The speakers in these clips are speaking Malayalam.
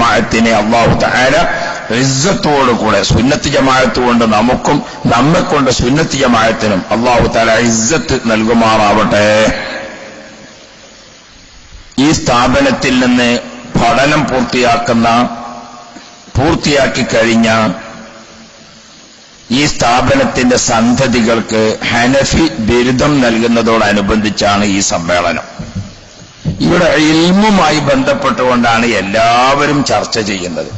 ജമാഅത്തിനെ അല്ലാഹു തആല ഇസ്സത്തോടുകൂടെ സുന്നത്ത് ജമാഅത്ത് കൊണ്ട് നമുക്കും നമ്മെക്കൊണ്ട് സുന്നത്ത് ജമാഅത്തിനും അല്ലാഹു തആല ഇസ്സത്ത് നൽകുമാറാവട്ടെ. ഈ സ്ഥാപനത്തിൽ നിന്ന് പഠനം പൂർത്തിയാക്കി കഴിഞ്ഞ ഈ സ്ഥാപനത്തിന്റെ സന്തതികൾക്ക് ഹനഫി ബിരുദം നൽകുന്നതോടനുബന്ധിച്ചാണ് ഈ സമ്മേളനം. ഇവിടെ ഇൽമുമായി ബന്ധപ്പെട്ടുകൊണ്ടാണ് എല്ലാവരും ചർച്ച ചെയ്യുന്നത്.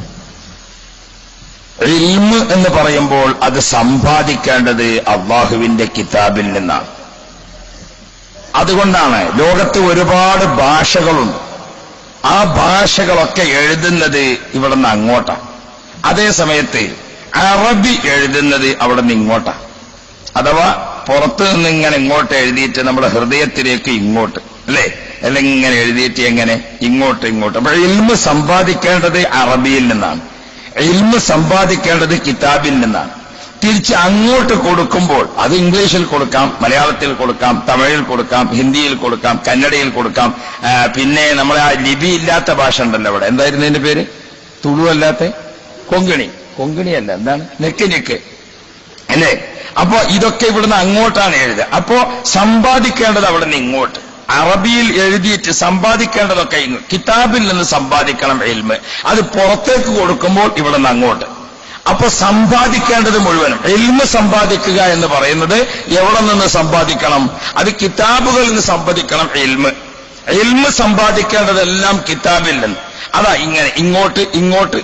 ഇൽമ് എന്ന് പറയുമ്പോൾ അത് സമ്പാദിക്കേണ്ടത് അല്ലാഹുവിന്റെ കിതാബിൽ നിന്നാണ്. അതുകൊണ്ടാണ് ലോകത്ത് ഒരുപാട് ഭാഷകളുണ്ട്. ആ ഭാഷകളൊക്കെ എഴുതുന്നത് ഇവിടെ നിന്ന് അങ്ങോട്ടാണ്. അതേ സമയത്ത് അറബി എഴുതുന്നത് അവിടെ നിന്ന് ഇങ്ങോട്ടാണ്. അഥവാ പുറത്തു നിന്ന് ഇങ്ങനെ ഇങ്ങോട്ട് എഴുതിയിട്ട് നമ്മുടെ ഹൃദയത്തിലേക്ക് ഇങ്ങോട്ട്, അല്ലേ? അല്ല ഇങ്ങനെ എഴുതിയിട്ട് എങ്ങനെ ഇങ്ങോട്ട്. അപ്പോൾ ഇൽമ് സമ്പാദിക്കേണ്ടത് അറബിയിൽ നിന്നാണ്, ഇൽമ് സമ്പാദിക്കേണ്ടത് കിതാബിൽ നിന്നാണ്. തിരിച്ച് അങ്ങോട്ട് കൊടുക്കുമ്പോൾ അത് ഇംഗ്ലീഷിൽ കൊടുക്കാം, മലയാളത്തിൽ കൊടുക്കാം, തമിഴിൽ കൊടുക്കാം, ഹിന്ദിയിൽ കൊടുക്കാം, കന്നഡയിൽ കൊടുക്കാം. പിന്നെ നമ്മളെ ആ ലിപി ഇല്ലാത്ത ഭാഷ ഉണ്ടല്ലോ അവിടെ, എന്തായിരുന്നു ഇതിന്റെ പേര്? തുളു അല്ലാത്ത കൊങ്കിണിയല്ല, എന്താണ്? നെക്ക് അല്ലേ? അപ്പോ ഇതൊക്കെ ഇവിടുന്ന് അങ്ങോട്ടാണ് എഴുതുക. അപ്പോ സമ്പാദിക്കേണ്ടത് അവിടെ നിന്ന് ഇങ്ങോട്ട്. അറബിയിൽ എഴുതിയിട്ട് സമ്പാദിക്കേണ്ടതൊക്കെ കിതാബിൽ നിന്ന് സമ്പാദിക്കണം ഇൽമ്. അത് പുറത്തേക്ക് കൊടുക്കുമ്പോൾ ഇവിടെ നിന്ന് അങ്ങോട്ട്. അപ്പൊ സമ്പാദിക്കേണ്ടത് മുഴുവനും ഇൽമ് സമ്പാദിക്കുക എന്ന് പറയുന്നത് എവിടെ നിന്ന് സമ്പാദിക്കണം? അത് കിതാബുകളിൽ നിന്ന് സമ്പാദിക്കണം. ഇൽമ് സമ്പാദിക്കേണ്ടതെല്ലാം കിതാബിൽ നിന്ന്. അതാ ഇങ്ങനെ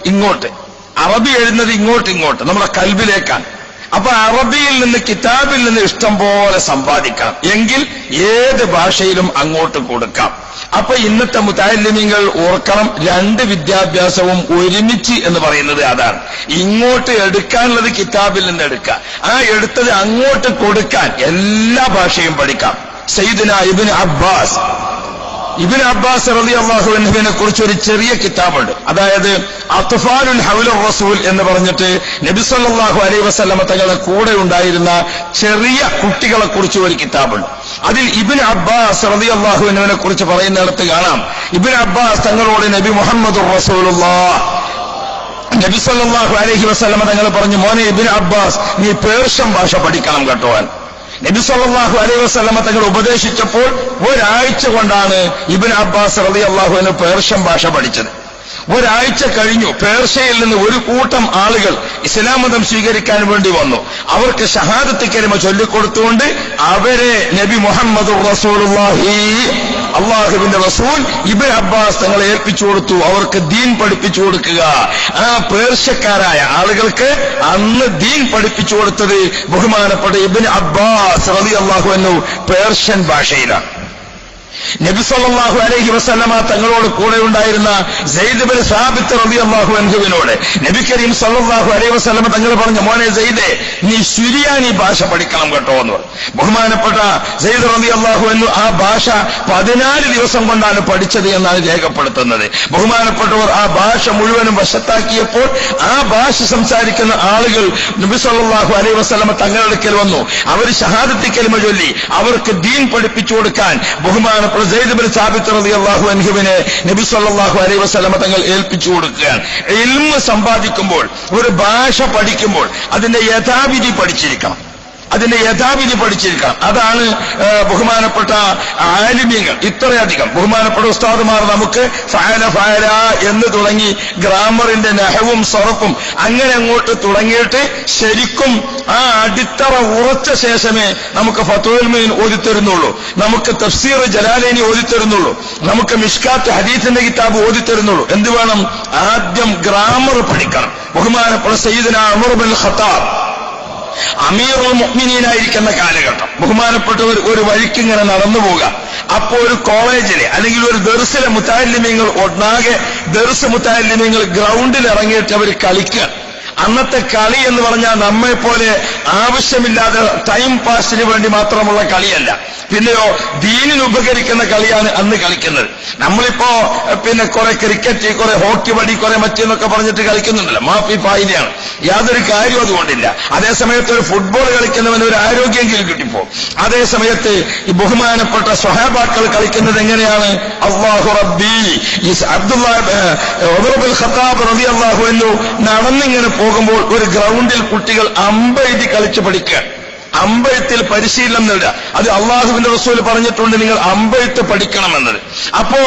ഇങ്ങോട്ട്. അറബി എഴുതുന്നത് ഇങ്ങോട്ട് നമ്മുടെ കൽബിലേക്കാണ്. അപ്പൊ അറബിയിൽ നിന്ന് കിതാബിൽ നിന്ന് ഇഷ്ടം പോലെ സമ്പാദിക്കണം. എങ്കിൽ ഏത് ഭാഷയിലും അങ്ങോട്ട് കൊടുക്കാം. അപ്പൊ ഇന്നത്തെ മുതഅല്ലിമീങ്ങൾ ഓർക്കണം, രണ്ട് വിദ്യാഭ്യാസവും ഒരുമിച്ച് എന്ന് പറയുന്നത് അതാണ്. ഇങ്ങോട്ട് എടുക്കാനുള്ളത് കിതാബിൽ നിന്ന് എടുക്കുക, ആ എടുത്തത് അങ്ങോട്ട് കൊടുക്കാൻ എല്ലാ ഭാഷയും പഠിക്കാം. സയ്യിദുന ഇബ്നു അബ്ബാസ് റളിയല്ലാഹു അൻഹുവിനെ കുറിച്ച് ഒരു ചെറിയ കിതാബുണ്ട്. അതായത് അത്ഫാലുൽ ഹൗലുർ റസൂൽ എന്ന് പറഞ്ഞിട്ട് നബി സല്ലല്ലാഹു അലൈഹി വസല്ലമ തങ്ങളുടെ കൂടെ ഉണ്ടായിരുന്ന ചെറിയ കുട്ടികളെ കുറിച്ച് ഒരു കിതാബുണ്ട്. അതിൽ ഇബ്നു അബ്ബാസ് റളിയല്ലാഹു അൻഹുവിനെ കുറിച്ച് പറയുന്നിടത്ത് കാണാം, ഇബ്നു അബ്ബാസ് തങ്ങളോട് നബി മുഹമ്മദുർ റസൂലുള്ളാഹ് നബി സല്ലല്ലാഹു അലൈഹി വസല്ലമ തങ്ങൾ പറഞ്ഞു, മോനെ ഇബ്നു അബ്ബാസ്, നീ പേർഷ്യൻ ഭാഷ പഠിക്കണം കേട്ടോ. നബി സല്ലല്ലാഹു അലൈഹി വസല്ലമ തങ്ങൾ ഉപദേശിച്ചപ്പോൾ ഒരാഴ്ച കൊണ്ടാണ് ഇബ്നു അബ്ബാസ് റളിയല്ലാഹു അൻഹു പേർഷ്യൻ ഭാഷ പഠിച്ചത്. ഒരാഴ്ച കഴിഞ്ഞു. പേർഷ്യയിൽ നിന്ന് ഒരു കൂട്ടം ആളുകൾ ഇസ്ലാം മതം സ്വീകരിക്കാൻ വേണ്ടി വന്നു. അവർക്ക് ഷഹാദത്ത് കലിമ ചൊല്ലിക്കൊടുത്തുകൊണ്ട് അവരെ നബി മുഹമ്മദുർ റസൂലുള്ളാഹി, അല്ലാഹുവിന്റെ റസൂൽ ഇബ്നു അബ്ബാസ് തങ്ങളെ ഏൽപ്പിച്ചു കൊടുത്തു. അവർക്ക് ദീൻ പഠിപ്പിച്ചു കൊടുക്കുക. ആ പേർഷ്യക്കാരായ ആളുകൾക്ക് അന്ന് ദീൻ പഠിപ്പിച്ചു കൊടുത്തത് ബഹുമാനപ്പെട്ട ഇബ്നു അബ്ബാസ് റളിയല്ലാഹു അൻഹു പേർഷ്യൻ ഭാഷയിലാണ്. നബി സല്ലല്ലാഹു അലൈഹി വസല്ലമ തങ്ങളോട് കൂടെ ഉണ്ടായിരുന്ന സെയ്ദ് ഇബ്നു സാബിത്ത് റളിയല്ലാഹു അൻഹുവിനോട് നബി കരീം സല്ലല്ലാഹു അലൈഹി വസല്ലമ തങ്ങൾ പറഞ്ഞു, മോനെ സെയ്ദേ, നീ ശുരിയാനി ഭാഷ പഠിക്കണം കേട്ടോ എന്ന് പറഞ്ഞു. ബഹുമാനപ്പെട്ട സെയ്ദ് റളിയല്ലാഹു അൻഹു ആ ഭാഷ 14 ദിവസം കൊണ്ടാണ് പഠിച്ചത് എന്നാണ് രേഖപ്പെടുത്തുന്നത്. ബഹുമാനപ്പെട്ടവർ ആ ഭാഷ മുഴുവനും വശത്താക്കിയപ്പോൾ ആ ഭാഷ സംസാരിക്കുന്ന ആളുകൾ നബി സല്ലല്ലാഹു അലൈഹി വസല്ലമ തങ്ങളുടെ അടുക്കൽ വന്നു. അവർ ഷഹാദത്ത് കലിമ ചൊല്ലി അവർക്ക് ദീൻ പഠിപ്പിച്ചു കൊടുക്കാൻ ബഹുമാനപ്പെട്ട സെയ്ദ് ഇബ്നു സാബിത്ത് റളിയല്ലാഹു അൻഹുവിനെ നബി സല്ലല്ലാഹു അലൈഹി വസല്ലമ തങ്ങൾ ഏൽപ്പിച്ചു കൊടുക്കുകയാണ്. ഇൽമ് സമ്പാദിക്കുമ്പോൾ, ഒരു ഭാഷ പഠിക്കുമ്പോൾ അതിന്റെ യഥാവിധി പഠിച്ചിരിക്കണം. അതാണ് ബഹുമാനപ്പെട്ട ആലിമീങ്ങൾ ഇത്രയധികം ബഹുമാനപ്പെട്ട ഉസ്താദുമാർ നമുക്ക് ഫഅല എന്ന് തുടങ്ങി ഗ്രാമറിന്റെ നഹവും സറഫും അങ്ങനെ അങ്ങോട്ട് തുടങ്ങിയിട്ട് ശരിക്കും ആ അടിത്തറ ഉറച്ച ശേഷമേ നമുക്ക് ഫത്വൽ മുഈൻ ഓതിത്തരുന്നുള്ളൂ, നമുക്ക് തഫ്സീർ ജലാലൈനി ഓതിത്തരുന്നുള്ളൂ, നമുക്ക് മിഷ്കാത്ത് ഹദീസിന്റെ കിതാബ് ഓതിത്തരുന്നുള്ളൂ. എന്ത് വേണം? ആദ്യം ഗ്രാമർ പഠിക്കണം. ബഹുമാനപ്പെട്ട സയ്യിദുനാ ഉമർ ഇബ്നുൽ ഖത്താബ് അമീറുൽ മുഅ്മിനീനായിരിക്കുന്ന കാലഘട്ടം, ബഹുമാനപ്പെട്ടവർ ഒരു വഴിക്ക് ഇങ്ങനെ നടന്നു പോവുക. അപ്പോൾ ഒരു കോളേജിലെ അല്ലെങ്കിൽ ഒരു ദർസിലെ മുതഅല്ലിമീങ്ങൾ ഒന്നാകെ ദർസ് മുതഅല്ലിമീങ്ങൾ ഗ്രൗണ്ടിൽ ഇറങ്ങിയിട്ട് അവർ കളിക്കുക. അന്നത്തെ കളി എന്ന് പറഞ്ഞാൽ നമ്മെ പോലെ ആവശ്യമില്ലാതെ ടൈം പാസിന് വേണ്ടി മാത്രമുള്ള കളിയല്ല, പിന്നെയോ ദീനിന് ഉപകരിക്കുന്ന കളിയാണ് അന്ന് കളിക്കുന്നത്. നമ്മളിപ്പോ കുറെ ക്രിക്കറ്റ്, കുറെ ഹോക്കി വടി, കുറെ മറ്റെന്നൊക്കെ പറഞ്ഞിട്ട് കളിക്കുന്നുണ്ടല്ലോ, മാഫി ഫായിദയാണ്, യാതൊരു കാര്യവും അതുകൊണ്ടില്ല. അതേസമയത്ത് ഒരു ഫുട്ബോൾ കളിക്കുന്നവന് ഒരു ആരോഗ്യമെങ്കിലും കിട്ടിപ്പോ. അതേസമയത്ത് ഈ ബഹുമാനപ്പെട്ട സ്വഹാബാക്കൾ കളിക്കുന്നത് എങ്ങനെയാണ്? അല്ലാഹു റബ്ബി, ഉമർ ഇബ്നുൽ ഖത്താബ് റളിയല്ലാഹു അൻഹു നടന്നിങ്ങനെ പോകുമ്പോൾ ഒരു ഗ്രൗണ്ടിൽ കുട്ടികൾ അമ്പെഴുതി കളിച്ചു പഠിക്കുക, അമ്പെഴുത്തിൽ പരിശീലനം നേടുക. അത് അള്ളാഹുവിന്റെ റസൂൽ പറഞ്ഞിട്ടുണ്ട്, നിങ്ങൾ അമ്പെഴുത്ത് പഠിക്കണമെന്നത്. അപ്പോ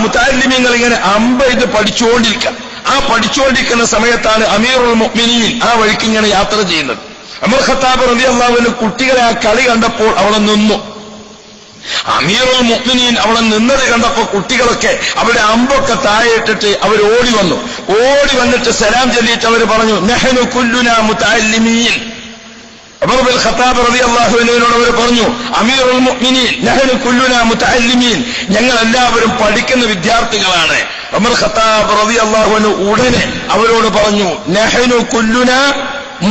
മുതഅല്ലിമീങ്ങൾ ഇങ്ങനെ അമ്പെഴുത്ത് പഠിച്ചുകൊണ്ടിരിക്കുക. ആ പഠിച്ചുകൊണ്ടിരിക്കുന്ന സമയത്താണ് അമീറുൽ മുഅ്മിനീൻ ആ വഴിക്ക് ഇങ്ങനെ യാത്ര ചെയ്യുന്നത്. ഉമർ ഖത്താബ് റളിയല്ലാഹു അൻഹു കുട്ടികളെ ആ കളി കണ്ടപ്പോൾ അവിടെ നിന്നു. അമീറുൽ മുഅ്മിനീൻ അവിടെ നിന്നത് കണ്ടപ്പോ കുട്ടികളൊക്കെ അവരുടെ അമ്പൊക്കെ താഴെ ഇട്ടിട്ട് അവർ ഓടി വന്നിട്ട് സലാം ചൊല്ലിയിട്ട് അവർ പറഞ്ഞു, നഹ്നു കുല്ലുനാ മുതഅല്ലിമീൻ. ഉമർ ഇബ്നുൽ ഖത്താബ് റളിയല്ലാഹു അൻഹുവിനോട് അവർ പറഞ്ഞു, അമീറുൽ മുഅ്മിനീൻ നഹ്നു കുല്ലുനാ മുതഅല്ലിമീൻ, ഞങ്ങൾ എല്ലാവരും പഠിക്കുന്ന വിദ്യാർത്ഥികളാണ്. ഉമർ ഖത്താബ് റളിയല്ലാഹു അൻഹു ഉടനെ അവരോട് പറഞ്ഞു, നഹ്നു കുല്ലുനാ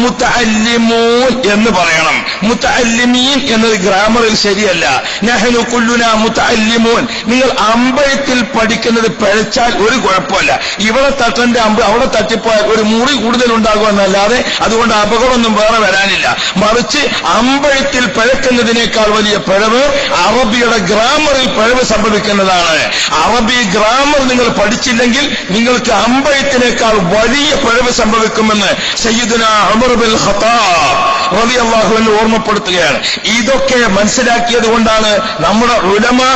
മുതഅല്ലിമൂൻ എന്ന് പറയണം. മുതഅല്ലിമീൻ എന്നത് ഗ്രാമറിൽ ശരിയല്ല. നഹ്നു കുല്ലുനാ മുതഅല്ലിമൂൻ, നിങ്ങൾ അമ്പെഴുത്തിൽ പഠിക്കുന്നത് പിഴച്ചാൽ ഒരു കുഴപ്പമില്ല. ഇവിടെ തട്ടന്റെ അമ്പ് അവിടെ തട്ടിപ്പോയാൽ ഒരു മുറി കൂടുതൽ ഉണ്ടാകുമെന്നല്ലാതെ അതുകൊണ്ട് അപകടമൊന്നും വേറെ വരാനില്ല. മറിച്ച് അമ്പെഴുത്തിൽ പിഴക്കുന്നതിനേക്കാൾ വലിയ പിഴവ് അറബിയുടെ ഗ്രാമറിൽ പിഴവ് സംഭവിക്കുന്നതാണ്. അറബി ഗ്രാമർ നിങ്ങൾ പഠിച്ചില്ലെങ്കിൽ നിങ്ങൾക്ക് അമ്പെഴുത്തിനേക്കാൾ വലിയ പിഴവ് സംഭവിക്കുമെന്ന് സയ്യിദുനാ ഉമർ ഇബ്നുൽ ഖത്താബ് റളിയല്ലാഹു അൻഹു ഓർമ്മപ്പെടുത്തുകയാണ്. ഇതൊക്കെ മനസ്സിലാക്കിയത് കൊണ്ടാണ് നമ്മുടെ ഉലമാ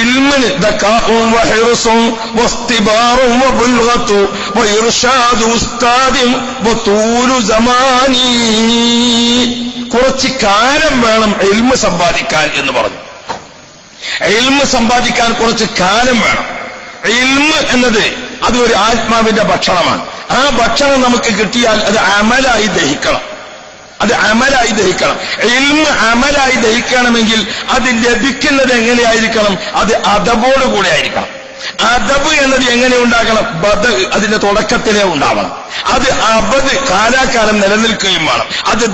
ഇൽമിന് ദകാഉം വഹിർസും വസ്തിബാറും വബുൽഗതു വഇർഷാദു ഉസ്താദിൻ വതൂലു സമാനി, കുറച്ച് കാലം വേണം ഇൽമ് സമ്പാദിക്കാൻ എന്ന് പറഞ്ഞു. ഇൽമ് സമ്പാദിക്കാൻ കുറച്ച് കാലം വേണം. ഇൽമ് എന്നത് അത് ഒരു ആത്മാവിന്റെ ഭക്ഷണമാണ്. ആ ഭക്ഷണം നമുക്ക് കിട്ടിയാൽ അത് അമലായി ദഹിക്കണം. ഇൽമ് അമലായി ദഹിക്കണമെങ്കിൽ അത് ലഭിക്കുന്നത് എങ്ങനെയായിരിക്കണം? അത് അദബോടുകൂടെ ആയിരിക്കണം. അദബ് എന്നത് എങ്ങനെ ഉണ്ടാകണം? ബദ് അതിന്റെ തുടക്കത്തിലേ ഉണ്ടാവണം. അത് അബദ് കാലാകാലം നിലനിൽക്കുകയും വേണം. അത്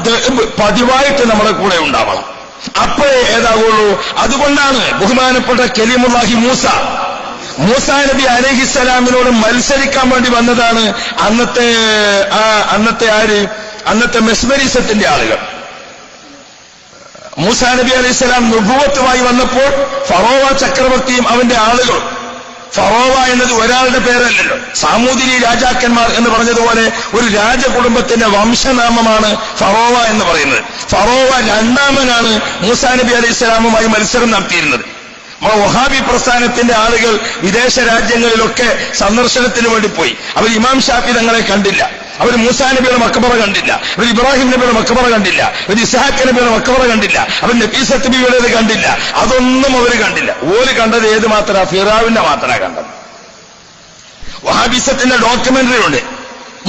പതിവായിട്ട് നമ്മുടെ കൂടെ ഉണ്ടാവണം. അപ്പോഴേ ഏതാവുള്ളൂ. അതുകൊണ്ടാണ് ബഹുമാനപ്പെട്ട കലീമുല്ലാഹി മൂസാ നബി അലൈഹിസ്സലാമിനോട് മത്സരിക്കാൻ വേണ്ടി വന്നതാണ് അന്നത്തെ മെസ്മരിസത്തിന്റെ ആളുകൾ. മൂസാ നബി അലൈഹിസ്സലാം നുബുവത്തുമായി വന്നപ്പോൾ ഫറോവ ചക്രവർത്തിയും അവന്റെ ആളുകളും, ഫറോവ എന്നത് ഒരാളുടെ പേരല്ലല്ലോ, സാമൂതിരി രാജാക്കന്മാർ എന്ന് പറഞ്ഞതുപോലെ ഒരു രാജകുടുംബത്തിന്റെ വംശനാമമാണ് ഫറോവ എന്ന് പറയുന്നത്. ഫറോവ രണ്ടാമനാണ് മൂസാ നബി അലൈഹിസ്സലാമുമായി മത്സരം നടത്തിയിരുന്നത്. വഹാബി പ്രസ്ഥാനത്തിന്റെ ആളുകൾ വിദേശ രാജ്യങ്ങളിലൊക്കെ സന്ദർശനത്തിന് വേണ്ടി പോയി. അവർ ഇമാം ഷാഫി തങ്ങളെ കണ്ടില്ല, അവർ മൂസാ നബിയുടെ മക്ബറ കണ്ടില്ല, അവർ ഇബ്രാഹിം നബിയുടെ മക്ബറ കണ്ടില്ല, അവർ ഇസ്ഹാഖ് നബിയുടെ മക്ബറ കണ്ടില്ല, അവർ നബീസത്ത് ബിയുടേത് കണ്ടില്ല. അതൊന്നും അവർ കണ്ടില്ല. ഓര് കണ്ടത് ഏത് മാത്രാ? ഫിറാവിന്റെ മാത്രമാണ് കണ്ടത്. വഹാബിസത്തിന്റെ ഡോക്യുമെന്ററി ഉണ്ട്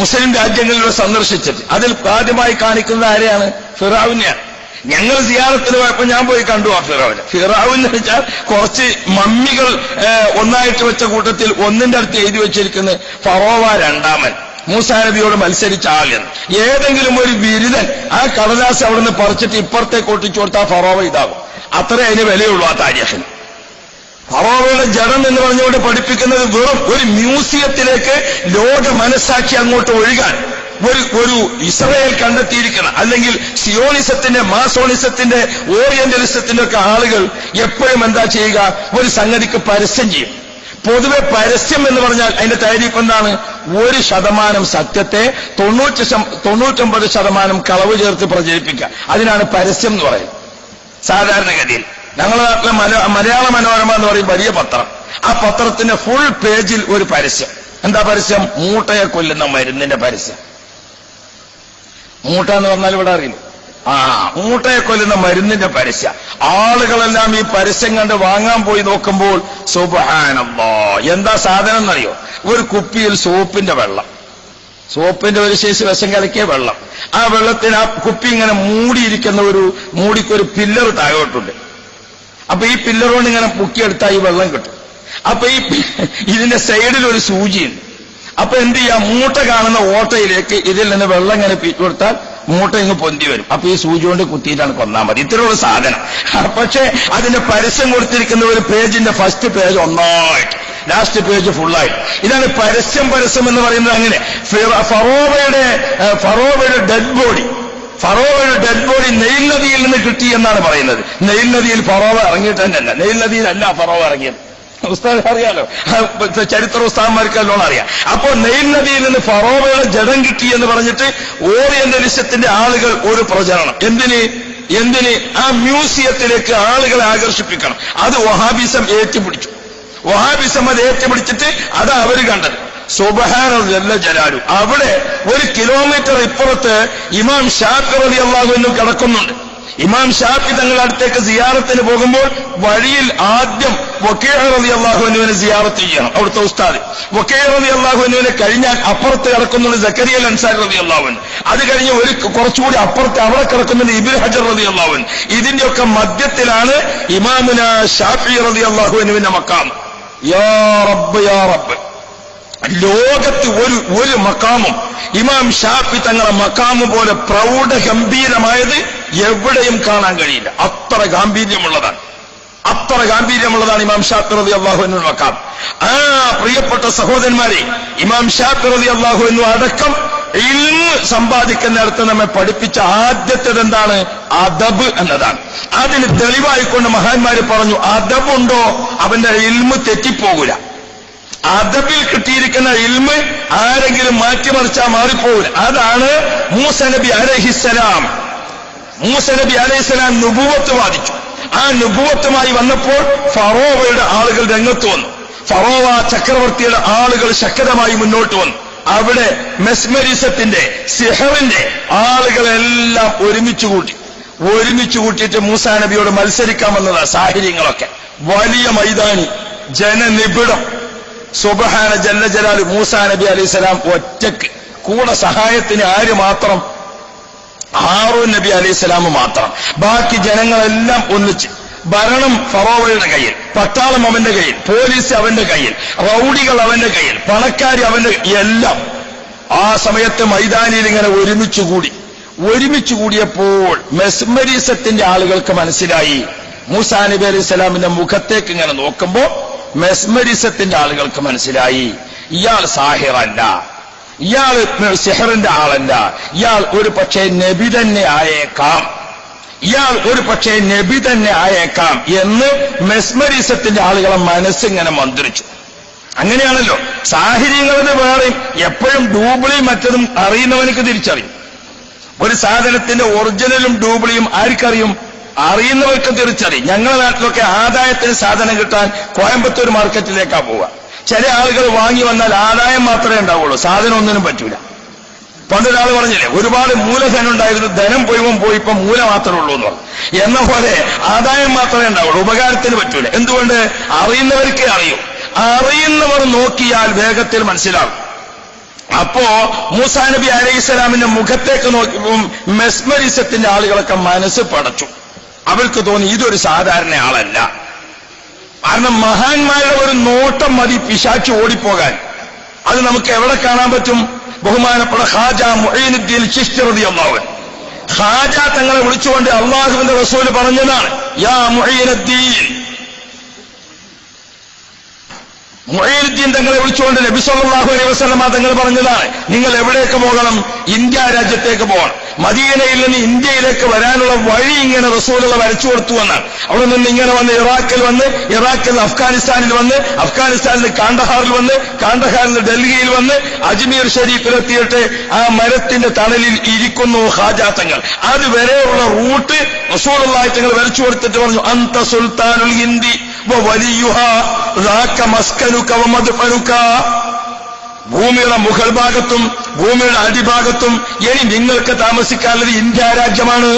മുസ്ലിം രാജ്യങ്ങളിൽ സന്ദർശിച്ചിട്ട്. അതിൽ ആദ്യമായി കാണിക്കുന്നത് ആരെയാണ്? ഫിറാവിനെയാണ്. ഞങ്ങൾ സിയാറത്തിന് പോയപ്പോ ഞാൻ പോയി കണ്ടു ആ ഫിറാവിനെ. ഫിറാവെന്ന് വെച്ചാൽ കുറച്ച് മമ്മികൾ ഒന്നായിട്ട് വെച്ച കൂട്ടത്തിൽ ഒന്നിന്റെ അടുത്ത് എഴുതി വെച്ചിരിക്കുന്നത് ഫറോവ രണ്ടാമൻ, മൂസാ നബിയോട് മത്സരിച്ച ആളെന്ന്. ഏതെങ്കിലും ഒരു ബിരുദൻ ആ കടലാസ് അവിടുന്ന് പറിച്ചിട്ട് ഇപ്പുറത്തേക്ക് ഒട്ടിച്ചു കൊടുത്താൽ ഫറോവ ഇതാകും. അത്രേ അതിന് വിലയുള്ളൂ ആ താരിഖിന്. ഫറോവയുടെ ജഡം എന്ന് പറഞ്ഞുകൊണ്ട് പഠിപ്പിക്കുന്നത് വെറും ഒരു മ്യൂസിയത്തിലേക്ക് ലോക മനസ്സാക്ഷി അങ്ങോട്ട് ഒഴുകാൻ ഒരു ഇസ്രായേൽ കണ്ടെത്തിയിരിക്കണം. അല്ലെങ്കിൽ സിയോണിസത്തിന്റെ, മാസോണിസത്തിന്റെ, ഓറിയന്റലിസത്തിന്റെ ഒക്കെ ആളുകൾ എപ്പോഴും എന്താ ചെയ്യുക? ഒരു സംഗതിക്ക് പരസ്യം ചെയ്യും. പൊതുവെ പരസ്യം എന്ന് പറഞ്ഞാൽ അതിന്റെ താരീഫ് എന്താണ്? 1% സത്യത്തെ 99% കളവ് ചേർത്ത് പ്രചരിപ്പിക്കുക. അതിനാണ് പരസ്യം എന്ന് പറയുന്നത്. സാധാരണഗതിയിൽ ഞങ്ങളുടെ നാട്ടിലെ മലയാള മനോരമ എന്ന് പറയും വലിയ പത്രം. ആ പത്രത്തിന്റെ ഫുൾ പേജിൽ ഒരു പരസ്യം. എന്താ പരസ്യം? മൂട്ടയെ കൊല്ലുന്ന മരുന്നിന്റെ പരസ്യം. മൂട്ട എന്ന് പറഞ്ഞാൽ ഇവിടെ അറിയില്ല. മൂട്ടയെ കൊല്ലുന്ന മരുന്നിന്റെ പരസ്യം. ആളുകളെല്ലാം ഈ പരസ്യം കണ്ട് വാങ്ങാൻ പോയി നോക്കുമ്പോൾ സുബ്ഹാനല്ലാഹ്, എന്താ സാധനം എന്നറിയോ? ഒരു കുപ്പിയിൽ സോപ്പിന്റെ വെള്ളം, സോപ്പിന്റെ ഒരു ശേഷി വിഷം കലക്കിയ വെള്ളം. ആ വെള്ളത്തിന് ആ കുപ്പി ഇങ്ങനെ മൂടിയിരിക്കുന്ന മൂടിക്കൊരു പില്ലർ താഴോട്ടുണ്ട്. അപ്പൊ ഈ പില്ലർ കൊണ്ട് ഇങ്ങനെ പൊക്കിയെടുത്താൽ ഈ വെള്ളം കിട്ടും. അപ്പൊ ഇതിന്റെ സൈഡിൽ ഒരു സൂചിയുണ്ട്. അപ്പൊ എന്ത് ചെയ്യാം, മൂട്ട കാണുന്ന ഓട്ടയിലേക്ക് ഇതിൽ നിന്ന് വെള്ളം ഇങ്ങനെ പീറ്റ് കൊടുത്താൽ മൂട്ട ഇങ്ങ് പൊന്തി വരും. അപ്പൊ ഈ സൂചി കൊണ്ട് കുത്തിയിട്ടാണ് കൊന്നാൽ മതി. ഇത്രയുള്ള സാധനം. പക്ഷെ അതിന്റെ പരസ്യം കൊടുത്തിരിക്കുന്ന ഒരു പേജിന്റെ ഫസ്റ്റ് പേജ് ഒന്നായിട്ട്, ലാസ്റ്റ് പേജ് ഫുള്ളായിട്ട്. ഇതാണ് പരസ്യം എന്ന് പറയുന്നത്. അങ്ങനെ ഫറോവയുടെ ഡെഡ് ബോഡി നൈൽ നദിയിൽ നിന്ന് കിട്ടി എന്നാണ് പറയുന്നത്. നൈൽ നദിയിൽ ഫറോവ ഇറങ്ങിയിട്ട് തന്നെയല്ല, നൈൽ നദിയിലല്ല ഫറോവ ഇറങ്ങിയത്. ഉസ്താദ് അറിയാലോ, ചരിത്ര ഉസ്താദന്മാർക്കെല്ലാം അറിയാം. അപ്പോ നൈൽ നദിയിൽ നിന്ന് ഫറോവയുടെ ജഡം കിട്ടി എന്ന് പറഞ്ഞിട്ട് ഓറിയന്റലിസത്തിന്റെ ആളുകൾ ഒരു പ്രചരണം. എന്തിന് ആ മ്യൂസിയത്തിലേക്ക് ആളുകളെ ആകർഷിപ്പിക്കണം. അത് വഹാബിസം ഏറ്റുപിടിച്ചു. വഹാബിസം അത് ഏറ്റുപിടിച്ചിട്ട് അതാ അവര് കണ്ടത്. സുബ്ഹാനല്ലാഹ് ജല്ല ജലാലു. അവിടെ 1 കിലോമീറ്റർ ഇപ്പുറത്ത് ഇമാം ഷാഫി റളിയല്ലാഹു അൻഹു കിടക്കുന്നുണ്ട്. ഇമാം ഷാഫി തങ്ങളുടെ അടുത്തേക്ക് സിയാറത്തിന് പോകുമ്പോൾ വഴിയിൽ ആദ്യം വക്കീഅ റളിയല്ലാഹു അൻഹുവിനെ സിയാറത്ത് ചെയ്യണം, അവിടുത്തെ ഉസ്താദ്. വക്കീഅ റളിയല്ലാഹു അൻഹുവിനെ കഴിഞ്ഞാൽ അപ്പുറത്ത് കിടക്കുന്നുണ്ട് സക്കരിയ അൻസാരി റളിയല്ലാഹു അൻഹു. അത് കഴിഞ്ഞ് കുറച്ചുകൂടി അപ്പുറത്ത് അവിടെ കിടക്കുന്നുണ്ട് ഇബ്നു ഹജർ റളിയല്ലാഹു അൻഹു. ഇതിന്റെയൊക്കെ മധ്യത്തിലാണ് ഇമാമുന ഷാഫി റളിയല്ലാഹു അൻഹുവിന്റെ മഖാം. യാ റബ്ബ് യാ റബ്ബ്, ലോകത്ത് ഒരു മക്കാമും ഇമാം ഷാഫി തങ്ങളെ മക്കാമ് പോലെ പ്രൗഢഗംഭീരമായത് എവിടെയും കാണാൻ കഴിയില്ല. അത്ര ഗാംഭീര്യമുള്ളതാണ് ഇമാം ഷാഫി റളിയല്ലാഹു അൻഹു മക്കാം. ആ പ്രിയപ്പെട്ട സഹോദരന്മാരെ, ഇമാം ഷാഫി റളിയല്ലാഹു അൻഹു അടക്കം ഇൽമ് സമ്പാദിക്കുന്നിടത്ത് നമ്മെ പഠിപ്പിച്ച ആദ്യത്തേത് എന്താണ്? അദബ് എന്നതാണ്. അതിന് തെളിവായിക്കൊണ്ട് മഹാന്മാര് പറഞ്ഞു, അദബുണ്ടോ അവന്റെ ഇൽമ് തെറ്റിപ്പോകൂല. അദബിൽ കിട്ടിയിരിക്കുന്ന ഇൽമ് ആരെങ്കിലും മാറ്റിമറിച്ചാൽ മാറിപ്പോകില്ല. അതാണ് മൂസ നബി അലൈഹിസ്സലാം നുബുവത്ത് വാദിച്ചു. ആ നുബുവത്തുമായി വന്നപ്പോൾ ഫറോവയുടെ ആളുകൾ രംഗത്ത് വന്നു. ഫറോവ ചക്രവർത്തിയുടെ ആളുകൾ ശക്തമായി മുന്നോട്ട് വന്നു. അവിടെ മെസ്മരിസത്തിന്റെ സിഹറിന്റെ ആളുകളെല്ലാം ഒരുമിച്ച് കൂട്ടിയിട്ട് മൂസാ നബിയോട് മത്സരിക്കാൻ വന്നതാണ് സാഹിര്യങ്ങളൊക്കെ. വലിയ മൈതാനി, ജനനിബിഡം. സുബ്ഹാന ജല്ല ജലാലു. മൂസാ നബി അലൈഹിസ്സലാം ഒറ്റക്ക്, കൂടെ സഹായത്തിന് ആര് മാത്രം? ഹാറൂൻ നബി അലൈഹിസ്സലാം മാത്രം. ബാക്കി ജനങ്ങളെല്ലാം ഒന്നിച്ച്. ഭരണം ഫറോവയുടെ കയ്യിൽ, പട്ടാളം അവന്റെ കയ്യിൽ, പോലീസ് അവന്റെ കയ്യിൽ, റൌഡികൾ അവന്റെ കയ്യിൽ, പണക്കാരി അവന്റെ, എല്ലാം. ആ സമയത്ത് മൈതാനിയിൽ ഇങ്ങനെ ഒരുമിച്ച് കൂടിയപ്പോൾ മെസ്മരിസത്തിന്റെ ആളുകൾക്ക് മനസ്സിലായി. മൂസാ നബി അലൈഹിസ്സലാമിന്റെ മുഖത്തേക്ക് ഇങ്ങനെ നോക്കുമ്പോ മെസ്മരിസത്തിന്റെ ആളുകൾക്ക് മനസ്സിലായി, ഇയാൾ സാഹിറല്ല, ഇയാൾ സിഹറിന്റെ ആളല്ല, ഇയാൾ ഒരു പക്ഷേ നബി തന്നെ ആയേക്കാം എന്ന് മെസ്മരിസത്തിന്റെ ആളുകളെ മനസ്സിങ്ങനെ മന്ത്രിച്ചു. അങ്ങനെയാണല്ലോ സാഹിര്യങ്ങളെന്ന് വേറെയും. എപ്പോഴും ഡൂബിളിയും മറ്റതും അറിയുന്നവനക്ക് തിരിച്ചറിയും. ഒരു സാധനത്തിന്റെ ഒറിജിനലും ഡൂബിളിയും ആർക്കറിയും? അറിയുന്നവർക്ക് തിരിച്ചറിയും. ഞങ്ങളുടെ നാട്ടിലൊക്കെ ആദായത്തിന് സാധനം കിട്ടാൻ കോയമ്പത്തൂർ മാർക്കറ്റിലേക്കാ പോവുക. ചില ആളുകൾ വാങ്ങി വന്നാൽ ആദായം മാത്രമേ ഉണ്ടാവുള്ളൂ, സാധനം ഒന്നിനും പറ്റൂല. പണ്ടൊരാൾ പറഞ്ഞില്ലേ, ഒരുപാട് മൂലധനം ഉണ്ടായിരുന്നു, ധനം പോയിപ്പോ മൂല മാത്രമേ ഉള്ളൂ എന്ന് പറഞ്ഞു. എന്ന പോലെ ആദായം മാത്രമേ ഉണ്ടാവുള്ളൂ, ഉപകാരത്തിന് പറ്റൂല. എന്തുകൊണ്ട്? അറിയുന്നവർക്കേ അറിയൂ. അറിയുന്നവർ നോക്കിയാൽ വേഗത്തിൽ മനസ്സിലാവും. അപ്പോ മൂസാ നബി അലൈഹിസ്സലാമിന്റെ മുഖത്തേക്ക് നോക്കിയപ്പോൾ മെസ്മരിസത്തിന്റെ ആളുകളൊക്കെ മനസ്സ് പടച്ചു. അവർക്ക് തോന്നി ഇതൊരു സാധാരണ ആളല്ല. കാരണം മഹാന്മാരുടെ ഒരു നോട്ടം മതി പിശാച് ഓടിപ്പോകാൻ. അത് നമുക്ക് എവിടെ കാണാൻ പറ്റും? ബഹുമാനപ്പെട്ട ഖാജ മുഈനുദ്ദീൻ ചിശ്തി റളിയല്ലാഹു അൻഹു, ഖാജ തങ്ങളെ വിളിച്ചുകൊണ്ട് അള്ളാഹുവിന്റെ റസൂൽ പറഞ്ഞതാണ്, യാ മുഈനുദ്ദീൻ തങ്ങളെ വിളിച്ചുകൊണ്ട് നബി സല്ലല്ലാഹു അലൈഹി വസല്ലം തങ്ങൾ പറഞ്ഞതാണ്, നിങ്ങൾ എവിടേക്ക് പോകണം? ഇന്ത്യ രാജ്യത്തേക്ക് പോകണം. മദീനയിൽ നിന്ന് ഇന്ത്യയിലേക്ക് വരാനുള്ള വഴി ഇങ്ങനെ റസൂലുള്ള വരച്ചു കൊടുത്തു എന്നാണ്. അവിടെ നിന്ന് ഇങ്ങനെ വന്ന് ഇറാഖിൽ നിന്ന് അഫ്ഗാനിസ്ഥാനിൽ വന്ന്, അഫ്ഗാനിസ്ഥാനിൽ നിന്ന് കാണ്ഡഹാറിൽ വന്ന്, കാണ്ഡഹാറിൽ നിന്ന് ഡൽഹിയിൽ വന്ന്, അജ്മീർ ഷരീഫിലെത്തിയിട്ട് ആ മരത്തിന്റെ തണലിൽ ഇരിക്കുന്നു ഖാജാ തങ്ങൾ. അതുവരെയുള്ള റൂട്ട് റസൂലുള്ളാഹി തങ്ങൾ വരച്ചു കൊടുത്തിട്ട് പറഞ്ഞു, അന്ത സുൽത്താനുൽ ഹിന്ദി വലിയുഹാ റാക മസ്കനുക വമദ്ഫനുക. ഭൂമിയുടെ മുകൾ ഭാഗത്തും ഭൂമിയുടെ അടിഭാഗത്തും ഇനി നിങ്ങൾക്ക് താമസിക്കാനുള്ളത് ഇന്ത്യ രാജ്യമാണ്.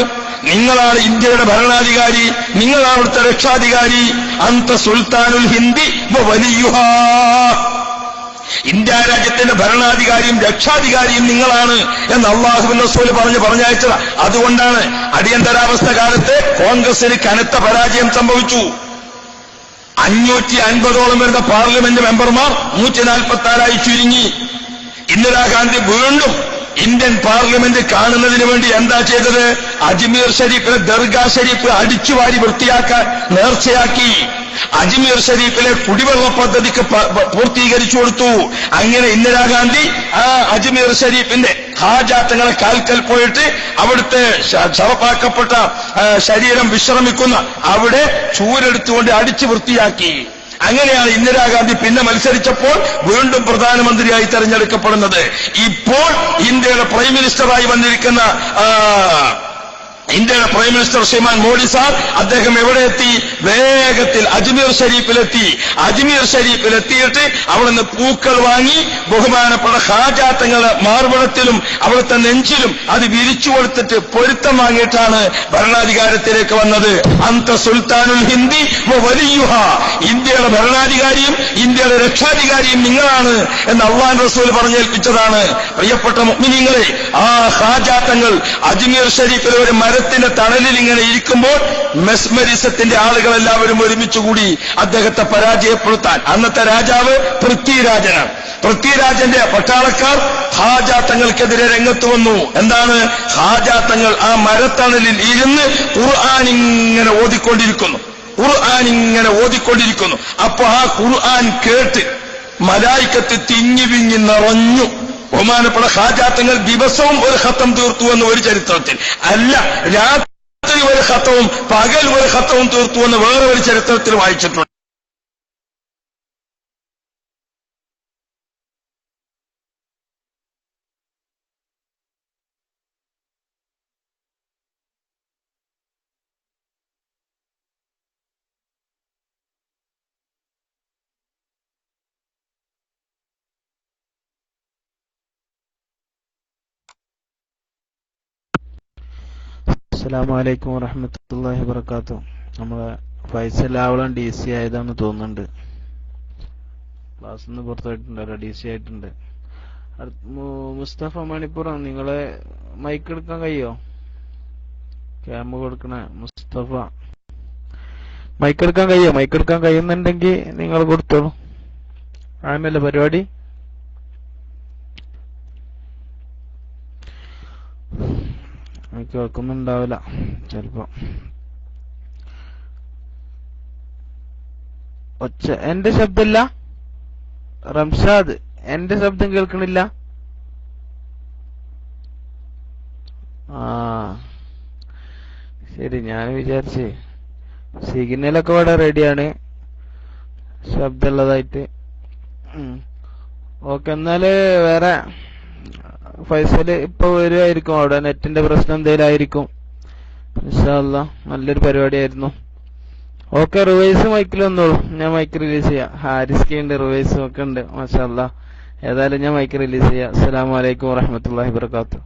നിങ്ങളാണ് ഇന്ത്യയുടെ ഭരണാധികാരി, നിങ്ങളാണ് അവിടുത്തെ രക്ഷാധികാരി. അന്ത സുൽത്താനുൽ ഹിന്ദി വലിയുഹാ. ഇന്ത്യ രാജ്യത്തിന്റെ ഭരണാധികാരിയും രക്ഷാധികാരിയും നിങ്ങളാണ് എന്ന് അല്ലാഹുവിന്റെ റസൂൽ പറഞ്ഞയച്ചത്. അതുകൊണ്ടാണ് അടിയന്തരാവസ്ഥ കാലത്ത് കോൺഗ്രസിന് കനത്ത പരാജയം സംഭവിച്ചു. 550ഓളം വരുന്ന പാർലമെന്റ് മെമ്പർമാർ 144 ചുരുങ്ങി. ഇന്ദിരാഗാന്ധി വീണ്ടും ഇന്ത്യൻ പാർലമെന്റ് കാണുന്നതിന് വേണ്ടി എന്താ ചെയ്തത്? അജ്മീർ ഷരീഫിലെ ദർഗാ ഷരീഫ് അടിച്ചുവാരി വൃത്തിയാക്കാൻ നേർച്ചയാക്കി. അജ്മീർ ഷരീഫിലെ കുടിവെള്ള പദ്ധതിക്ക് പൂർത്തീകരിച്ചു കൊടുത്തു. അങ്ങനെ ഇന്ദിരാഗാന്ധി ആ അജ്മീർ ഷരീഫിന്റെ ഹാജാത്തങ്ങളെ കാൽക്കൽ പോയിട്ട് അവിടുത്തെ ശവപ്പാക്കപ്പെട്ട ശരീരം വിശ്രമിക്കുന്ന അവിടെ ചൂരെടുത്തുകൊണ്ട് അടിച്ചു വൃത്തിയാക്കി. അങ്ങനെയാണ് ഇന്ദിരാഗാന്ധി പിന്നെ മത്സരിച്ചപ്പോൾ വീണ്ടും പ്രധാനമന്ത്രിയായി തെരഞ്ഞെടുക്കപ്പെടുന്നത്. ഇപ്പോൾ ഇന്ത്യയുടെ പ്രൈം മിനിസ്റ്ററായി വന്നിരിക്കുന്ന ഇന്ത്യയുടെ പ്രൈം മിനിസ്റ്റർ ശ്രീമാൻ മോഡി സാർ അദ്ദേഹം എവിടെ എത്തി? വേഗത്തിൽ അജ്മീർ ഷരീഫിലെത്തി. അജ്മീർ ഷരീഫിലെത്തിയിട്ട് അവിടുന്ന് പൂക്കൾ വാങ്ങി ബഹുമാനപ്പെട്ട ഹാജാത്തങ്ങളുടെ മാർബളത്തിലും അവിടുത്തെ നെഞ്ചിലും അത് വിരിച്ചു കൊടുത്തിട്ട് പൊരുത്തം വാങ്ങിയിട്ടാണ് ഭരണാധികാരത്തിലേക്ക് വന്നത്. അന്ത സുൽത്താനുൽ ഹിന്ദി വലിയുഹ, ഇന്ത്യയുടെ ഭരണാധികാരിയും ഇന്ത്യയുടെ രക്ഷാധികാരിയും നിങ്ങളാണ് എന്ന് അള്ളാഹു റസൂൽ പറഞ്ഞേൽപ്പിച്ചതാണ്. പ്രിയപ്പെട്ട മുഅ്മിനീങ്ങളെ, ആ ഹാജാത്തങ്ങൾ അജ്മീർ ഷരീഫിലെ ഒരു മരത്തിന്റെ തണലിൽ ഇങ്ങനെ ഇരിക്കുമ്പോൾ മെസ്മരിസത്തിന്റെ ആളുകളെല്ലാവരും ഒരുമിച്ചുകൂടി അദ്ദേഹത്തെ പരാജയപ്പെടുത്താൻ. അന്നത്തെ രാജാവ് പൃഥ്വിരാജനാണ്. പൃഥ്വിരാജന്റെ പട്ടാളക്കാർ ഹാജാത്തങ്ങൾക്കെതിരെ രംഗത്ത് വന്നു. എന്താണ്? ഹാജാത്തങ്ങൾ ആ മരത്തണലിൽ ഇരുന്ന് ഖുർആൻ ഇങ്ങനെ ഓതിക്കൊണ്ടിരിക്കുന്നു. അപ്പൊ ആ ഖുർആൻ കേട്ട് മലായിക്കത്ത് തിങ്ങി വിങ്ങി നിറഞ്ഞു. ബഹുമാനപ്പെട്ട ഹാജാത്തങ്ങൾ ദിവസവും ഒരു ഖത്തം തീർത്തു എന്ന് ഒരു ചരിത്രത്തിൽ, അല്ല രാത്രി ഒരു ഖത്തവും പകൽ ഒരു ഖത്തവും തീർത്തു എന്ന് വേറെ ഒരു ചരിത്രത്തിൽ വായിച്ചിട്ടുണ്ട്. അസ്സലാമു അലൈക്കും വറഹ്മത്തുള്ളാഹി വബറകാതുഹു. നമ്മളെ ഫൈസൽ ആവളം DC ആയതാണെന്ന് തോന്നുന്നുണ്ട്. ക്ലാസ്സിൽ നിന്ന് പുറത്തായിട്ടുണ്ടല്ലോ, DC ആയിട്ടുണ്ട്. മുസ്തഫ മണിപ്പുറം, നിങ്ങളെ മൈക്ക് എടുക്കാൻ കഴിയോ? ക്യാമറ കൊടുക്കണേ മുസ്തഫ. മൈക്ക് എടുക്കാൻ കഴിയോ? മൈക്ക് എടുക്കാൻ കഴിയുന്നുണ്ടെങ്കിൽ നിങ്ങൾ കൊടുത്തോളൂ. ആണല്ലേ പരിപാടി? കേൾക്കുന്നുണ്ടാവില്ല ചിലപ്പോ. എന്റെ ശബ്ദമില്ല റംഷാദ്, എന്റെ ശബ്ദം കേൾക്കണില്ല? ശരി, ഞാൻ വിചാരിച്ചേ സിഗ്നലൊക്കെ ഇവിടെ റെഡിയാണ്, ശബ്ദമുള്ളതായിട്ട്. ഓക്കെ, എന്നാല് വേറെ ഫൈസല് ഇപ്പൊ വരുമായിരിക്കും. അവിടെ നെറ്റിന്റെ പ്രശ്നം എന്തെങ്കിലും ആയിരിക്കും. ഇൻഷാ അല്ലാഹ് നല്ലൊരു പരിപാടിയായിരുന്നു. ഓക്കെ, റിവേഴ്സ് മൈക്കിൽ വന്നോളൂ, ഞാൻ മൈക്ക് റിലീസ് ചെയ്യാം. ഹാരിസ്കി ഉണ്ട്, റിവേഴ്സും ഒക്കെ ഉണ്ട്. മാഷാ അല്ലാഹ്. ഏതായാലും ഞാൻ മൈക്ക് റിലീസ് ചെയ്യാം. അസ്സലാമു അലൈക്കും വറഹ്മത്തുള്ളാഹി വബറകാതുഹു.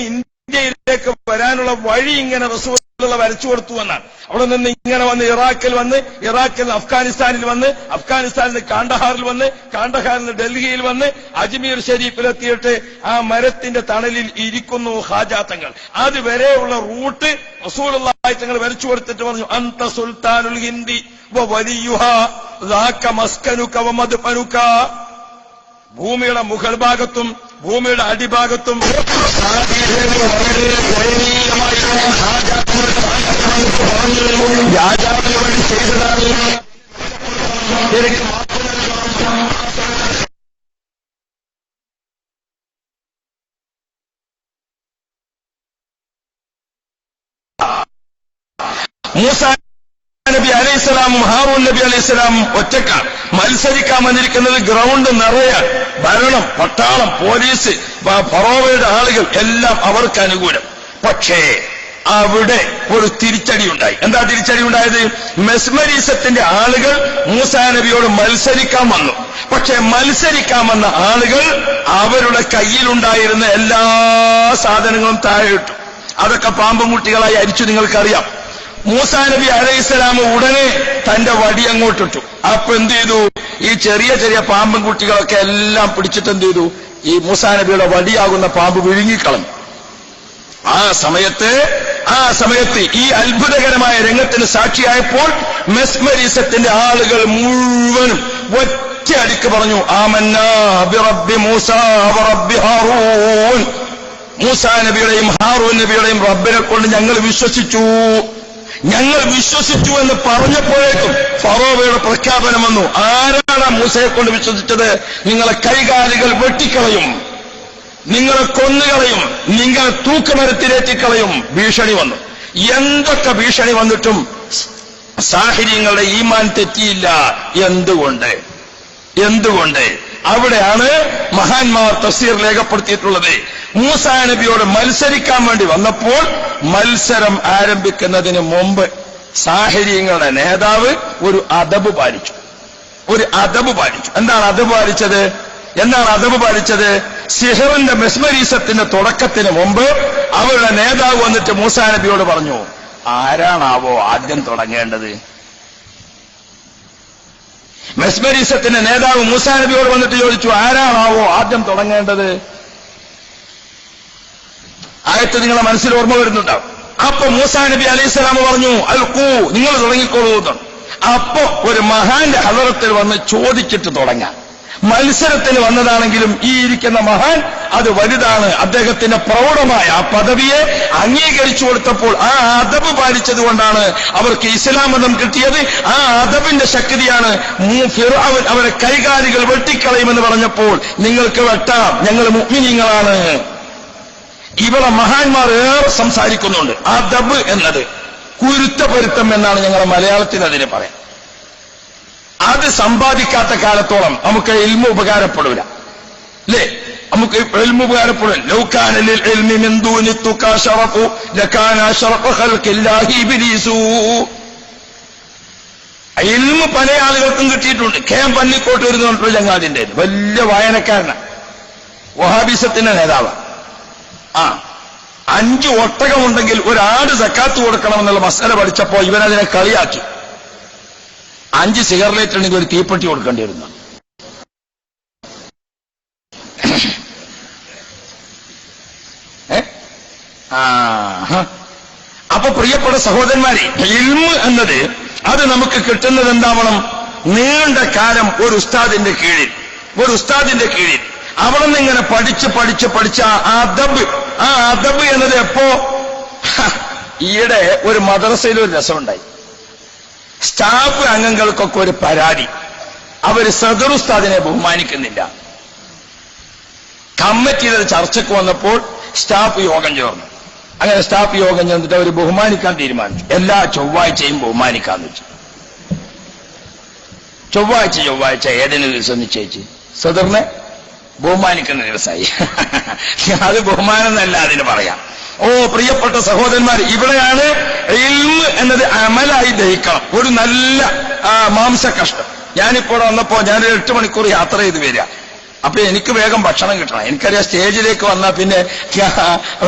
ഇന്ത്യയിലേക്ക് വരാനുള്ള വഴി ഇങ്ങനെ റസൂൽ വരച്ചു കൊടുത്തു എന്നാണ്. അവിടെ നിന്ന് ഇങ്ങനെ വന്ന് ഇറാഖിൽ നിന്ന് അഫ്ഗാനിസ്ഥാനിൽ വന്ന്, അഫ്ഗാനിസ്ഥാനിൽ നിന്ന് കാണ്ഡഹാറിൽ വന്ന്, കാണ്ഡഹാറിൽ നിന്ന് ഡൽഹിയിൽ വന്ന് അജ്മീർ ഷരീഫിലെത്തിയിട്ട് ആ മരത്തിന്റെ തണലിൽ ഇരിക്കുന്നു ഹാജാത്തങ്ങൾ. അതുവരെയുള്ള റൂട്ട് റസൂലുള്ളാഹി തങ്ങൾ വരച്ചു കൊടുത്തിട്ട് പറഞ്ഞു, അന്ത സുൽത്താനുൽ ഹിന്ദി വലിയുഹാ ദാക മസ്കനുക വമദ്ഫനുക. ഭൂമിയുടെ മുകൾ ഭാഗത്തും ഭൂമിയുടെ അടിഭാഗത്തും രാജാവിന് വേണ്ടി ചെയ്തതാണ്. മൂസാ നബി അലൈഹിസ്സലാമും ഹാറൂൻ നബി അലൈഹിസ്സലാമും ഒറ്റക്കാണ്. മത്സരിക്കാൻ വന്നിരിക്കുന്നത് ഗ്രൗണ്ട് നിറയാൻ. ഭരണം, പട്ടാളം, പോലീസ്, ഫറോവയുടെ ആളുകൾ എല്ലാം അവർക്ക് അനുകൂലം. പക്ഷേ അവിടെ ഒരു തിരിച്ചടി ഉണ്ടായി. എന്താ തിരിച്ചടി ഉണ്ടായത്? മെസ്മരീസത്തിന്റെ ആളുകൾ മൂസാ നബിയോട് മത്സരിക്കാൻ വന്നു. പക്ഷെ മത്സരിക്കാൻ വന്ന ആളുകൾ അവരുടെ കയ്യിലുണ്ടായിരുന്ന എല്ലാ സാധനങ്ങളും താഴെ ഇട്ടു. അതൊക്കെ പാമ്പും കുട്ടികളായി അരിച്ചു. നിങ്ങൾക്കറിയാം. മൂസാ നബി അലൈഹിസ്സലാം ഉടനെ തന്റെ വടി അങ്ങോട്ടിട്ടു. അപ്പൊ എന്ത് ചെയ്തു? ഈ ചെറിയ ചെറിയ പാമ്പും കുട്ടികളൊക്കെ എല്ലാം പിടിച്ചിട്ട് എന്ത് ചെയ്തു? ഈ മൂസാ നബിയുടെ വടിയാകുന്ന പാമ്പ് വിഴുങ്ങിക്കളഞ്ഞു. ആ സമയത്ത് ഈ അത്ഭുതകരമായ രംഗത്തിന് സാക്ഷിയായപ്പോൾ മെസ്മരീസത്തിന്റെ ആളുകൾ മുഴുവനും ഒറ്റ ഒറ്റയടിക്ക് പറഞ്ഞു, ആമന്നാ ബിറബ്ബി മൂസാ വറബ്ബി ഹാറൂൻ. മൂസാ നബിയുടെയും ഹാറൂൻ നബിയുടെയും റബ്ബിനെ കൊണ്ട് ഞങ്ങൾ വിശ്വസിച്ചു എന്ന് പറഞ്ഞപ്പോഴേക്കും ഫറോവയുടെ പ്രഖ്യാപനം വന്നു. ആരാണ് മൂസയെ കൊണ്ട് വിശ്വസിച്ചത്? നിങ്ങളെ കൈകാലുകൾ വെട്ടിക്കളയും, നിങ്ങളെ കൊന്നുകളയും, നിങ്ങളെ തൂക്കുമരത്തിലേറ്റിക്കളയും ഭീഷണി വന്നു. എന്തൊക്കെ ഭീഷണി വന്നിട്ടും സാഹിര്യങ്ങളുടെ ഈമാൻ തെറ്റിയില്ല. എന്തുകൊണ്ട്? അവിടെയാണ് മഹാന്മാർ തഫ്സീർ രേഖപ്പെടുത്തിയിട്ടുള്ളത്. മൂസാ നബിയോട് മത്സരിക്കാൻ വേണ്ടി വന്നപ്പോൾ മത്സരം ആരംഭിക്കുന്നതിന് മുമ്പ് സാഹിര്യങ്ങളുടെ നേതാവ് ഒരു അദബ് പാലിച്ചു. എന്താണ് അദബ് പാലിച്ചത്? സിഹറിന്റെ മെസ്മരീസത്തിന്റെ തുടക്കത്തിന് മുമ്പ് അവരുടെ നേതാവ് വന്നിട്ട് മൂസാ നബിയോട് പറഞ്ഞു, ആരാണാവോ ആദ്യം തുടങ്ങേണ്ടത്? മെസ്മരീസത്തിന്റെ നേതാവ് മൂസാ നബിയോട് വന്നിട്ട് ചോദിച്ചു, ആരാണാവോ ആദ്യം തുടങ്ങേണ്ടത്? ആയത്ത് നിങ്ങളെ മനസ്സിൽ ഓർമ്മ വരുന്നുണ്ടാവും. അപ്പൊ മൂസാ നബി അലൈഹിസ്സലാം പറഞ്ഞു, അൽഖൂ, നിങ്ങൾ തുടങ്ങിക്കോളൂ. അപ്പൊ ഒരു മഹാന്റെ ഹദറത്തിൽ വന്ന് ചോദിച്ചിട്ട് തുടങ്ങാം. മത്സരത്തിന് വന്നതാണെങ്കിലും ഈ ഇരിക്കുന്ന മഹാൻ അത് വലുതാണ്. അദ്ദേഹത്തിന്റെ പ്രൗഢമായ ആ പദവിയെ അംഗീകരിച്ചു കൊടുത്തപ്പോൾ ആ അദബ് പാലിച്ചതുകൊണ്ടാണ് അവർക്ക് ഇസ്ലാം മതം കിട്ടിയത്. ആ അദബിന്റെ ശക്തിയാണ് ഫിർഔൻ അവരെ കൈകാലുകൾ വെട്ടിക്കളയുമെന്ന് പറഞ്ഞപ്പോൾ നിങ്ങൾക്ക് വെട്ടാം, ഞങ്ങൾ മുഅ്മിനീങ്ങളാണ്. ഇവിടെ മഹാന്മാർ ഏറെ സംസാരിക്കുന്നുണ്ട്. അദബ് എന്നത് കുരുത്തപൊരുത്തം എന്നാണ് ഞങ്ങളുടെ മലയാളത്തിൽ അതിന് പറയാം. അത് സമ്പാദിക്കാത്ത കാലത്തോളം നമുക്ക് ഇൽമു ഉപകാരപ്പെടൂല, അല്ലേ? നമുക്ക് ഇൽമു ഉപകാരപ്പെടില്ല. ലൗകാന ലിൽ ഇൽമി മിൻ ദൂനി തുഖാ ശറഫു ലകാന അശ്റഫ ഖൽഖില്ലാഹി ഇബ്ലീസു. ഇൽമു പല ആളുകൾക്കും കിട്ടിയിട്ടുണ്ട്. പന്നിക്കോട്ട് വരുന്ന ചങ്ങാതിന്റെ വലിയ വായനക്കാരനാണ്, വഹാബിസത്തിന്റെ നേതാവ്. 5 ഒട്ടകമുണ്ടെങ്കിൽ ഒരാട് സക്കാത്ത് കൊടുക്കണമെന്നുള്ള മസല പഠിച്ചപ്പോ ഇവനതിനെ കളിയാക്കി. 5 സിഗരറ്റ് ഉണ്ടെങ്കിൽ ഒരു തീപ്പെട്ടി കൊടുക്കേണ്ടി വരുന്നു. അപ്പൊ പ്രിയപ്പെട്ട സഹോദരന്മാരെ, ഇൽമ് എന്നത് അത് നമുക്ക് കിട്ടുന്നത് എന്താവണം? നീണ്ട കാലം ഒരു ഉസ്താദിന്റെ കീഴിൽ അവിടെ നിന്ന് ഇങ്ങനെ പഠിച്ച് ആ അദബ് എന്നത് എപ്പോ? ഈയിടെ ഒരു മദ്രസയിൽ ഒരു രസമുണ്ടായി. സ്റ്റാഫ് അംഗങ്ങൾക്കൊക്കെ ഒരു പരാതി, അവർ സദർ ഉസ്താദിനെ ബഹുമാനിക്കുന്നില്ല. കമ്മിറ്റിയുടെ ചർച്ചയ്ക്ക് വന്നപ്പോൾ സ്റ്റാഫ് യോഗം ചേർന്നു. അങ്ങനെ സ്റ്റാഫ് യോഗം ചേർന്നിട്ട് അവർ ബഹുമാനിക്കാൻ തീരുമാനിച്ചു. എല്ലാ ചൊവ്വാഴ്ചയും ബഹുമാനിക്കാന്ന് വെച്ചു. ചൊവ്വാഴ്ച ഏതെങ്കിലും ദിവസം നിശ്ചയിച്ച് സദറിനെ ബഹുമാനിക്കുന്ന ദിവസമായി. അത് ബഹുമാനം എന്നല്ല അതിന് പറയാം. പ്രിയപ്പെട്ട സഹോദരന്മാർ, ഇവിടെയാണ് ഇൽമ് എന്നത് അമലായി ദഹിക്കണം. ഒരു നല്ല മാംസകഷ്ണം. ഞാനിപ്പോൾ വന്നപ്പോ ഞാനൊരു 8 മണിക്കൂർ യാത്ര ചെയ്ത് വരിക. അപ്പൊ എനിക്ക് വേഗം ഭക്ഷണം കിട്ടണം. എനിക്കറിയാം സ്റ്റേജിലേക്ക് വന്നാൽ പിന്നെ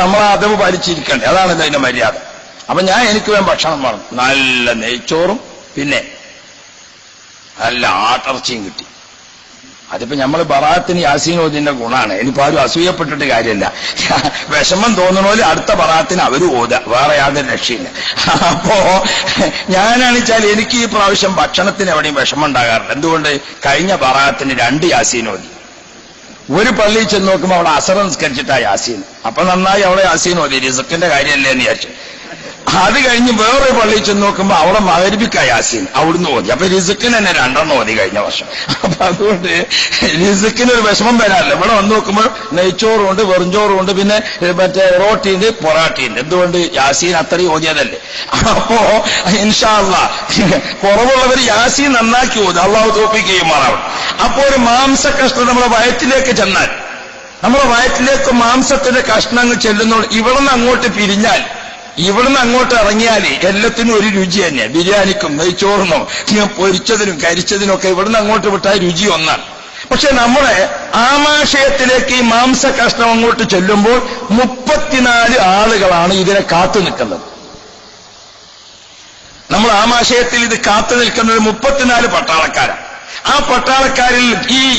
നമ്മളെ അദബ് പാലിച്ചിരിക്കണ്ടേ, അതാണല്ലോ അതിന്റെ മര്യാദ. അപ്പൊ എനിക്ക് വേഗം ഭക്ഷണം വേണം. നല്ല നെയ്ച്ചോറും പിന്നെ നല്ല ആട്ടിറച്ചിയും കിട്ടി. അതിപ്പോ നമ്മൾ ബറാത്തിന് യാസീൻ ഓതിന്റെ ഗുണമാണ്. ഇനിയിപ്പോ ആരും അസൂയപ്പെട്ടിട്ട് കാര്യമില്ല. വിഷമം തോന്നണോല് അടുത്ത ബറാത്തിന് അവര് ഓത, വേറെ യാതൊരു രക്ഷയില്ല. അപ്പോ ഞാനാണെച്ചാൽ എനിക്ക് ഈ പ്രാവശ്യം ഭക്ഷണത്തിന് എവിടെയും വിഷമം ഉണ്ടാകാറുണ്ട്. എന്തുകൊണ്ട്? കഴിഞ്ഞ ബറാത്തിന് 2 യാസീൻ ഓതി. ഒരു പള്ളിയിൽ ചെന്ന് നോക്കുമ്പോൾ അവിടെ അസർ നിസ്കരിച്ചിട്ടാ യാസീൻ. അപ്പൊ നന്നായി അവിടെ യാസീൻ ഓതി, റിസ്ക്കിന്റെ കാര്യമല്ലേ എന്ന് വിചാരിച്ചു. അത് കഴിഞ്ഞ് വേറൊരു പള്ളിയിൽ ചെന്ന് നോക്കുമ്പോ അവിടെ മഗ്‌രിബിക്കാ യാസീൻ, അവിടുന്ന് ഓതി. അപ്പൊ റിസ്ക്കിന് തന്നെ 2 ഓതി കഴിഞ്ഞ വർഷം. അപ്പൊ അതുകൊണ്ട് റിസ്ക്കിന് ഒരു വിഷമം വരാറില്ല. ഇവിടെ വന്ന് നോക്കുമ്പോൾ നെയ്ച്ചോറുണ്ട്, വെറുംചോറുണ്ട്, പിന്നെ മറ്റേ റോട്ടിയുണ്ട്, പൊറാട്ടിയുണ്ട്. എന്തുകൊണ്ട്? യാസീൻ അത്രയും ഓതിയതല്ലേ. അപ്പോ ഇൻഷാ അല്ലാഹ് കുറവുള്ളവർ യാസീൻ നന്നാക്കി ഓതി, അള്ളാഹു തൗഫീഖ് ചെയ്യുമാറാവും. അപ്പോ ഒരു മാംസ കഷ്ണം നമ്മുടെ വയറ്റിലേക്ക് ചെന്നാൽ, നമ്മുടെ വയറ്റിലേക്ക് മാംസത്തിന്റെ കഷ്ണങ്ങൾ ചെല്ലുന്നോളൂ. ഇവിടുന്ന് അങ്ങോട്ട് പിരിഞ്ഞാൽ, ഇവിടുന്ന് അങ്ങോട്ട് ഇറങ്ങിയാൽ എല്ലാത്തിനും ഒരു രുചി തന്നെ. ബിരിയാണിക്കും നെയ്ച്ചോറിനോ പൊരിച്ചതിനും കരിച്ചതിനും ഒക്കെ ഇവിടുന്ന് അങ്ങോട്ട് വിട്ടാൽ രുചി ഒന്നാണ്. പക്ഷെ നമ്മുടെ ആമാശയത്തിലേക്ക് ഈ മാംസ കഷ്ണം അങ്ങോട്ട് ചെല്ലുമ്പോൾ 34 ആളുകളാണ് ഇതിനെ കാത്തു നിൽക്കുന്നത്. നമ്മൾ ആമാശയത്തിൽ ഇത് കാത്തു നിൽക്കുന്നത് 34 പട്ടാളക്കാരാണ്. ആ പട്ടാളക്കാരിൽ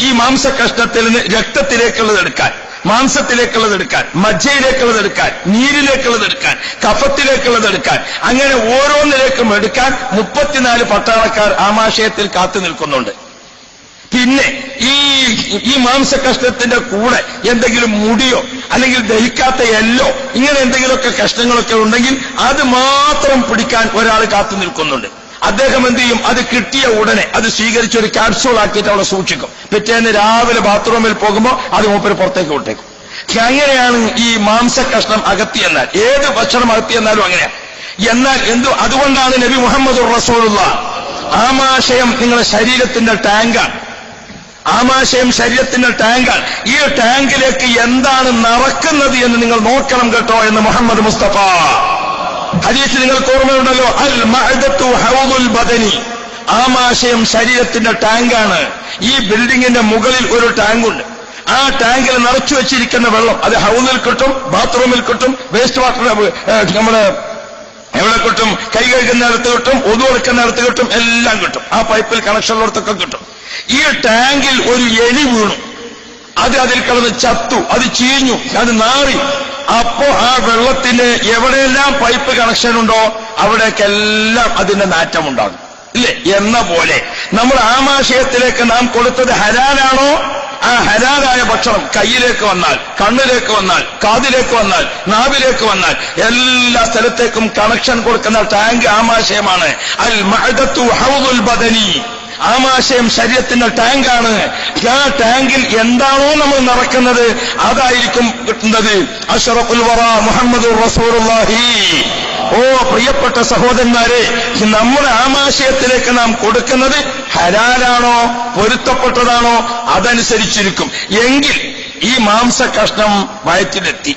ഈ മാംസ കഷ്ണത്തിൽ നിന്ന് രക്തത്തിലേക്കുള്ളത് എടുക്കാൻ, മാംസത്തിലേക്കുള്ളത് എടുക്കാൻ, മജ്ജയിലേക്കുള്ളത് എടുക്കാൻ, നീരിലേക്കുള്ളത് എടുക്കാൻ, കഫത്തിലേക്കുള്ളത് എടുക്കാൻ, അങ്ങനെ ഓരോന്നിലേക്കും എടുക്കാൻ 34 പട്ടാളക്കാർ ആമാശയത്തിൽ കാത്തു നിൽക്കുന്നുണ്ട്. പിന്നെ ഈ മാംസകഷ്ണത്തിന്റെ കൂടെ എന്തെങ്കിലും മുടിയോ അല്ലെങ്കിൽ ദഹിക്കാത്ത എല്ലോ ഇങ്ങനെ എന്തെങ്കിലുമൊക്കെ കഷ്ണങ്ങളൊക്കെ ഉണ്ടെങ്കിൽ അത് മാത്രം പിടിക്കാൻ ഒരാൾ കാത്തു നിൽക്കുന്നുണ്ട്. അദ്ദേഹം എന്ത് ചെയ്യും? അത് കിട്ടിയ ഉടനെ അത് സ്വീകരിച്ച് ഒരു ക്യാപ്സൂൾ ആക്കിയിട്ട് അവിടെ സൂക്ഷിക്കും. പിറ്റേന്ന് രാവിലെ ബാത്റൂമിൽ പോകുമ്പോൾ അത് മൂപ്പര് പുറത്തേക്ക് വിട്ടേക്കും. അങ്ങനെയാണ് ഈ മാംസകഷ്ണം അകത്തിയെന്നാൽ, ഏത് ഭക്ഷണം അകത്തിയെന്നാലും അങ്ങനെയാണ്. എന്നാൽ അതുകൊണ്ടാണ് നബി മുഹമ്മദ് റസൂലുള്ളാഹ് ആമാശയം നിങ്ങളുടെ ശരീരത്തിന്റെ ടാങ്കാണ്. ആമാശയം ശരീരത്തിന്റെ ടാങ്കാണ്. ഈ ടാങ്കിലേക്ക് എന്താണ് നിറക്കുന്നത് എന്ന് നിങ്ങൾ നോക്കണം കേട്ടോ എന്ന് മുഹമ്മദ് മുസ്തഫ ഹദീസ് നിങ്ങൾക്ക് ഓർമ്മയുണ്ടല്ലോ. അൽ മഅദത്തു ഹൗദുൽ ബദനി. ആമാശയം ശരീരത്തിന്റെ ടാങ്കാണ്. ഈ ബിൽഡിങ്ങിന്റെ മുകളിൽ ഒരു ടാങ്കുണ്ട്. ആ ടാങ്കിൽ നിറച്ചു വെച്ചിരിക്കുന്ന വെള്ളം അത് ഹൗദിൽ കിട്ടും, ബാത്റൂമിൽ കിട്ടും, വേസ്റ്റ് വാട്ടർ നമ്മുടെ എവിടെ കിട്ടും, കൈ കഴുകുന്നിടത്ത് കിട്ടും, ഒതു കൊടുക്കുന്നിടത്ത് കിട്ടും, എല്ലാം കിട്ടും. ആ പൈപ്പിൽ കണക്ഷനുള്ളിടത്തൊക്കെ കിട്ടും. ഈ ടാങ്കിൽ ഒരു എലി വീണു, അതിൽ കിടന്ന് ചത്തു, അത് ചീഞ്ഞു, അത് നാറി. അപ്പോ ആ വെള്ളത്തിന് എവിടെയെല്ലാം പൈപ്പ് കണക്ഷൻ ഉണ്ടോ അവിടേക്കെല്ലാം അതിന്റെ നാറ്റമുണ്ടാകും, ഇല്ലേ? എന്ന പോലെ നമ്മൾ ആമാശയത്തിലേക്ക് നാം കൊടുത്തത് ഹലാലാണോ? ആ ഹലാലായ ഭക്ഷണം കയ്യിലേക്ക് വന്നാൽ, കണ്ണിലേക്ക് വന്നാൽ, കാതിലേക്ക് വന്നാൽ, നാവിലേക്ക് വന്നാൽ, എല്ലാ സ്ഥലത്തേക്കും കണക്ഷൻ കൊടുക്കുന്ന ടാങ്ക് ആമാശയമാണ്. അൽ മഅദത്തു ഹൗദുൽ ബദനി. ആമാശയം ശരീരത്തിന്റെ ടാങ്കാണ്. ആ ടാങ്കിൽ എന്താണോ നമ്മൾ നിറക്കുന്നത് അതായിരിക്കും കിട്ടുന്നത്. അഷ്റഫുൽ വറ മുഹമ്മദുർ റസൂലുള്ളാഹി. ഓ പ്രിയപ്പെട്ട സഹോദരന്മാരെ, നമ്മുടെ ആമാശയത്തിലേക്ക് നാം കൊടുക്കുന്നത് ഹലാലാണോ, പൊരുത്തപ്പെട്ടതാണോ അതനുസരിച്ചിരിക്കും. എങ്കിൽ ഈ മാംസകഷ്ണം വയറ്റിലെത്തി,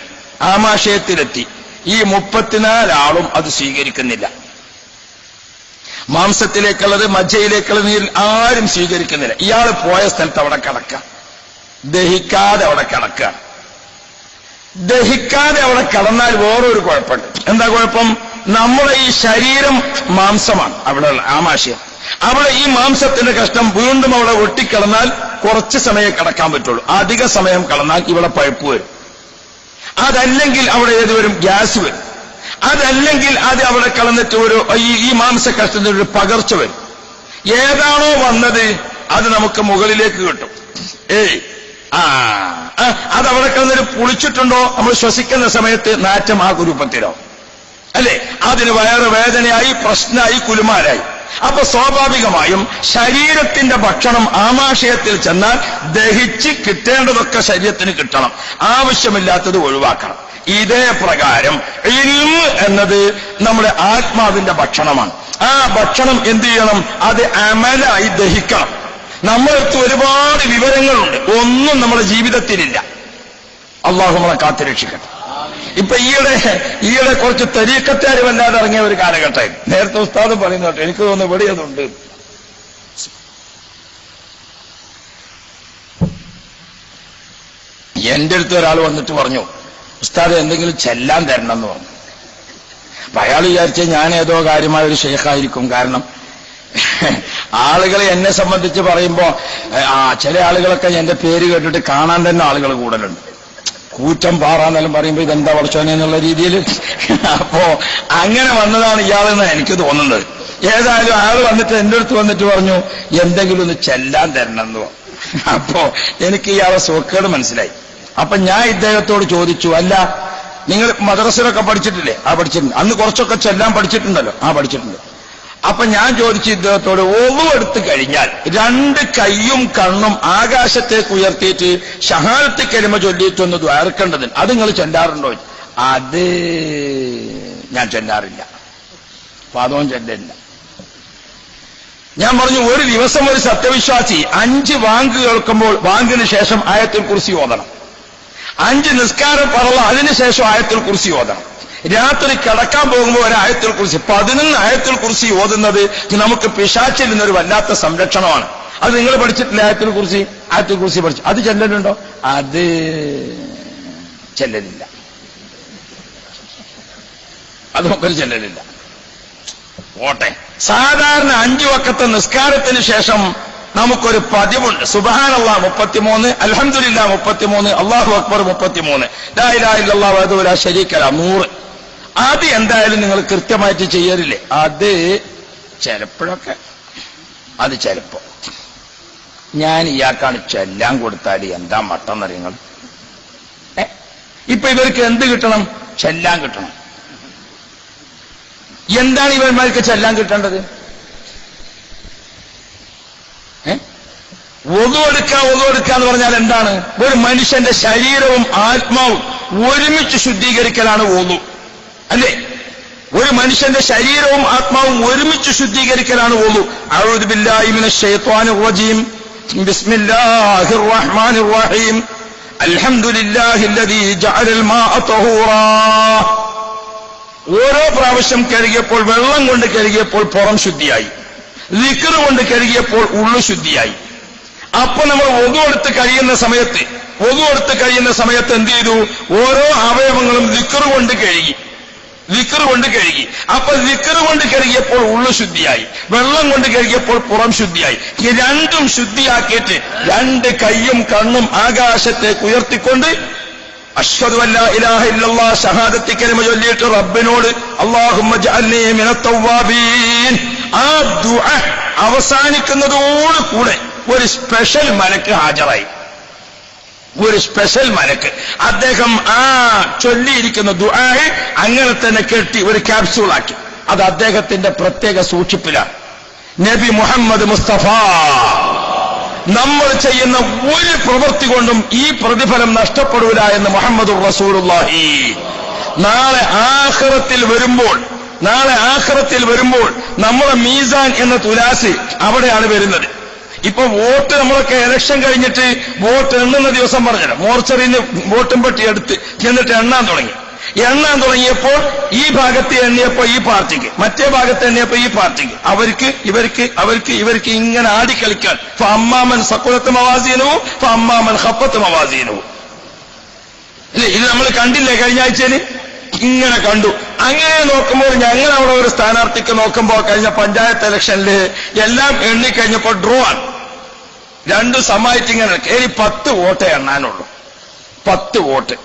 ആമാശയത്തിലെത്തി, ഈ 34 ആളും അത് സ്വീകരിക്കുന്നില്ല. മാംസത്തിലേക്കുള്ളത്, മജ്ജയിലേക്കുള്ള നീരിൽ ആരും സ്വീകരിക്കുന്നില്ല. ഇയാൾ പോയ സ്ഥലത്ത് അവിടെ കിടക്കുക, ദഹിക്കാതെ അവിടെ കിടക്കുക. ദഹിക്കാതെ അവിടെ കിടന്നാൽ വേറൊരു കുഴപ്പമുണ്ട്. എന്താ കുഴപ്പം? നമ്മുടെ ഈ ശരീരം മാംസമാണ്, അവിടെ ആമാശയം. അവിടെ ഈ മാംസത്തിന്റെ കഷ്ണം വീണ്ടും അവിടെ ഒട്ടിക്കിടന്നാൽ കുറച്ച് സമയം കിടക്കാൻ പറ്റുള്ളൂ. അധിക സമയം കിടന്നാൽ ഇവിടെ പഴുപ്പ് വരും. അതല്ലെങ്കിൽ അവിടെ ഏത് വരും? ഗ്യാസ് വരും. അതല്ലെങ്കിൽ അത് അവിടെ കളന്നിട്ട് ഈ മാംസകഷ്ണത്തിന് ഒരു പകർച്ച വരും. ഏതാണോ വന്നത് അത് നമുക്ക് മുകളിലേക്ക് കിട്ടും. അതവിടെ കിടന്നൊരു പുളിച്ചിട്ടുണ്ടോ നമ്മൾ ശ്വസിക്കുന്ന സമയത്ത് നാറ്റം ആ രൂപത്തിലോ, അല്ലെ? അതിന് വയറ് വേദനയായി, പ്രശ്നമായി, കുലുമാരായി. അപ്പൊ സ്വാഭാവികമായും ശരീരത്തിന്റെ ഭക്ഷണം ആമാശയത്തിൽ ചെന്നാൽ ദഹിച്ച് കിട്ടേണ്ടതൊക്കെ ശരീരത്തിന് കിട്ടണം, ആവശ്യമില്ലാത്തത് ഒഴിവാക്കണം. ഇതേ പ്രകാരം ഇൽമ് എന്നത് നമ്മുടെ ആത്മാവിന്റെ ഭക്ഷണമാണ്. ആ ഭക്ഷണം എന്ത് ചെയ്യണം? അത് അമലായി ദഹിക്കണം. നമ്മളടുത്ത് ഒരുപാട് വിവരങ്ങളുണ്ട്, ഒന്നും നമ്മുടെ ജീവിതത്തിലില്ല. അള്ളാഹു നമ്മളെ കാത്തുരക്ഷിക്കട്ടെ. ഇപ്പൊ ഈയിടെ കുറച്ച് തരീക്കത്താരും വല്ലാതെ ഇറങ്ങിയ ഒരു കാലഘട്ടമായി. നേരത്തെ ഉസ്താദ് പറയുന്നോട്ടെ, എനിക്ക് തോന്നുന്നു ഇവിടെ അതുണ്ട്. എന്റെ അടുത്ത് ഒരാൾ വന്നിട്ട് പറഞ്ഞു, ഉസ്താദ് എന്തെങ്കിലും ചെല്ലാൻ തരണം എന്ന് പറഞ്ഞു. അപ്പൊ അയാൾ വിചാരിച്ച ഞാൻ ഏതോ കാര്യമായ ഒരു ഷെയ്ഖായിരിക്കും. കാരണം ആളുകൾ എന്നെ സംബന്ധിച്ച് പറയുമ്പോ ചില ആളുകളൊക്കെ എന്റെ പേര് കേട്ടിട്ട് കാണാൻ തന്നെ ആളുകൾ കൂടുതലുണ്ട്. കൂറ്റം പാറാന്നെല്ലാം പറയുമ്പോ ഇതെന്താ പഠിച്ചോനെ എന്നുള്ള രീതിയിൽ. അപ്പോ അങ്ങനെ വന്നതാണ് ഇയാളെന്ന് എനിക്ക് തോന്നുന്നത്. ഏതായാലും ആള് വന്നിട്ട് എന്റെ അടുത്ത് വന്നിട്ട് പറഞ്ഞു എന്തെങ്കിലും ഒന്ന് ചെല്ലാൻ തരണം എന്ന് പറഞ്ഞു. അപ്പോ എനിക്ക് ഇയാളെ സുഖക്കേട് മനസ്സിലായി. അപ്പൊ ഞാൻ ഇദ്ദേഹത്തോട് ചോദിച്ചു, അല്ല നിങ്ങൾ മദ്രസയിലൊക്കെ പഠിച്ചിട്ടില്ലേ? പഠിച്ചിട്ടുണ്ട്. അന്ന് കുറച്ചൊക്കെ ചെല്ലാൻ പഠിച്ചിട്ടുണ്ടല്ലോ? പഠിച്ചിട്ടുണ്ട്. അപ്പൊ ഞാൻ ചോദിച്ചു ഇദ്ദേഹത്തോട്, ഒവ്വ് എടുത്തു കഴിഞ്ഞാൽ 2 കൈയും കണ്ണും ആകാശത്തേക്ക് ഉയർത്തിയിട്ട് ഷഹാദത്ത് കലിമ ചൊല്ലിയിട്ടൊന്ന് ദ്വാരക്കേണ്ടതിന് അത് നിങ്ങൾ ചെല്ലാറുണ്ടോ? അത് ഞാൻ ചെല്ലാറില്ല, പാദവും ചെല്ലില്ല. ഞാൻ പറഞ്ഞു, ഒരു ദിവസം ഒരു സത്യവിശ്വാസി 5 വാങ്ക് കേൾക്കുമ്പോൾ വാങ്കിന് ശേഷം ആയത്തുൽ കുർസി ഓതണം. 5 നിസ്കാരം പറള അതിനുശേഷം ആയത്തുൽ കുർസി ഓതണം. രാത്രി കിടക്കാൻ പോകുമ്പോൾ ഒരു ആയത്തുൽ കുർസി, 11 ആയത്തുൽ കുർസി ഓതുന്നത് നമുക്ക് പിശാചിൽ നിന്നൊരു വല്ലാത്ത സംരക്ഷണമാണ്. അത് നിങ്ങൾ പഠിച്ചിട്ടില്ല? ആയത്തുൽ കുർസി പഠിച്ചു. അത് ചെല്ലലുണ്ടോ? അത് ചെല്ലലില്ല, അത് നമുക്കൊരു ചെല്ലലില്ല. ഓട്ടെ, സാധാരണ 5 വഖത്തെ നിസ്കാരത്തിന് ശേഷം നമുക്കൊരു പതിവുണ്ട്. സുബ്ഹാനല്ലാഹ് 33, അൽഹംദുലില്ലാഹ് 33, അല്ലാഹു അക്ബർ 33, ലാ ഇലാഹ ഇല്ലല്ലാഹു വഹ്ദഹു ലാ ശരീക ലഹു 100. അത് എന്തായാലും നിങ്ങൾ കൃത്യമായിട്ട് ചെയ്യലില്ലേ? അത് ചിലപ്പോഴൊക്കെ, അത് ചിലപ്പോ ഞാൻ ഇയാൾക്കാണ് ചെല്ലാൻ കൊടുത്താൽ എന്താ മട്ടം നിങ്ങൾ? ഇപ്പൊ ഇവർക്ക് എന്ത് കിട്ടണം? ചെല്ലാൻ കിട്ടണം. എന്താണ് ഇവന്മാർക്ക് ചെല്ലാൻ കിട്ടേണ്ടത്? ഒതു എടുക്കുക എന്ന് പറഞ്ഞാൽ എന്താണ്? ഒരു മനുഷ്യന്റെ ശരീരവും ആത്മാവും ഒരുമിച്ച് ശുദ്ധീകരിക്കലാണ് ഒതു, അല്ലേ? ഒരു മനുഷ്യന്റെ ശരീരവും ആത്മാവും ഒരുമിച്ച് ശുദ്ധീകരിക്കലാണ് ഒതു. അഊദു ബില്ലാഹി മിനശ് ശൈത്വാനിർ റജീം. ബിസ്മില്ലാഹിർ റഹ്മാനിർ റഹീം. അൽഹംദുലില്ലാഹില്ലദീ ജഅലൽ മാഅ തഹൂറാ. ഓരോ പ്രാവശ്യം കഴുകിയപ്പോൾ, വെള്ളം കൊണ്ട് കഴുകിയപ്പോൾ പുറം ശുദ്ധിയായി, ദിക്ർ കൊണ്ട് കഴുകിയപ്പോൾ ഉള്ളു ശുദ്ധിയായി. അപ്പൊ നമ്മൾ ഒതു എടുത്ത് കഴിയുന്ന സമയത്ത് എന്ത് ചെയ്തു? ഓരോ അവയവങ്ങളും ദിക്ർ കൊണ്ട് കഴുകി. അപ്പൊ ദിക്ർ കൊണ്ട് കഴുകിയപ്പോൾ ഉള്ളു ശുദ്ധിയായി, വെള്ളം കൊണ്ട് കഴുകിയപ്പോൾ പുറം ശുദ്ധിയായി. ഈ രണ്ടും ശുദ്ധിയാക്കിയിട്ട് രണ്ട് കൈയും കണ്ണും ആകാശത്തേക്ക് ഉയർത്തിക്കൊണ്ട് അശ്ഹദു അല്ലാ ഇലാഹ ഇല്ലല്ലാഹ് ഷഹാദത്തി കലിമ ചൊല്ലിയിട്ട് റബ്ബിനോട് അല്ലാഹുമ്മ ജഅൽനി മിനത് തവ്വാബീൻ, ആ ദുആ അവസാനിക്കുന്നതോടുകൂടെ ഒരു സ്പെഷ്യൽ മലക്ക് ഹാജരായി. ഒരു സ്പെഷ്യൽ മലക്ക് അദ്ദേഹം ആ ചൊല്ലിയിരിക്കുന്ന ദുആ അങ്ങനെ തന്നെ കെട്ടി ഒരു ക്യാപ്സ്യൂളാക്കി. അത് അദ്ദേഹത്തിന്റെ പ്രത്യേക സൂക്ഷിപ്പിലാണ്. നബി മുഹമ്മദ് മുസ്തഫ നമ്മൾ ചെയ്യുന്ന ഒരു പ്രവൃത്തി കൊണ്ടും ഈ പ്രതിഫലം നഷ്ടപ്പെടൂല എന്ന് മുഹമ്മദുർ റസൂലുള്ളാഹി. നാളെ ആഖിറത്തിൽ വരുമ്പോൾ നമ്മളെ മീസാൻ എന്ന തുലാസ് അവിടെയാണ് വരുന്നത്. ഇപ്പൊ വോട്ട് നമ്മളൊക്കെ ഇലക്ഷൻ കഴിഞ്ഞിട്ട് വോട്ട് എണ്ണുന്ന ദിവസം പറഞ്ഞല്ലോ, മോർച്ചറിയിൽ നിന്ന് വോട്ടും പെട്ടി എടുത്ത് ചെന്നിട്ട് എണ്ണാൻ തുടങ്ങിയപ്പോൾ ഈ ഭാഗത്ത് എണ്ണിയപ്പോ ഈ പാർട്ടിക്ക്, മറ്റേ ഭാഗത്ത് എണ്ണിയപ്പോ ഈ പാർട്ടിക്ക്, അവർക്ക് ഇങ്ങനെ ആടിക്കളിക്കാൻ. ഫഅമ്മാമൻ സഖുലത്ത് മവാസീനുഹു ഫഅമ്മാമൻ ഖഫത്ത് മവാസീനുഹു. ഇല്ലേ, ഇത് നമ്മൾ കണ്ടില്ലേ കഴിഞ്ഞ ആഴ്ചയിൽ? ഇങ്ങനെ കണ്ടു. അങ്ങനെ നോക്കുമ്പോൾ ഞങ്ങൾ അവിടെ ഒരു സ്ഥാനാർത്ഥിക്ക് നോക്കുമ്പോൾ കഴിഞ്ഞ പഞ്ചായത്ത് ഇലക്ഷനിൽ എല്ലാം എണ്ണിക്കഴിഞ്ഞപ്പോൾ ഡ്രോ ആണ്. രണ്ടു സമായിട്ട് ഇങ്ങനെ ഇനി 10 വോട്ടേ എണ്ണാനുള്ളൂ. 10 വോട്ട്.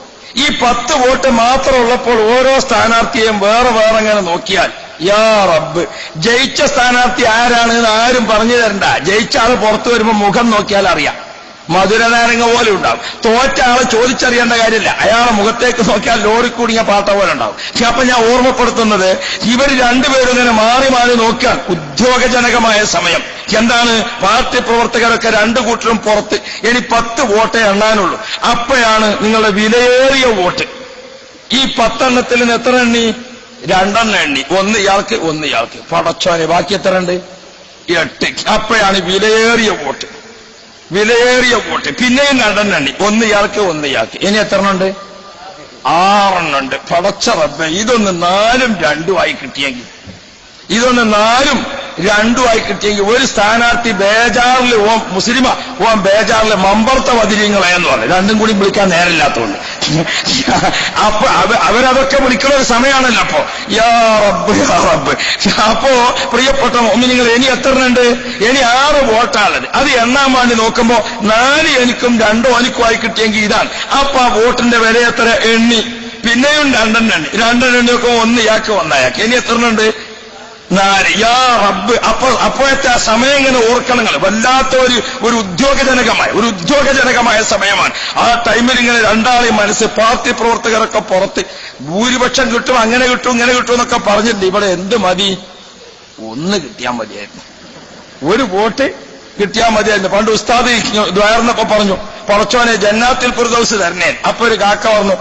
ഈ 10 വോട്ട് മാത്രം ഉള്ളപ്പോൾ ഓരോ സ്ഥാനാർത്ഥിയെയും വേറെ അങ്ങനെ നോക്കിയാൽ, യാ റബ്ബ്, ജയിച്ച സ്ഥാനാർത്ഥി ആരാണെന്ന് ആരും പറഞ്ഞു തരണ്ട. ജയിച്ച ആള് പുറത്തു വരുമ്പോൾ മുഖം നോക്കിയാൽ അറിയാം, മധുരനാരങ്ങ പോലെ ഉണ്ടാവും. തോറ്റ ആളെ ചോദിച്ചറിയേണ്ട കാര്യമില്ല, അയാളെ മുഖത്തേക്ക് നോക്കിയാൽ ലോറി കൂടിയ പാട്ട പോലെ ഉണ്ടാവും. അപ്പൊ ഞാൻ ഓർമ്മപ്പെടുത്തുന്നത്, ഇവർ രണ്ടുപേരും ഇങ്ങനെ മാറി നോക്കാൻ ഉദ്യോഗജനകമായ സമയം. എന്താണ്? പാർട്ടി പ്രവർത്തകരൊക്കെ രണ്ടു കൂട്ടരും പുറത്ത്. ഇനി 10 വോട്ടേ എണ്ണാനുള്ളൂ. അപ്പോഴാണ് നിങ്ങളുടെ വിലയേറിയ വോട്ട്. ഈ 10 എണ്ണത്തിൽ നിന്ന് എത്ര എണ്ണി? 2 എണ്ണം എണ്ണി. ഒന്ന് ഇയാൾക്ക്. പടച്ചോനെ, ബാക്കി എത്ര ഉണ്ട്? 8. അപ്പോഴാണ് വിലയേറിയ വോട്ട്. പിന്നെയും 2 എണ്ണം എണ്ണി. ഒന്ന് ഇയാൾക്ക്. ഇനി എത്ര എണ്ണം ഉണ്ട്? 6 എണ്ണം ഉണ്ട്. പടച്ച റബ്ബേ, ഇതൊന്ന് 4ഉം 2ഉം ആയി കിട്ടിയെങ്കിൽ, ഒരു സ്ഥാനാർത്ഥി ബേജാറിൽ മുസ്ലിമ ബേജാറിൽ മമ്പർത്ത വതിരിങ്ങളെന്ന് പറഞ്ഞു. രണ്ടും കൂടി വിളിക്കാൻ നേരമില്ലാത്തതുകൊണ്ട് അപ്പൊ അവരതൊക്കെ വിളിക്കുന്ന ഒരു സമയമാണല്ലോ. അപ്പോ യാ റബ്ബ്. അപ്പോ പ്രിയപ്പെട്ട മുഅ്മിനീങ്ങൾ, ഇനി എത്ര ഉണ്ട്? ഇനി 6 വോട്ടാണുള്ളത്. അത് എണ്ണാൻ വേണ്ടി നോക്കുമ്പോ 4 എനിക്കും 2 എനിക്കും ആയി കിട്ടിയെങ്കിൽ ഇതാണ്. അപ്പൊ ആ വോട്ടിന്റെ വില എത്ര? എണ്ണി. പിന്നെയും 2 എണ്ണം എണ്ണി നോക്കുമ്പോ 1 ഇയാൾക്ക് 1 അയാൾക്ക്. ഇനി എത്ര ഉണ്ട്? 4. യാ റബ്ബ്. അപ്പോഴത്തെ ആ സമയം ഇങ്ങനെ ഓർക്കണങ്ങൾ. വല്ലാത്ത ഒരു ഉദ്യോഗജനകമായ സമയമാണ്. ആ ടൈമിൽ ഇങ്ങനെ രണ്ടാളെയും മനസ്സ്, പാർട്ടി പ്രവർത്തകരൊക്കെ പുറത്ത്, ഭൂരിപക്ഷം കിട്ടും, അങ്ങനെ കിട്ടും ഇങ്ങനെ കിട്ടും എന്നൊക്കെ പറഞ്ഞിട്ടുണ്ട്. ഇവിടെ എന്ത് മതി? 1 കിട്ടിയാൽ മതിയായിരുന്നു. 1 വോട്ട് കിട്ടിയാൽ മതിയായിരുന്നു. പണ്ട് ഉസ്താദ് ദ്വാരന്നപ്പോ പറഞ്ഞു, പടച്ചോനെ ജന്നാത്തിൽ ഫിർദൗസ് തരണേ. അപ്പൊ ഒരു കാക്ക പറഞ്ഞു,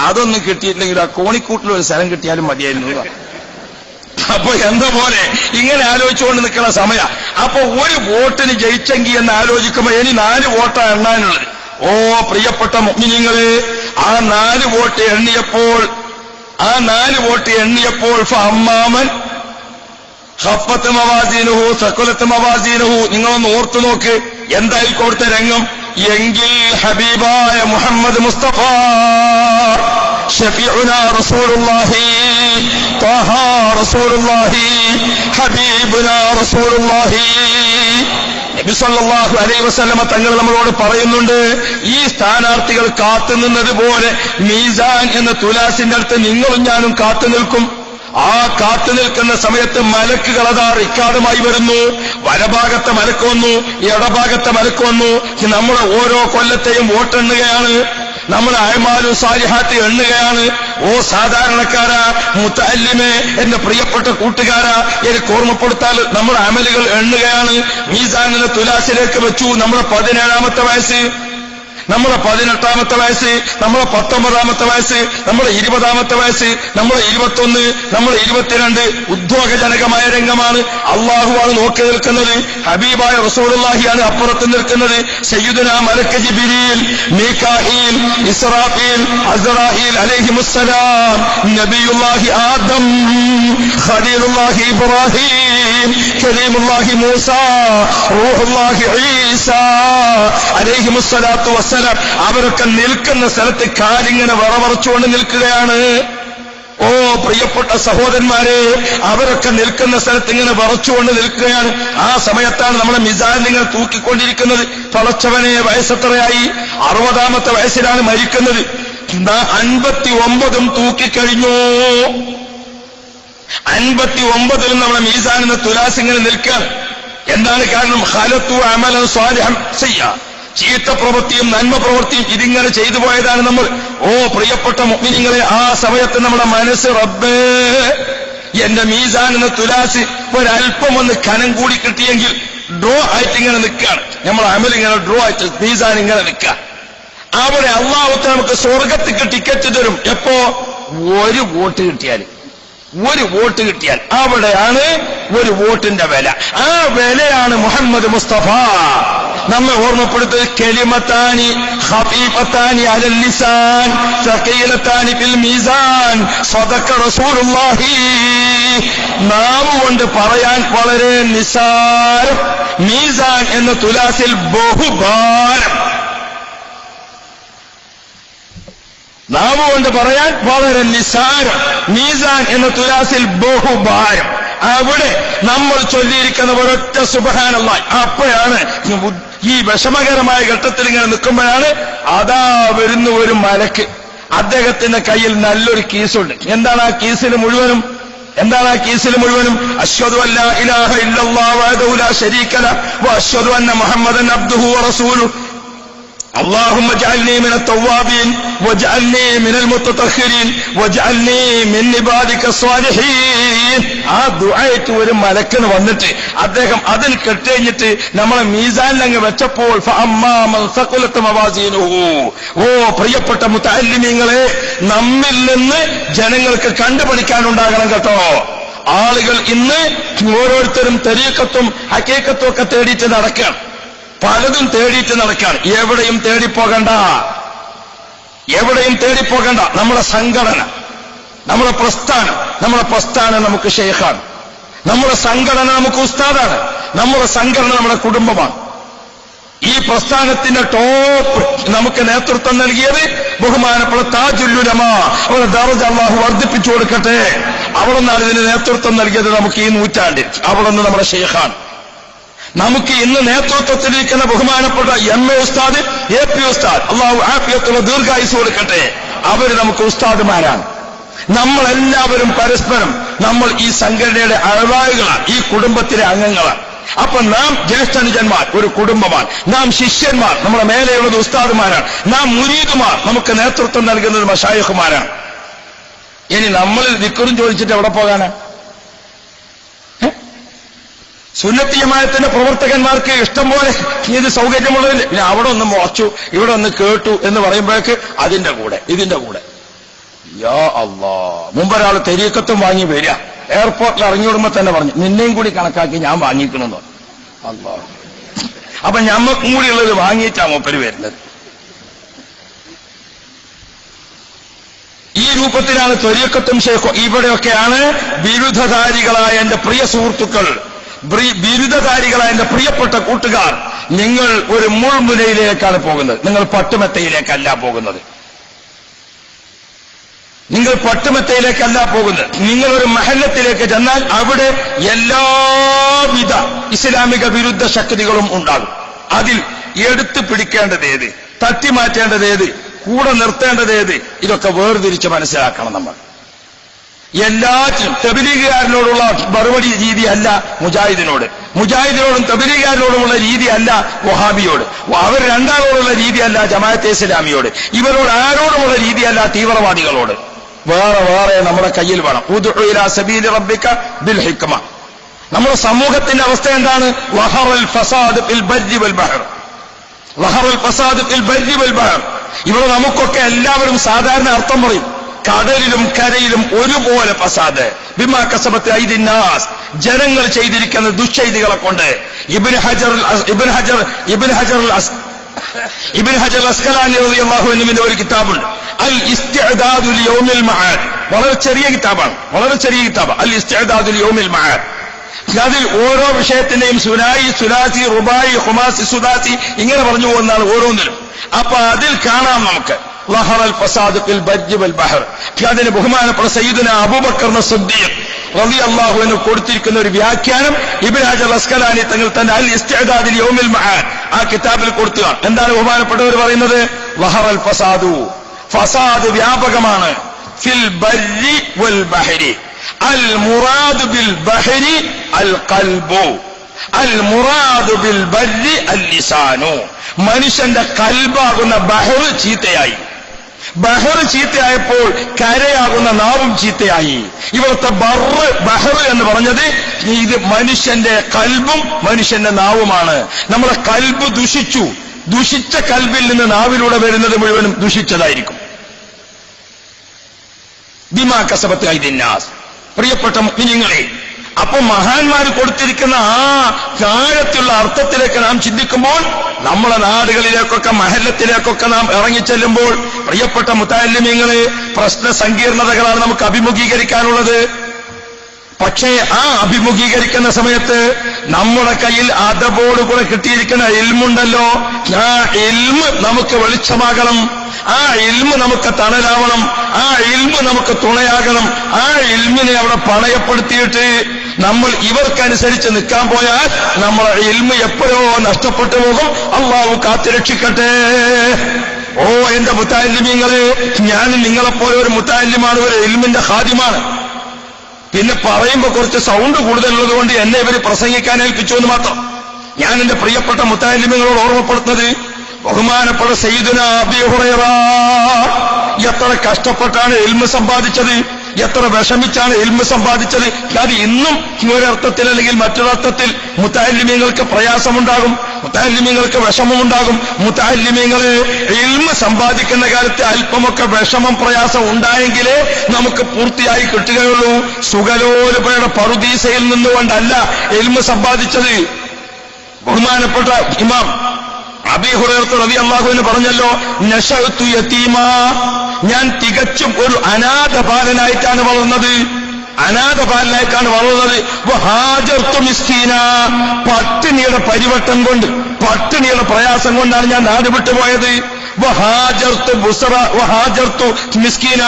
അതൊന്നും കിട്ടിയിട്ടില്ലെങ്കിൽ ആ കോണിക്കൂട്ടിലൊരു സ്ഥലം കിട്ടിയാലും മതിയായിരുന്നു. അപ്പൊ എന്താ പോലെ ഇങ്ങനെ ആലോചിച്ചുകൊണ്ട് നിൽക്കുന്ന സമയ. അപ്പൊ 1 വോട്ടിന് ജയിച്ചെങ്കിൽ എന്ന് ആലോചിക്കുമ്പോ ഇനി 4 വോട്ടാണ് എണ്ണാനുള്ളത്. ഓ പ്രിയപ്പെട്ട മുഅ്മിനീങ്ങളെ, ആ 4 വോട്ട് എണ്ണിയപ്പോൾ ഫഅമ്മാമൻ ഖഫത്ത് മവാസീനുഹു സഖുലത്ത് മവാസീനുഹു. നിങ്ങളൊന്ന് ഓർത്തു നോക്ക്, എന്തായിരിക്കും അവിടുത്തെ രംഗം? എങ്കിൽ ഹബീബായ മുഹമ്മദ് മുസ്തഫ ഷഫീഉനാ റസൂലുള്ളാഹി ത്വഹ റസൂലുള്ളാഹി ഹബീബുനാ റസൂലുള്ളാഹി നബി സല്ലല്ലാഹു അലൈഹി വസല്ലമ തങ്ങൾ നമ്മളോട് പറയുന്നുണ്ട്, ഈ സ്ഥാനാർത്ഥികൾ കാത്തുനിന്നത് പോലെ മീസാൻ എന്ന തുലാസിന്റെ അടുത്ത് നിങ്ങളും ഞാനും കാത്തു നിൽക്കും. ആ കാത്തു നിൽക്കുന്ന സമയത്ത് മലക്കുകൾ അതാ റിക്കാർഡുമായി വരുന്നു. വലഭാഗത്തെ മലക്ക് വന്നു, ഇടഭാഗത്തെ മലക്ക് വന്നു. നമ്മുടെ ഓരോ കൊല്ലത്തെയും വോട്ടെണ്ണുകയാണ്, നമ്മൾ അഅ്മാലു സാലിഹാത്ത് എണ്ണുകയാണ്. ഓ സാധാരണക്കാരാ, മുതഅല്ലിമേ, എന്റെ പ്രിയപ്പെട്ട കൂട്ടുകാരാ, എനിക്ക് ഓർമ്മപ്പെടുത്താൽ നമ്മുടെ അമലുകൾ എണ്ണുകയാണ്. മീസാനിനെ തുലാസിലേക്ക് വെച്ചു. നമ്മുടെ 17ാമത്തെ വയസ്സ്, നമ്മുടെ 18ാമത്തെ വയസ്സ്, നമ്മുടെ 19ാമത്തെ വയസ്സ്, നമ്മുടെ 20ാമത്തെ വയസ്സ്, നമ്മുടെ 21, നമ്മുടെ 22. ഉദ്വേഗജനകമായ രംഗമാണ്. അള്ളാഹുവാണ് നോക്കി നിൽക്കുന്നത്. ഹബീബായ റസൂലുള്ളാഹിയാണ് അപ്പുറത്ത് നിൽക്കുന്നത്. സയ്യിദുനാ മലക്ക് ജിബ്രീൽ, മീകാഈൽ, ഇസ്രാഫീൽ, അസ്റാഈൽ അലൈഹിമുസ്സലാം, നബിയുല്ലാഹി ആദം, ഖലീലുല്ലാഹി ഇബ്രാഹിം, കലീമുല്ലാഹി മൂസ, റൂഹുല്ലാഹി ഈസ അലൈഹിമുസ്സലാത്തു വസ്സലാം, അവരൊക്കെ നിൽക്കുന്ന സ്ഥലത്ത് കാലിങ്ങനെ വിറവറച്ചുകൊണ്ട് നിൽക്കുകയാണ്. ഓ പ്രിയപ്പെട്ട സഹോദരന്മാരെ, അവരൊക്കെ നിൽക്കുന്ന സ്ഥലത്ത് ഇങ്ങനെ വിറച്ചുകൊണ്ട് നിൽക്കുകയാണ്. ആ സമയത്താണ് നമ്മളെ മിസാൻ നിങ്ങൾ തൂക്കിക്കൊണ്ടിരിക്കുന്നത്. പടച്ചവനെ, വയസ്സെത്രയായി? 60ാമത്തെ വയസ്സിലാണ് മരിക്കുന്നത്. 59 തൂക്കിക്കഴിഞ്ഞു. 59 നമ്മളെ മീസാനെന്ന തുലാസിങ്ങനെ നിൽക്കുകയാണ്. എന്താണ് കാരണം? ഖലത്തു അമലൻ സ്വാലിഹൻ ചെയ്യാം, ചീത്ത പ്രവൃത്തിയും നന്മ പ്രവൃത്തിയും ഇതിങ്ങനെ ചെയ്തു പോയതാണ് നമ്മൾ. ഓ പ്രിയപ്പെട്ട മുഅ്മിനീങ്ങളെ, ആ സമയത്ത് നമ്മുടെ മനസ്സ്, റബ്ബേ, എന്റെ മീസാൻ എന്ന തുലാസ് ഒരല്പം ഒന്ന് കനം കൂടി കിട്ടിയെങ്കിൽ, ഡ്രോ ആയിട്ട് ഇങ്ങനെ നിൽക്കുകയാണ്. നമ്മൾ അമലിങ്ങനെ ഡ്രോ ആയിട്ട് മീസാൻ ഇങ്ങനെ നിൽക്കുക. അവിടെ അള്ളാഹുത്തെ നമുക്ക് സ്വർഗത്തിക്ക് ടിക്കറ്റ് തരും. എപ്പോ? ഒരു വോട്ട് കിട്ടിയാൽ, ഒരു വോട്ട് കിട്ടിയാൽ അവിടെയാണ് ഒരു വോട്ടിന്റെ വില. ആ വിലയാണ് മുഹമ്മദ് മുസ്തഫ നമ്മെ ഓർമ്മപ്പെടുത്തത്. കലിമത്താനി ഖഫീഫത്താനി അലൽ ലിസാൻ സഖീലത്താനി ഫിൽ മീസാൻ സദഖ റസൂലുള്ളാഹി. നാവ് കൊണ്ട് പറയാൻ വളരെ നിസാരം, മീസാൻ എന്ന തുലാസിൽ ബഹുഭാരം. നാവ് കൊണ്ട് പറയാൻ വളരെ നിസാരം, മീസാൻ എന്ന തുലാസിൽ ബഹുഭാരം. അവിടെ നമ്മൾ ചൊല്ലിയിരിക്കുന്ന ഒരൊറ്റ സുബ്ഹാനല്ലാഹ്. അപ്പോഴാണ് ഈ വിഷമകരമായ ഘട്ടത്തിൽ ഇങ്ങനെ നിൽക്കുമ്പോഴാണ് അതാ വരുന്ന ഒരു മലക്ക്. അദ്ദേഹത്തിന്റെ കയ്യിൽ നല്ലൊരു കീസുണ്ട്. എന്താണ് ആ കീസിൽ മുഴുവനും? എന്താണ് ആ കീസിൽ മുഴുവനും? അശ്ഹദു അല്ലാ ഇലാഹ ഇല്ലല്ലാഹു വഹ്ദഹു ലാ ശരീക ലഹു വഅശ്ഹദു അന്ന മുഹമ്മദൻ അബ്ദുഹു വറസൂലുഹു اللهم اجعلني من التوابين واجعلني من المتطهرين واجعلني من عبادك الصالحين. ആ ദുആയിട്ട് ഒരു മലക്കന് വന്നിട്ട് അദ്ദേഹം അതിന് കെട്ടിഞ്ഞിട്ട് നമ്മളെ മീസാനിലങ്ങ് വെച്ചപ്പോൾ ഫഅമ്മാ മൻ സഖലത മവാസീനുഹു. ഓ പ്രിയപ്പെട്ട മുതഅല്ലിമീങ്ങളെ, നമ്മിൽ നിന്ന് ജനങ്ങൾക്ക് കണ്ടുപഠിക്കാനുണ്ടാകണം കേട്ടോ. ആളുകൾ ഇന്ന് ഓരോരുത്തരും തരീഖത്തും ഹഖീഖത്തും ഒക്കെ തേടിയിട്ട് നടക്കുകയാണ്. പലതും തേടിയിട്ട് നടക്കുകയാണ്. എവിടെയും തേടിപ്പോകണ്ട, എവിടെയും തേടിപ്പോകണ്ട. നമ്മുടെ സംഘടന, നമ്മുടെ പ്രസ്ഥാനം നമുക്ക് ഷെയ്ഖാണ്. നമ്മുടെ സംഘടന നമുക്ക് ഉസ്താദാണ്. നമ്മുടെ സംഘടന നമ്മുടെ കുടുംബമാണ്. ഈ പ്രസ്ഥാനത്തിന്റെ ടോപ്പ് നമുക്ക് നേതൃത്വം നൽകിയത് ബഹുമാനപ്പെട്ട താജുൽ ഉലമാ, അവരുടെ ദർജ അല്ലാഹു വർദ്ധിപ്പിച്ചു കൊടുക്കട്ടെ. അവിടെ നിന്നാണ് ഇതിന് നേതൃത്വം നൽകിയത് നമുക്ക് ഈ നൂറ്റാണ്ടിൽ. അവിടെ നിന്ന് നമ്മുടെ ഷെയ്ഖാണ്. നമുക്ക് ഇന്ന് നേതൃത്വത്തിലിരിക്കുന്ന ബഹുമാനപ്പെട്ട MA ഉസ്താദ്, AP ഉസ്താദ്, അള്ളാഹു ആഫിയത്തുള്ള ദീർഘായുസ് കൊടുക്കട്ടെ, അവര് നമുക്ക് ഉസ്താദുമാരാണ്. നമ്മളെല്ലാവരും പരസ്പരം നമ്മൾ ഈ സംഘടനയുടെ അഴവായികളാണ്, ഈ കുടുംബത്തിലെ അംഗങ്ങളാണ്. അപ്പൊ നാം ജ്യേഷ്ഠനുജന്മാർ ഒരു കുടുംബമാണ്, നാം ശിഷ്യന്മാർ നമ്മുടെ മേലെയുള്ളത് ഉസ്താദുമാരാണ്, നാം മുരീദുമാർ നമുക്ക് നേതൃത്വം നൽകുന്നത് മശായിഖുമാരാണ്. ഇനി നമ്മൾ ദിക്റും ചോദിച്ചിട്ട് എവിടെ പോകാനാ? സുന്നത്തി ജമാഅത്തിന്റെ പ്രവർത്തകന്മാർക്ക് ഇഷ്ടം പോലെ ഇത് സൗകര്യമുള്ളതില്ല. പിന്നെ അവിടെ ഒന്ന് മുളച്ചു, ഇവിടെ ഒന്ന് കേട്ടു എന്ന് പറയുമ്പോഴേക്ക് അതിന്റെ കൂടെ ഇതിന്റെ കൂടെ. യാ അല്ലാ, മുമ്പൊരാൾ തെരീക്കത്തും വാങ്ങി വരിക, എയർപോർട്ടിൽ ഇറങ്ങിവിടുമ്പോ തന്നെ പറഞ്ഞു നിന്നെയും കൂടി കണക്കാക്കി ഞാൻ വാങ്ങിക്കണമെന്ന് പറഞ്ഞു. അല്ലാ, അപ്പൊ ഞമ്മക്കും കൂടിയുള്ളത് വാങ്ങിയിട്ടാ മൂപ്പര് വരുന്നത്. ഈ രൂപത്തിലാണ് ത്വരീഖത്തും ഷെയ്ഖും. ഇവിടെയൊക്കെയാണ് ബിരുദധാരികളായ എന്റെ പ്രിയ സുഹൃത്തുക്കൾ, ബിരുദധാരികളായ എന്റെ പ്രിയപ്പെട്ട കൂട്ടുകാർ, നിങ്ങൾ ഒരു മുൾമുനയിലേക്കാണ് പോകുന്നത്. നിങ്ങൾ പട്ടുമെത്തയിലേക്കല്ല പോകുന്നത്. നിങ്ങൾ പട്ടുമെത്തയിലേക്കല്ല പോകുന്നത്. നിങ്ങളൊരു മഹല്ലത്തിലേക്ക് ചെന്നാൽ അവിടെ എല്ലാവിധ ഇസ്ലാമിക വിരുദ്ധ ശക്തികളും ഉണ്ടാകും. അതിൽ എടുത്തു പിടിക്കേണ്ടതേത്, തട്ടിമാറ്റേണ്ടതേത്, കൂടെ നിർത്തേണ്ടതേത്, ഇതൊക്കെ വേർതിരിച്ച് മനസ്സിലാക്കണം നമ്മൾ. എല്ലാറ്റിനും തബ്ലീഗുകാരനോടുള്ള മറുപടി രീതിയല്ല മുജാഹിദിനോടും തബ്ലീഗുകാരനോടുമുള്ള രീതിയല്ല വഹാബിയോട്, അവർ രണ്ടാളോടുള്ള രീതിയല്ല ജമാഅത്തെ ഇസ്ലാമിയോട്, ഇവരോട് ആരോടുമുള്ള രീതിയല്ല തീവ്രവാദികളോട്. വേറെ നമ്മുടെ കയ്യിൽ വേണം. ഉദ്ഉ ഇലാ സബീലി റബ്ബിക ബിൽ ഹിക്മ. നമ്മുടെ സമൂഹത്തിന്റെ അവസ്ഥ എന്താണ്? വഹറൽ ഫസാദ് ഫിൽ ബർരി വൽ ബഹർ. ഇവിടെ നമുക്കൊക്കെ എല്ലാവരും സാധാരണ അർത്ഥം പറയും. കടലിലും കരയിലും ഒരുപോലെ ഫസാദ്. ബിമാ കസബത്ത് ഐദിൻ നാസ്, ജനങ്ങൾ ചെയ്തിരിക്കുന്ന ദുശ്ചെയ്തികളെ കൊണ്ട്. ഇബ്നു ഹജർ അസ്ഖലാനി റളിയല്ലാഹു അൻഹുവിന്റെ ഒരു കിതാബുണ്ട്, അൽ ഇസ്തിഅദാദു ലിയൗമിൽ മആദ്. വളരെ ചെറിയ കിതാബാണ്. അൽ ഇസ്തിഅദാദു ലിയൗമിൽ മആദ്. അതിൽ ഓരോ വിഷയത്തിന്റെയും സുനായി, സുലാസി, റുബായി, ഖുമാസി, സുദാസി ഇങ്ങനെ പറഞ്ഞു പോകുന്നതാണ് ഓരോന്നിലും. അപ്പൊ അതിൽ കാണാം നമുക്ക് ലഹറൽ ഫസാദ് ഫിൽ ബർരി വൽ ബഹർ. അതിന് ബഹുമാനപ്പെട്ട സയ്യിദുന അബൂബക്കർ സിദ്ദീഖ് റളിയല്ലാഹു അൻഹു കൊടുത്തിരിക്കുന്ന ഒരു വ്യാഖ്യാനം ഇബ്നു ഹജർ അസ്ഖലാനി തങ്ങൾ തന്റെ അൽ ഇസ്തിഅദാദ് ലിയൗമിൽ മആദ് ആ കിതാബിൽ കൊടുത്തതാണ്. എന്താണ് ബഹുമാനപ്പെട്ടവർ പറയുന്നത്? ലഹറൽ ഫസാദു, ഫസാദ് വ്യാപകമാണ്. ഫിൽ ബർരി വൽ ബഹരി. അൽ മുറാദ് ബിൽ ബഹരി അൽ ഖൽബു, അൽ മുറാദ് ബിൽ ബർരി അൽ ലിസാനു. മനുഷ്യന്റെ കൽബാകുന്ന ബഹർ ചീത്തയായി. ബഹർ ചീത്തയായപ്പോൾ കരയാകുന്ന നാവും ചീത്തയായി. ഇവിടുത്തെ ബഹർ എന്ന് പറഞ്ഞത് ഇത് മനുഷ്യന്റെ കൽബും മനുഷ്യന്റെ നാവുമാണ്. നമ്മുടെ കൽബ് ദുഷിച്ചു. ദുഷിച്ച കൽബിൽ നിന്ന് നാവിലൂടെ വരുന്നത് മുഴുവനും ദുഷിച്ചതായിരിക്കും. ബിമാ കസബത്ത് ഐദിൻ നാസ്. പ്രിയപ്പെട്ട മുഅ്മിനീങ്ങളെ, അപ്പൊ മഹാന്മാർ കൊടുത്തിരിക്കുന്ന ആ ആഴത്തിലുള്ള അർത്ഥത്തിലേക്ക് നാം ചിന്തിക്കുമ്പോൾ, നമ്മളെ നാടുകളിലേക്കൊക്കെ മഹല്ലത്തിലേക്കൊക്കെ നാം ഇറങ്ങിച്ചെല്ലുമ്പോൾ, പ്രിയപ്പെട്ട മുതഅല്ലിമീങ്ങളെ, പ്രശ്ന സങ്കീർണതകളാണ് നമുക്ക് അഭിമുഖീകരിക്കാനുള്ളത്. പക്ഷേ ആ അഭിമുഖീകരിക്കുന്ന സമയത്ത് നമ്മുടെ കയ്യിൽ അദബോടുകൂടെ കിട്ടിയിരിക്കുന്ന ഇൽമുണ്ടല്ലോ, ആ ഇൽമ് നമുക്ക് വെളിച്ചമാകണം, ആ ഇൽമ് നമുക്ക് തണലാവണം, ആ ഇൽമ് നമുക്ക് തുണയാകണം. ആ ഇൽമിനെ അവിടെ പണയപ്പെടുത്തിയിട്ട് നമ്മൾ ഇവർക്കനുസരിച്ച് നിൽക്കാൻ പോയാൽ നമ്മളെ ഇൽമ് എപ്പോഴോ നഷ്ടപ്പെട്ടു പോകും. അള്ളാഹു കാത്തുരക്ഷിക്കട്ടെ. ഓ എന്റെ മുതഅല്ലിമീങ്ങളെ, ഞാൻ നിങ്ങളെപ്പോലെ ഒരു മുതഅല്ലിമാണ്, ഒരു ഇൽമിന്റെ ഖാദിമാണ്. പിന്നെ പറയുമ്പോ കുറച്ച് സൗണ്ട് കൂടുതലുള്ളത് കൊണ്ട് എന്നെ ഇവര് പ്രസംഗിക്കാൻ ഏൽപ്പിച്ചു എന്ന് മാത്രം. ഞാൻ എന്റെ പ്രിയപ്പെട്ട മുതഅല്ലിമീങ്ങളോട് ഓർമ്മപ്പെടുന്നത്, ബഹുമാനപ്പെട്ട സയ്യിദുന അബീ ഹുറൈറ എത്ര കഷ്ടപ്പെട്ടാണ് ഇൽമ് സമ്പാദിച്ചത്, എത്ര വിഷമിച്ചാണ് ഇൽമ് സമ്പാദിച്ചത്. അത് ഇന്നും ഒരർത്ഥത്തിൽ അല്ലെങ്കിൽ മറ്റൊരർത്ഥത്തിൽ മുതഅല്ലിമീങ്ങൾക്ക് പ്രയാസമുണ്ടാകും, മുതഅല്ലിമീങ്ങൾക്ക് വിഷമമുണ്ടാകും. മുതഅല്ലിമീങ്ങള് ഇൽമ് സമ്പാദിക്കുന്ന കാലത്ത് അല്പമൊക്കെ വിഷമം പ്രയാസം ഉണ്ടായെങ്കിലേ നമുക്ക് പൂർത്തിയായി കിട്ടുകയുള്ളൂ. സുഖലോലുപയുടെ പറുദീസയിൽ നിന്നുകൊണ്ടല്ല ഇൽമ് സമ്പാദിച്ചത്. ബഹുമാനപ്പെട്ട ഇമാം അബീ ഹുറൈറ റളിയല്ലാഹു അൻഹു പറഞ്ഞല്ലോ, നശഅതു യതീമാ, ഞാൻ തികച്ചും ഒരു അനാഥ ബാലനായിട്ടാണ് വളർന്നത്. വഹാജർതു മിസ്കീന, പട്ടിണിയുടെ പരിവട്ടം കൊണ്ട്, പട്ടിണിയുടെ പ്രയാസം കൊണ്ടാണ് ഞാൻ നാട് വിട്ടുപോയത്. വഹാജർതു മിസ്കീന,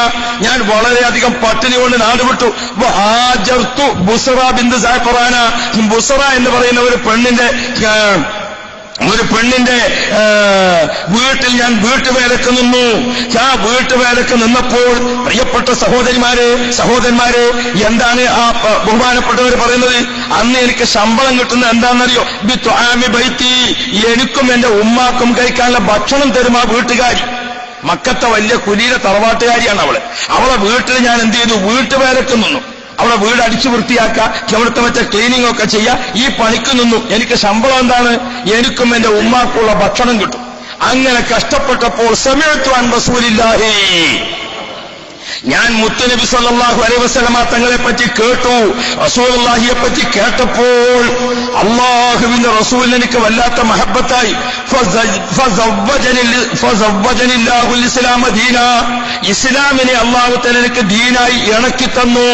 ഞാൻ വളരെയധികം പട്ടിണി കൊണ്ട് നാട് വിട്ടു. വഹാജർതു ബുസ്റ ബിന്ത് സഅഫറാന, ബുസ്റ എന്ന് പറയുന്ന ഒരു പെണ്ണിന്റെ വീട്ടിൽ ഞാൻ വീട്ടുവേലക്ക് നിന്നു. ആ വീട്ടുവേലക്ക് നിന്നപ്പോൾ പ്രിയപ്പെട്ട സഹോദരന്മാരെ എന്താണ് ആ ബഹുമാനപ്പെട്ടവർ പറയുന്നത്? അന്ന് എനിക്ക് ശമ്പളം കിട്ടുന്നത് എന്താണെന്നറിയോ? ബിത്വാമി ബൈത്തി, എനിക്കും എന്റെ ഉമ്മാക്കും കഴിക്കാനുള്ള ഭക്ഷണം തരും ആ വീട്ടുകാരി. മക്കത്തെ വലിയ കുലീന തറവാട്ടുകാരിയാണ് അവളെ വീട്ടിൽ ഞാൻ എന്ത് ചെയ്തു? വീട്ടുവേലക്ക് നിന്നു. അവിടെ വീട് അടിച്ചു വൃത്തിയാക്കുക, അവിടുത്തെ മറ്റേ ക്ലീനിങ് ഒക്കെ ചെയ്യുക, ഈ പണിക്ക് നിന്നു. എനിക്ക് ശമ്പളം എന്താണ്? എനിക്കും എന്റെ ഉമ്മാക്കുള്ള ഭക്ഷണം കിട്ടും. അങ്ങനെ കഷ്ടപ്പെട്ടപ്പോൾ സമയത്തു അൻ റസൂലില്ലാഹി, ഞാൻ മുത്തുനബി സല്ലല്ലാഹു അലൈഹി വസല്ലമ തങ്ങളെ പറ്റി കേട്ടു. റസൂലുള്ളാഹിയെ പറ്റി കേട്ടപ്പോൾ അല്ലാഹുവിന്റെ റസൂലിന് എനിക്ക് വല്ലാത്ത മഹബ്ബത്തായി. ഫസവ്വജനില്ലാഹുൽ ഇസ്ലാമ ദീനാ, ഇസ്ലാമിനെ അല്ലാഹു തആല എനിക്ക് ദീനായി ഇണക്കി തന്നു.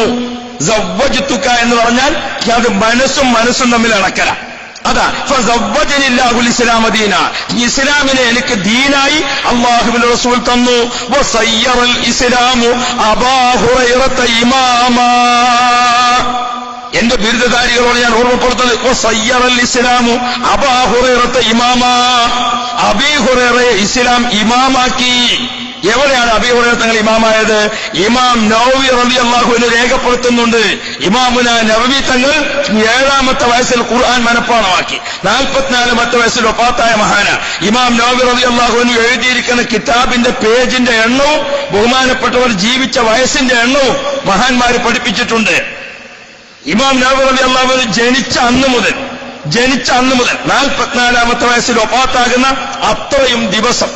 സവ്വജ്തുക എന്ന് പറഞ്ഞാൽ അത് മനസ്സും തമ്മിൽ ഇണക്കല. അതാ ഫസവ്വജനില്ലാഹുൽ ഇസ്ലാമ ദീന, ഇസ്ലാമിനെ എനിക്ക് ദീനായി അല്ലാഹുവിന്റെ റസൂൽ തന്നു. വസയ്യറൽ ഇസ്ലാമു അബാ ഹുറൈറത ഇമാമാ, എന്റെ ബിരുദധാരികളോട് ഞാൻ ഓർമ്മപ്പെടുത്തുന്നത്, വസയ്യറൽ ഇസ്ലാമു അബാ ഹുറൈറത ഇമാമാ, അബീ ഹുറൈറയെ ഇസ്ലാം ഇമാമാക്കി. എവിടെയാണ് അബീ ഹുറൈറ തങ്ങൾ ഇമാമായത്? ഇമാം നവവി റളിയല്ലാഹു അൻഹു രേഖപ്പെടുത്തുന്നുണ്ട്. ഇമാമുന നവവി തങ്ങൾ 7ാമത്തെ വയസ്സിൽ ഖുർആൻ മനഃപ്പാഠമാക്കി. 44ാമത്തെ വയസ്സിൽ വഫാത്തായ മഹാന. ഇമാം നവവി റളിയല്ലാഹു അൻഹു എഴുതിയിരിക്കുന്ന കിതാബിന്റെ പേജിന്റെ എണ്ണവും ബഹുമാനപ്പെട്ടവർ ജീവിച്ച വയസ്സിന്റെ എണ്ണവും മഹാന്മാര് പഠിപ്പിച്ചിട്ടുണ്ട്. ഇമാം നവവി റളിയല്ലാഹു അൻഹു ജനിച്ച അന്ന് മുതൽ 44ാമത്തെ വയസ്സിൽ വഫാത്താകുന്ന അത്രയും ദിവസം,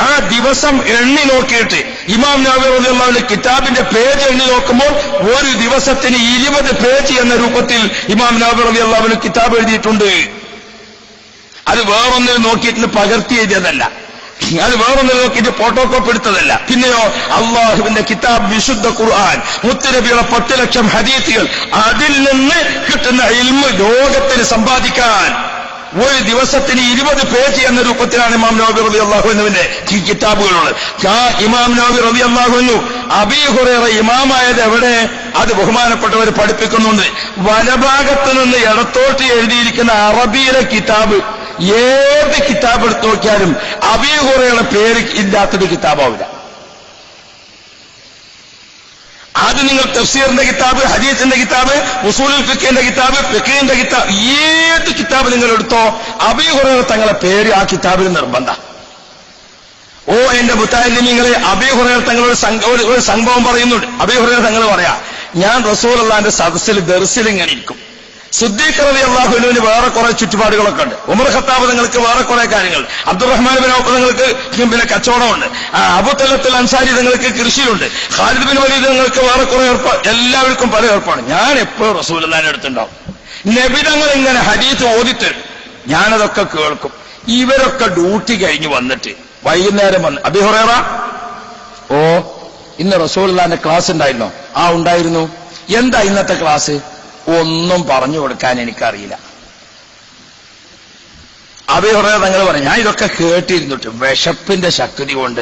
ആ ദിവസം എണ്ണി നോക്കിയിട്ട് ഇമാം നവവി റളിയല്ലാഹു അൻഹു കിതാബിന്റെ പേജ് എണ്ണി നോക്കുമ്പോൾ ഒരു ദിവസത്തിന് 20 പേജ് എന്ന രൂപത്തിൽ ഇമാം നവവി റളിയല്ലാഹു അൻഹു കിതാബ് എഴുതിയിട്ടുണ്ട്. അത് വേറൊന്നിൽ നോക്കിയിട്ട് പകർത്തി എഴുതിയതല്ല, അത് വേറൊന്നിൽ നോക്കിയിട്ട് ഫോട്ടോകോപ്പി എടുത്തതല്ല. പിന്നെയോ അള്ളാഹുവിന്റെ കിതാബ് വിശുദ്ധ ഖുർആൻ, മുത്തുനബിയുടെ 10 ലക്ഷം ഹദീസുകൾ, അതിൽ നിന്ന് കിട്ടുന്ന ഇൽമ് ലോകത്തിന് സമ്പാദിക്കാൻ ഒരു ദിവസത്തിന് 20 പേജ് എന്ന രൂപത്തിലാണ് ഇമാം നവവി റളിയല്ലാഹു അൻഹുവിന്റെ ഈ കിതാബുകളുള്ളത്. ഇമാം നവവി റളിയല്ലാഹു അൻഹു അബീ ഹുറൈറ ഇമാമായത് എവിടെ? അത് ബഹുമാനപ്പെട്ടവർ പഠിപ്പിക്കുന്നുണ്ട്. വലഭാഗത്ത് നിന്ന് ഇടത്തോട്ട് എഴുതിയിരിക്കുന്ന അറബിയിലെ കിതാബ്, ഏത് കിതാബ് എടുത്തു നോക്കിയാലും അബീ ഹുറൈറ പേര് ഇല്ലാത്തൊരു കിതാബാവില്ല. അത് നിങ്ങൾ തഫ്സീറിന്റെ കിതാബ്, ഹദീസിന്റെ കിതാബ്, ഉസൂലുൽ ഫിഖ്ഹിന്റെ കിതാബ്, ഫിഖ്ഹിന്റെ കിതാബ്, ഏത് കിതാബ് നിങ്ങൾ എടുത്തോ അബീ ഹുറൈറ തങ്ങളുടെ പേര് ആ കിതാബിൽ നിർബന്ധം. ഓ എന്റെ മുത്തഅല്ലിമീങ്ങളെ, അബീ ഹുറൈറ തങ്ങളൊരു ഒരു സംഭവം പറയുന്നുണ്ട്. അബീ ഹുറൈറ തങ്ങൾ പറയാ, ഞാൻ റസൂലുള്ളാഹിന്റെ സദസ്സിൽ ദർസിൽ ഇങ്ങനെ ഇരിക്കും. സിദ്ദീഖ് റളിയല്ലാഹു അൻഹുവിന് വേറെ കുറെ ചുറ്റുപാടുകളൊക്കെ ഉണ്ട്. ഉമർ ഖത്താബ് തങ്ങൾക്ക് വേറെ കുറെ കാര്യങ്ങൾ, അബ്ദുറഹ്മാൻ ബിൻ ഔഫ് തങ്ങൾക്ക് പിന്നെ കച്ചവടമുണ്ട്, അബൂ തലത്തുൽ അൻസാരി തങ്ങൾക്ക് കൃഷിയുണ്ട്, ഖാലിദ് ബിൻ വലീദ് തങ്ങൾക്ക് വേറെ കുറെ ഏർപ്പാട്, എല്ലാവർക്കും പല ഏർപ്പാട്. ഞാൻ എപ്പോഴും റസൂലുള്ളാഹിന്റെ അടുത്തുണ്ടാവും. നബി തങ്ങൾ ഇങ്ങനെ ഹദീസ് ഓതിത്തരും, ഞാനതൊക്കെ കേൾക്കും. ഇവരൊക്കെ ഡ്യൂട്ടി കഴിഞ്ഞ് വന്നിട്ട് വൈകുന്നേരം വന്ന്, അബീ ഹുറൈറ, ഓ ഇന്ന് റസൂലുള്ളാഹിന്റെ ക്ലാസ് ഉണ്ടായിരുന്നോ? ആ ഉണ്ടായിരുന്നു. എന്താ ഇന്നത്തെ ക്ലാസ്? ഒന്നും പറഞ്ഞു കൊടുക്കാൻ എനിക്കറിയില്ല. അബീ ഹുറൈറ തങ്ങൾ പറഞ്ഞു, ഞാൻ ഇതൊക്കെ കേട്ടിരുന്നിട്ട് വിശപ്പിന്റെ ശക്തി കൊണ്ട്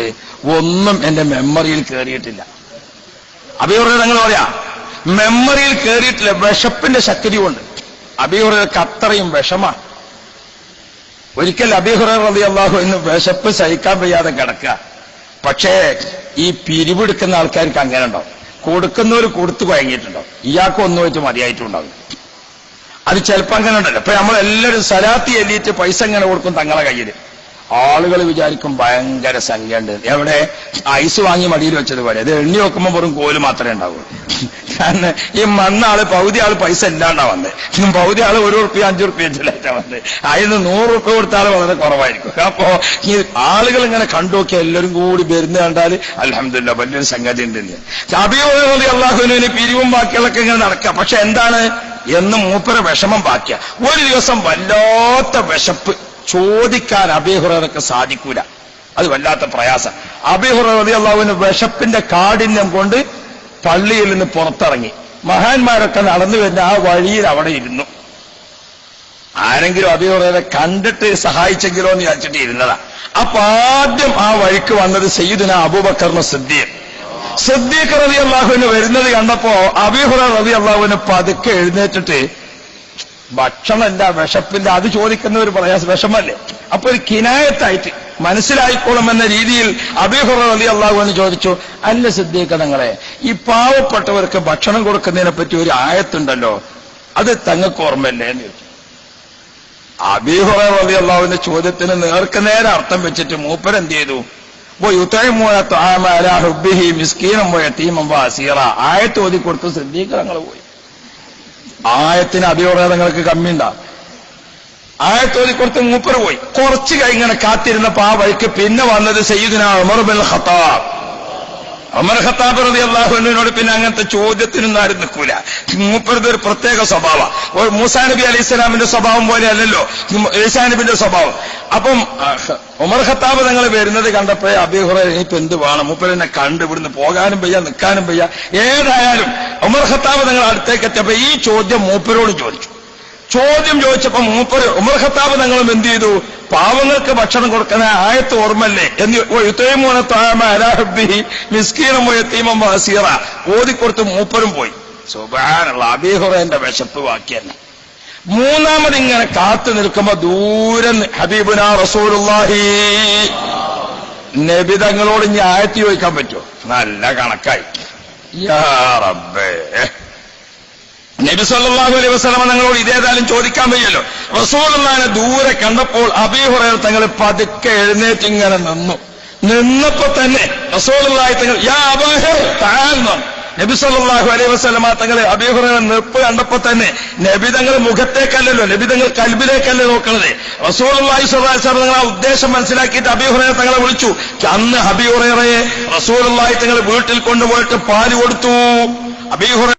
ഒന്നും എന്റെ മെമ്മറിയിൽ കയറിയിട്ടില്ല. അബീ ഹുറൈറ തങ്ങൾ പറയാ, മെമ്മറിയിൽ കയറിയിട്ടില്ല, വിശപ്പിന്റെ ശക്തി കൊണ്ട്. അബീ ഹുറൈറക്ക് അത്രയും വിഷമാണ്. ഒരിക്കൽ അബീ ഹുറൈറ റളിയല്ലാഹു അൻഹു വിശപ്പ് സഹിക്കാൻ വയ്യാതെ കിടക്കുക. പക്ഷേ ഈ പിരിവെടുക്കുന്ന ആൾക്കാർക്ക് അങ്ങനെ ഉണ്ടാവും. കൊടുക്കുന്നവർ കൊടുത്തു കുഴങ്ങിയിട്ടുണ്ടാവും, ഇയാൾക്ക് ഒന്നും വെച്ച് മതിയായിട്ടുണ്ടാവും. അത് ചിലപ്പോൾ അങ്ങനെ ഉണ്ടല്ലോ. ഇപ്പൊ നമ്മളെല്ലാവരും സലാത്തി എല്ലിയിട്ട് പൈസ ഇങ്ങനെ കൊടുക്കും തങ്ങളെ കയ്യിൽ. ആളുകൾ വിചാരിക്കും ഭയങ്കര സംഖ്യ ഉണ്ട്. എവിടെ? ഐസ് വാങ്ങി മടിയിൽ വെച്ചതുപോലെ. അത് എണ്ണി വെക്കുമ്പോൾ വെറും കോല് മാത്രമേ ഉണ്ടാവുള്ളൂ. കാരണം ഈ മണ്ണാള് പകുതി ആള് പൈസ ഇല്ലാണ്ടാ വന്നത്, പകുതി ആള് 1 റുപ്യ 5 റുപ്യ വെച്ചിട്ടാ വന്നത്. അതിന് 100 റുപ്യ കൊടുത്താൽ വളരെ കുറവായിരിക്കും. അപ്പോ ഈ ആളുകൾ ഇങ്ങനെ കണ്ടുനോക്കി എല്ലാവരും കൂടി വരുന്ന കണ്ടാൽ അൽഹംദുലില്ലാഹ് വലിയൊരു സംഗതി ഉണ്ട്. അബീ ഹുറൈറ റളിയല്ലാഹു അൻഹുവിന് പിരിവും ബാക്കിയുള്ളൊക്കെ ഇങ്ങനെ നടക്കുക. പക്ഷെ എന്താണ് എന്ന് മൂപ്പര വിഷമം ബാക്കിയ. ഒരു ദിവസം വല്ലാത്ത വിശപ്പ്, ചോദിക്കാൻ അബീ ഹുറൈറക്ക് സാധിക്കൂല. അത് വല്ലാത്ത പ്രയാസം. അബീ ഹുറൈറ റളിയല്ലാഹു അൻഹു വിശപ്പിന്റെ കാഠിന്യം കൊണ്ട് പള്ളിയിൽ നിന്ന് പുറത്തിറങ്ങി. മഹാന്മാരൊക്കെ നടന്നു വരുന്ന ആ വഴിയിൽ അവിടെ ഇരുന്നു. ആരെങ്കിലും അബീ ഹുറൈറ കണ്ടിട്ട് സഹായിച്ചെങ്കിലോ എന്ന് വിചാരിച്ചിട്ട് ഇരുന്നതാ. അപ്പൊ ആദ്യം ആ വഴിക്ക് വന്നത് സയ്യിദുനാ അബൂബക്കർ സിദ്ദീഖ് റളിയല്ലാഹു അൻഹു വരുന്നത് കണ്ടപ്പോ അബീ ഹുറൈറ റളിയല്ലാഹു അൻഹു പതുക്കെ എഴുന്നേറ്റിട്ട്, ഭക്ഷണമില്ല, വിശപ്പില്ല, അത് ചോദിക്കുന്ന ഒരു പ്രയാസം, വിഷമല്ലേ? അപ്പൊ ഒരു കിനായത്തായിട്ട് മനസ്സിലായിക്കോളും എന്ന രീതിയിൽ അബീ ഹുറൈറ റളിയല്ലാഹു അൻഹു ചോദിച്ചു, അല്ല സിദ്ദീഖ് തങ്ങളെ, ഈ പാവപ്പെട്ടവർക്ക് ഭക്ഷണം കൊടുക്കുന്നതിനെ പറ്റി ഒരു ആയത്തുണ്ടല്ലോ, അത് തങ്ങൾക്ക് ഓർമ്മയില്ലേ എന്ന് ചോദിച്ചു. അബീ ഹുറൈറ റളിയല്ലാഹു അൻഹു ചോദ്യത്തിന് നേർക്ക് നേരെ അർത്ഥം വെച്ചിട്ട് മൂപ്പരെന്ത് ചെയ്തു? ആയത്ത് ഓതി കൊടുത്ത് സിദ്ദീഖ് തങ്ങൾ പോയി. ആയത്തിന് അബീ ഹുറൈറ തങ്ങൾക്ക് കമ്മിയുണ്ടാവും. ആയത്തോതി കൊടുത്ത് മൂപ്പർ പോയി. കുറച്ച് ഇങ്ങനെ കാത്തിരുന്നപ്പോ ആ വഴിക്ക് പിന്നെ വന്നത് സയ്യിദുനാ Umar bin Khattab. Umar Khattab റളിയല്ലാഹു അൻഹുവിനോട് പിന്നെ അങ്ങനത്തെ ചോദ്യത്തിനൊന്നും ആരും നിൽക്കൂല. മൂപ്പരുടെ ഒരു പ്രത്യേക സ്വഭാവം. മൂസാ നബി അലൈഹി സ്വലാമിന്റെ സ്വഭാവം പോലെ അല്ലല്ലോ ഈസാ നബിന്റെ സ്വഭാവം. അപ്പം ഉമർ ഖത്താബ് തങ്ങൾ വരുന്നത് കണ്ടപ്പോഴേ അബീ ഹുറൈറ ഇനിയിപ്പോ എന്ത് വേണം, മൂപ്പരെന്നെ കണ്ട് ഇവിടുന്ന് പോകാനും വയ്യ നിൽക്കാനും വയ്യ. ഏതായാലും ഉമർ ഖത്താബ് തങ്ങൾ അടുത്തേക്ക് എത്തിയപ്പോ ഈ ചോദ്യം മൂപ്പരോട് ചോദിച്ചു. ചോദ്യം ചോദിച്ചപ്പോ ഉമർ ഖത്താബ് തങ്ങളും എന്ത് ചെയ്തു? പാവങ്ങൾക്ക് ഭക്ഷണം കൊടുക്കുന്ന ആയത്ത് ഓർമ്മല്ലേ എന്ന് ഓതിക്കൊടുത്ത് മൂപ്പരും പോയി. സുബ്ഹാനല്ലാഹ്, അബീ ഹുറൈറയുടെ വിശപ്പ് ബാക്കിയല്ല. മൂന്നാമത് ഇങ്ങനെ കാത്തു നിൽക്കുമ്പോ ദൂരം ഹബീബുനാ റസൂലുള്ളാഹി നബി തങ്ങളോട് ഇനി ആയത്ത് ചോദിക്കാൻ പറ്റുമോ? നല്ല കണക്കായി. യാ റബ്ബേ, നബി സല്ലല്ലാഹു അലൈഹി വസല്ലം തങ്ങളോട് ഇതേതായാലും ചോദിക്കാൻ വയ്യല്ലോ. റസൂലുള്ളാഹിനെ ദൂരെ കണ്ടപ്പോൾ അബീ ഹുറൈറ തങ്ങൾ പതുക്കെ എഴുന്നേറ്റ് ഇങ്ങനെ നിന്നപ്പോ തന്നെ റസൂലുള്ളാഹി തങ്ങൾ യാ അബൂ ഹുറൈറ തആൽ നബി സല്ലല്ലാഹു അലൈഹി വസല്ലം തങ്ങൾ അബീ ഹുറൈറ നിപ്പ് കണ്ടപ്പോ തന്നെ നബി തങ്ങൾ മുഖത്തേക്കല്ലല്ലോ, നബി തങ്ങൾ കൽബിലേക്കല്ലേ നോക്കുന്നത്. റസൂലുള്ളാഹി സ്വല്ലല്ലാഹു അലൈഹി വസല്ലം ആ ഉദ്ദേശം മനസ്സിലാക്കിയിട്ട് അബീ ഹുറൈറ തങ്ങളെ വിളിച്ചു. അന്ന് അബീ ഹുറൈറയെ റസൂലുള്ളാഹി തങ്ങൾ വീട്ടിൽ കൊണ്ടുപോയിട്ട് പാല് കൊടുത്തു. അബീ ഹുറൈറ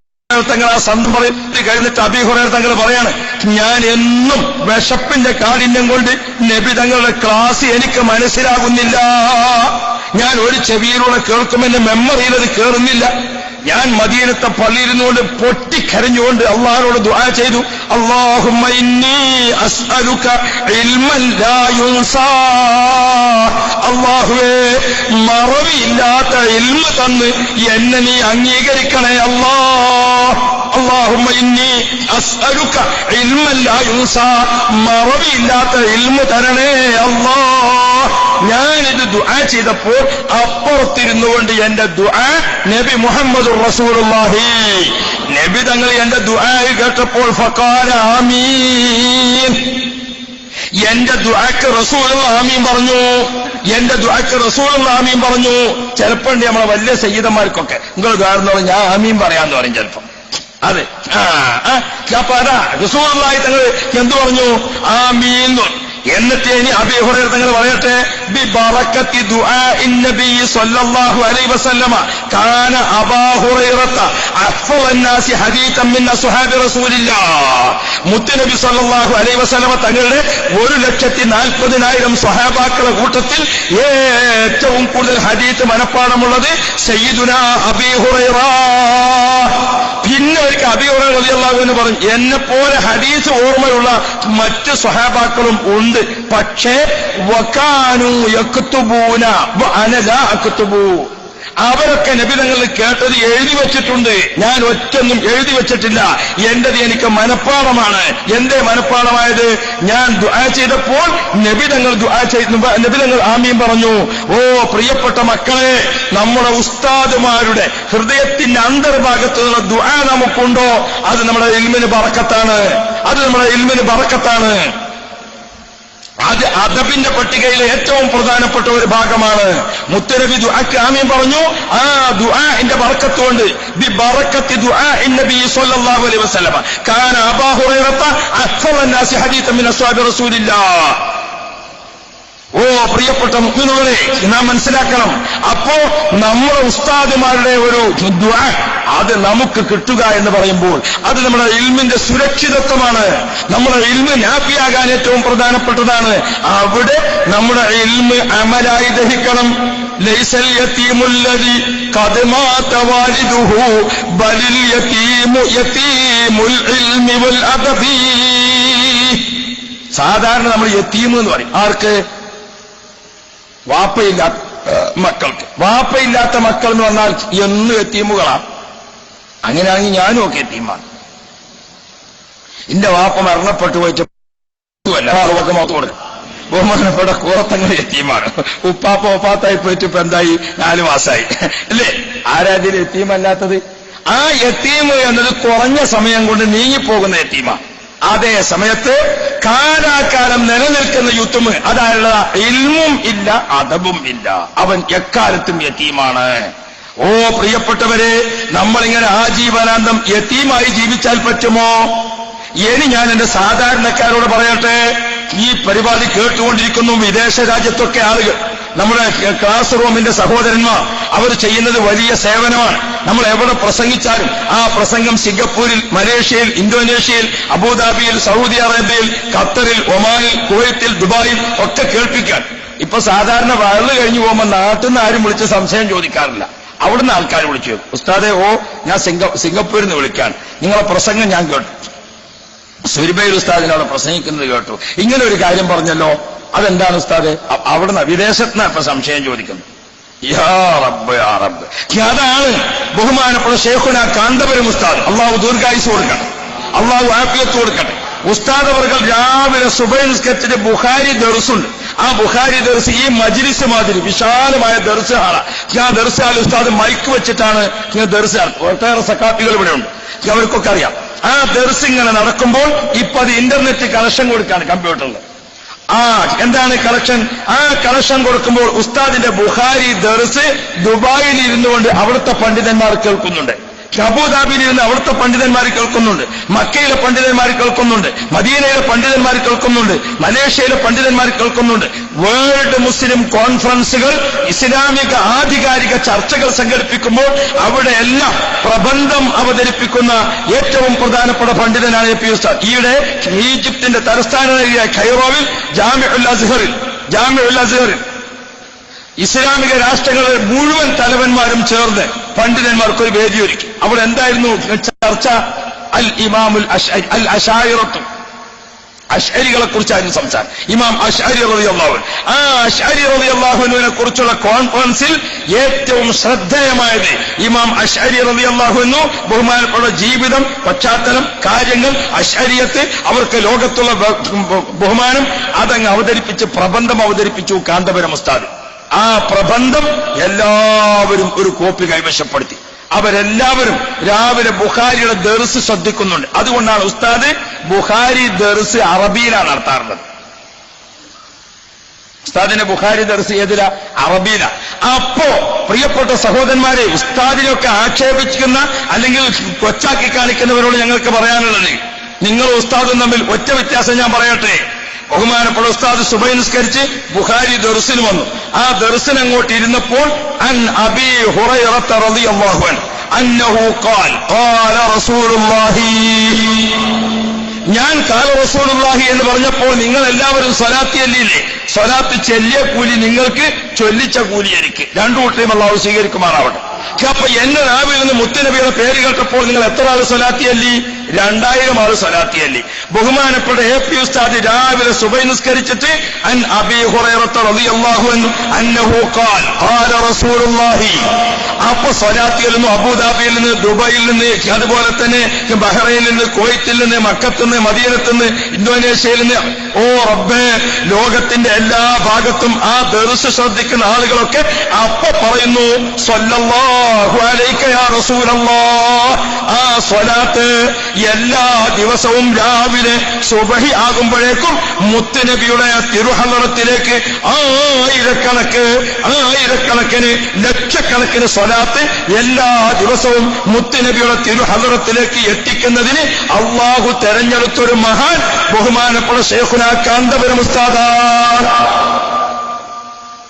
തങ്ങൾ ആ സന്ദർഭം കഴിഞ്ഞിട്ട് അബീ ഹുറൈറ തങ്ങൾ പറയാണ്, ഞാൻ എന്നും വിശപ്പിന്റെ കാഠിന്യം കൊണ്ട് നബി തങ്ങളുടെ ക്ലാസ് എനിക്ക് മനസ്സിലാകുന്നില്ല. ഞാൻ ഒരു ചെവിയിലൂടെ കേൾക്കുമെന്റെ മെമ്മറിയിൽ അത് കേറുന്നില്ല. ഞാൻ മദീനത്തെ പള്ളിയിരുന്നുകൊണ്ട് പൊട്ടിക്കരഞ്ഞുകൊണ്ട് അള്ളാഹുവോട് ദുആ ചെയ്തു, അല്ലാഹുമ്മ ഇന്നി അസ്അലുക ഇൽമൻ ലാ യുൻസാ. അല്ലാഹുവേ, മറവിയില്ലാത്ത ഇൽമ തന്ന് എന്നെ നീ അംഗീകരിക്കണേ അല്ലാഹ്. അല്ലാഹുമ്മ ഇന്നി അസ്അലുക ഇൽമൻ ലാ യുൻസാ, മറവിയില്ലാത്ത ഇൽമ തരണേ അല്ലാഹ്. ഞാനിത് ദുആ ചെയ്തപ്പോൾ അപ്പുറത്തിരുന്നുകൊണ്ട് എന്റെ ദുആ നബി മുഹമ്മദ് റസൂലുള്ളാഹി നബി തങ്ങൾ എന്റെ ദുആ കേട്ടപ്പോൾ ഫഖാല ആമീൻ. എന്റെ ദുആക്ക് റസൂലുള്ള ആമീൻ പറഞ്ഞു. എന്റെ ദുആക്ക് റസൂലുള്ള ആമീൻ പറഞ്ഞു. ചിലപ്പോ നമ്മളെ വലിയ സയ്യിദന്മാർക്കൊക്കെ നിങ്ങൾ ദുആ എന്ന് പറഞ്ഞാൽ ഞാൻ ആമീൻ പറയാന്ന് പറയും ചിലപ്പോ. അതെ, അപ്പൊ അതാ റസൂലുള്ളാഹി തങ്ങൾ എന്തു പറഞ്ഞു? ആമീൻ. എന്നിട്ട് ഇനി അബീ ഹുറൈറ തങ്ങൾ പറയട്ടെ, ബിബറകത്തി ദുആഇൻ നബി സ്വല്ലല്ലാഹു അലൈഹി വസല്ലമ കാന അബൂ ഹുറൈറത അഫ്ളൻ നാസി ഹദീതൻ മിൻ അസ്ഹാബി റസൂലില്ലാഹ്. മുത്തുനബി സ്വല്ലല്ലാഹു അലൈഹി വസല്ലമ തങ്ങളുടെ 1,40,000 സ്വഹാബാക്കളുടെ കൂട്ടത്തിൽ ഏറ്റവും കൂടുതൽ ഹദീത്ത് മനപ്പാടമുള്ളത് സയ്യിദുനാ അബീ ഹുറൈറ. പിന്നെ ഒരിക്കൽ അബീ ഹുറൈറ റളിയല്ലാഹു അൻഹു പറഞ്ഞു, എന്നെ പോലെ ഹദീസ് ഓർമ്മയുള്ള മറ്റ് സ്വഹാബാക്കളും ഉണ്ട്, പക്ഷേ വകാനു യക്തുബൂന വഅന ലാ അക്തുബു. അവരൊക്കെ നബി തങ്ങൾ കേട്ടത് എഴുതി വെച്ചിട്ടുണ്ട്, ഞാൻ ഒറ്റൊന്നും എഴുതി വെച്ചിട്ടില്ല. എന്റേത് എനിക്ക് മനഃപ്പാടമാണ്. എന്റെ മനഃപ്പാടമായത് ഞാൻ ദുആ ചെയ്തപ്പോൾ നബി തങ്ങൾ ആമീൻ പറഞ്ഞു. ഓ പ്രിയപ്പെട്ട മക്കളെ, നമ്മുടെ ഉസ്താദുമാരുടെ ഹൃദയത്തിന്റെ അന്തർഭാഗത്തുള്ള ദുആ നമുക്കുണ്ടോ? അത് നമ്മുടെ ഇൽമിന് ബറക്കത്താണ്. അത് നമ്മുടെ ഇൽമിന് ബറക്കത്താണ്. അത് അദബിന്റെ പട്ടികയിലെ ഏറ്റവും പ്രധാനപ്പെട്ട ഒരു ഭാഗമാണ്. മുത്തുനബി ദുആക്ക് ആമീൻ പറഞ്ഞു. ആ ദുആഇന്റെ ബറക്കത്ത് കൊണ്ട് ബിബറക്കത്തി ദുആഇൻ നബി സ്വല്ലല്ലാഹു അലൈഹി വസല്ലം കാന അബൂ ഹുറൈറത അഫ്ളൻ നാസി ഹദീതൻ മിൻ അസ്ഹാബി റസൂലില്ലാഹ്. ഓ പ്രിയപ്പെട്ട മുഅ്മിനീങ്ങളെ, നാം മനസ്സിലാക്കണം. അപ്പോ നമ്മുടെ ഉസ്താദുമാരുടെ ഒരു ദുആ അത് നമുക്ക് കിട്ടുക എന്ന് പറയുമ്പോൾ അത് നമ്മുടെ ഇൽമിന്റെ സുരക്ഷിതത്വമാണ്. നമ്മുടെ ഇൽമ് നാഫിയാകാൻ ഏറ്റവും പ്രധാനപ്പെട്ടതാണ്. അവിടെ നമ്മുടെ ഇൽമ് അമലായി ദഹിക്കണം. ലൈസൽ യതീമുല്ലദി ഖദ് മാത വാലിദുഹു ബലിൽ യതീമു യതീമുൽ ഇൽമി വൽ അദബി. സാധാരണ നമ്മൾ യതീം എന്ന് പറയും ആർക്ക്? വാപ്പയില്ലാത്ത മക്കൾക്ക്. വാപ്പയില്ലാത്ത മക്കൾ എന്ന് പറഞ്ഞാൽ എന്നും യതീമുകളാ. അങ്ങനെയാണെങ്കിൽ ഞാനും ഒക്കെ യതീമാണ്. എന്റെ വാപ്പ മരണപ്പെട്ടു പോയിട്ട് കൊടുക്കും. ബഹുമാനപ്പെട്ട കൂറത്തങ്ങൾ യതീമാണ്. ഉപ്പാപ്പ ഒപ്പാത്തായി പോയിട്ട് ഇപ്പൊ എന്തായി? 4 മാസമായി അല്ലേ? ആരാധ്യം യതീമല്ലാത്തത്? ആ യതീം എന്നത് കുറഞ്ഞ സമയം കൊണ്ട് നീങ്ങിപ്പോകുന്ന യതീമാണ്. അതേ സമയത്ത് കാലാകാലം നിലനിൽക്കുന്ന യുത്തും, അതായത് ഇൽമും ഇല്ല അദബും ഇല്ല, അവൻ എക്കാലത്തും യതീമാണ്. ഓ പ്രിയപ്പെട്ടവരെ, നമ്മളിങ്ങനെ ആജീവനാന്തം യതീമായി ജീവിച്ചാൽ പറ്റുമോ? ഇനി ഞാൻ എന്റെ സാധാരണക്കാരോട് പറയട്ടെ, ഈ പരിപാടി കേട്ടുകൊണ്ടിരിക്കുന്നു വിദേശ രാജ്യത്തൊക്കെ ആളുകൾ, നമ്മുടെ ക്ലാസ് റൂമിന്റെ സഹോദരന്മാർ, അവർ ചെയ്യുന്നത് വലിയ സേവനമാണ്. നമ്മൾ എവിടെ പ്രസംഗിച്ചാലും ആ പ്രസംഗം സിംഗപ്പൂരിൽ, മലേഷ്യയിൽ, ഇന്തോനേഷ്യയിൽ, അബുദാബിയിൽ, സൗദി അറേബ്യയിൽ, ഖത്തറിൽ, ഒമാനിൽ, കുവൈത്തിൽ, ദുബായിൽ ഒക്കെ കേൾപ്പിക്കാൻ. ഇപ്പൊ സാധാരണ വയറ് കഴിഞ്ഞു പോകുമ്പോൾ നാട്ടിൽ നിന്ന് ആരും വിളിച്ച് സംശയം ചോദിക്കാറില്ല. അവിടുന്ന് ആൾക്കാർ വിളിച്ചു, ഉസ്താദെ, ഓ ഞാൻ സിംഗപ്പൂരിൽ നിന്ന് വിളിക്കാൻ, നിങ്ങളെ പ്രസംഗം ഞാൻ കേട്ടു, സുരിബൈൽ ഉസ്താദിനവിടെ പ്രസംഗിക്കുന്നത് കേട്ടു, ഇങ്ങനെ ഒരു കാര്യം പറഞ്ഞല്ലോ, അതെന്താണ് ഉസ്താദെ? അവിടുന്ന് വിദേശത്തുനിന്ന് ഇപ്പൊ സംശയം ചോദിക്കുന്നു. യാ റബ്ബ് യാ റബ്ബ്. അതാണ് ബഹുമാനപ്പെട്ട ശൈഖുനാ കാന്തപുരം ഉസ്താദ്, അള്ളാഹു ദീർഘായുസ് കൊടുക്കട്ടെ, അള്ളാഹു ആഫിയത്ത് കൊടുക്കട്ടെ. ഉസ്താദ് അവർകൾ രാവിലെ സുബഹി നിസ്കരിച്ചിട്ട് ബുഖാരി ദർസുണ്ട്. ആ ബുഖാരി ദർസ് ഈ മജ്ലിസ് മാതിരി വിശാലമായ ദർസ് ഹാള. ആ ദർസ് ഹാൾ ഉസ്താദ് മൈക്ക് വെച്ചിട്ടാണ് ദർസ് ഹാൾ. ഒട്ടേറെ സക്കാഫികൾ ഇവിടെ ഉണ്ട്, അവർക്കൊക്കെ അറിയാം. ആ ദർസ് ഇങ്ങനെ നടക്കുമ്പോൾ ഇപ്പൊ അത് ഇന്റർനെറ്റ് കണക്ഷൻ കൊടുക്കാണ് കമ്പ്യൂട്ടറിൽ. എന്താണ് കണക്ഷൻ? ആ കണക്ഷൻ കൊടുക്കുമ്പോൾ ഉസ്താദിന്റെ ബുഖാരി ദർസ് ദുബായിൽ ഇരുന്നുകൊണ്ട് അവിടുത്തെ പണ്ഡിതന്മാർ കേൾക്കുന്നുണ്ട്, അബൂദാബിയിൽ ഇരുന്ന് അവിടുത്തെ പണ്ഡിതന്മാർ കേൾക്കുന്നുണ്ട്, മക്കയിലെ പണ്ഡിതന്മാർ കേൾക്കുന്നുണ്ട്, മദീനയിലെ പണ്ഡിതന്മാർ കേൾക്കുന്നുണ്ട്, മലേഷ്യയിലെ പണ്ഡിതന്മാർ കേൾക്കുന്നുണ്ട്. വേൾഡ് മുസ്ലിം കോൺഫറൻസുകൾ, ഇസ്ലാമിക ആധികാരിക ചർച്ചകൾ സംഘടിപ്പിക്കുമ്പോൾ അവിടെയെല്ലാം പ്രബന്ധം അവതരിപ്പിക്കുന്ന ഏറ്റവും പ്രധാനപ്പെട്ട പണ്ഡിതനാണ് എ പി ഉസ്താദ്. ഈയിടെ ഈജിപ്തിന്റെ തലസ്ഥാന നഗരിയായ ഖൈറോവിൽ ജാമിഉൽ അസ്ഹറിൽ ഇസ്ലാമിക രാഷ്ട്രങ്ങളിലെ മുഴുവൻ തലവന്മാരും ചേർന്ന് പണ്ഡിതന്മാർക്കൊരു വേദി ഒരുക്കി. അവിടെ എന്തായിരുന്നു ചർച്ച? അൽ ഇമാമുൽ അൽ അശായിറത്തു, അശ്അരികളെ കുറിച്ചായിരുന്നു സംസാരം. ഇമാം അശ്അരി റളിയല്ലാഹു അൻഹു. ആ അശ്അരി റളിയല്ലാഹു അൻഹുവിനെ കുറിച്ചുള്ള കോൺഫറൻസിൽ ഏറ്റവും ശ്രദ്ധേയമായത് ഇമാം അശ്അരി റളിയല്ലാഹു അൻഹു ബഹുമാനപ്പെട്ട ജീവിതം, പശ്ചാത്തലം, കാര്യങ്ങൾ, അശ്അരിയത്ത്, അവർക്ക് ലോകത്തുള്ള ബഹുമാനം അതങ്ങ് അവതരിപ്പിച്ച് പ്രബന്ധം അവതരിപ്പിച്ചു കാന്തപുരം ഉസ്താദ്. ആ പ്രബന്ധം എല്ലാവരും ഒരു കോപ്പി കൈവശപ്പെടുത്തി. അവരെല്ലാവരും രാവിലെ ബുഖാരിയുടെ ദർസ് ശ്രദ്ധിക്കുന്നുണ്ട്. അതുകൊണ്ടാണ് ഉസ്താദ് ബുഖാരി ദർസ് അറബിയിലാണ് നടത്താറുള്ളത്. ഉസ്താദിന്റെ ബുഖാരി ദർസ് ഏതിലാ? അറബിയില. അപ്പോ പ്രിയപ്പെട്ട സഹോദരന്മാരെ, ഉസ്താദിനെയൊക്കെ ആക്ഷേപിക്കുന്ന അല്ലെങ്കിൽ കൊച്ചാക്കി കാണിക്കുന്നവരോട് ഞങ്ങൾക്ക് പറയാനുള്ളത്, നിങ്ങൾ ഉസ്താദും തമ്മിൽ ഒറ്റ വ്യത്യാസം ഞാൻ പറയട്ടെ. ബഹുമാനപ്പെട്ട ഉസ്താദ് സുബഹി നിസ്കരിച്ച് ബുഖാരി ദർസിന് വന്നു. ആ ദർസിന് അങ്ങോട്ട് ഇരുന്നപ്പോൾ അൻ അബീ ഹുറൈറത റളിയല്ലാഹു അൻഹു അന്നഹു ഖാല റസൂലുള്ളാഹി, ഞാൻ ഖാല റസൂലുള്ളാഹി എന്ന് പറഞ്ഞപ്പോൾ നിങ്ങൾ എല്ലാവരും സ്വലാത്ത് ചൊല്ലിയില്ലേ? സ്വലാത്ത് ചൊല്ലിയ കൂലി നിങ്ങൾക്ക്, ചൊല്ലിച്ച കൂലി എനിക്ക്. രണ്ടു കൂട്ടരെയും അല്ലാഹു സ്വീകരിക്കുമാറാവട്ടെ. അപ്പൊ എന്നെ രാവിലെ നിന്ന് മുത്തുനബിയുടെ പേര് കേട്ടപ്പോൾ നിങ്ങൾ എത്ര ആള് സ്വലാത്ത് ചൊല്ലി? 2000 ആള് സ്വലാത്ത് ചൊല്ലി. ബഹുമാനപ്പെട്ട എ പി ഉസ്താദ് രാവിലെ സുബഹി നിസ്കരിച്ചിട്ട് അൻ അബീ ഹുറൈറത റളിയല്ലാഹു അൻഹു അന്നഹു ഖാല റസൂലുള്ളാഹി. അപ്പൊ സ്വലാത്ത് ചൊല്ലുന്നു. അബൂദാബിയിൽ നിന്ന്, ദുബൈയിൽ നിന്ന്, അതുപോലെ തന്നെ ബഹ്റൈനിൽ നിന്ന്, കുവൈത്തിൽ നിന്ന്, മക്കത്ത് നിന്ന്, മദീനത്ത് നിന്ന്, ഇന്തോനേഷ്യയിൽ നിന്ന്, ഓ റബ്ബേ, ലോകത്തിന്റെ എല്ലാ ഭാഗത്തും ആ ദർസ് ശ്രദ്ധിക്കുന്ന ആളുകളൊക്കെ അപ്പൊ പറയുന്നു സ്വല്ലല്ലാഹു അലൈക യാ റസൂലല്ലാഹ്. ആ സ്വലാത്ത് എല്ലാ ദിവസവും രാവിലെ സുബഹി ആകുമ്പോഴേക്കും മുത്തുനബിയുടെ തിരുഹളറത്തിലേക്ക് ആയിരക്കണക്കിന് ലക്ഷക്കണക്കിന് സ്വലാത്ത് എല്ലാ ദിവസവും മുത്തുനബിയുടെ തിരുഹളറത്തിലേക്ക് എത്തിക്കുന്നതിന് അള്ളാഹു തെരഞ്ഞെടുത്തൊരു മഹാൻ ബഹുമാനപ്പെട്ട ശൈഖുനാ കാന്തപുരം ഉസ്താദാണ്.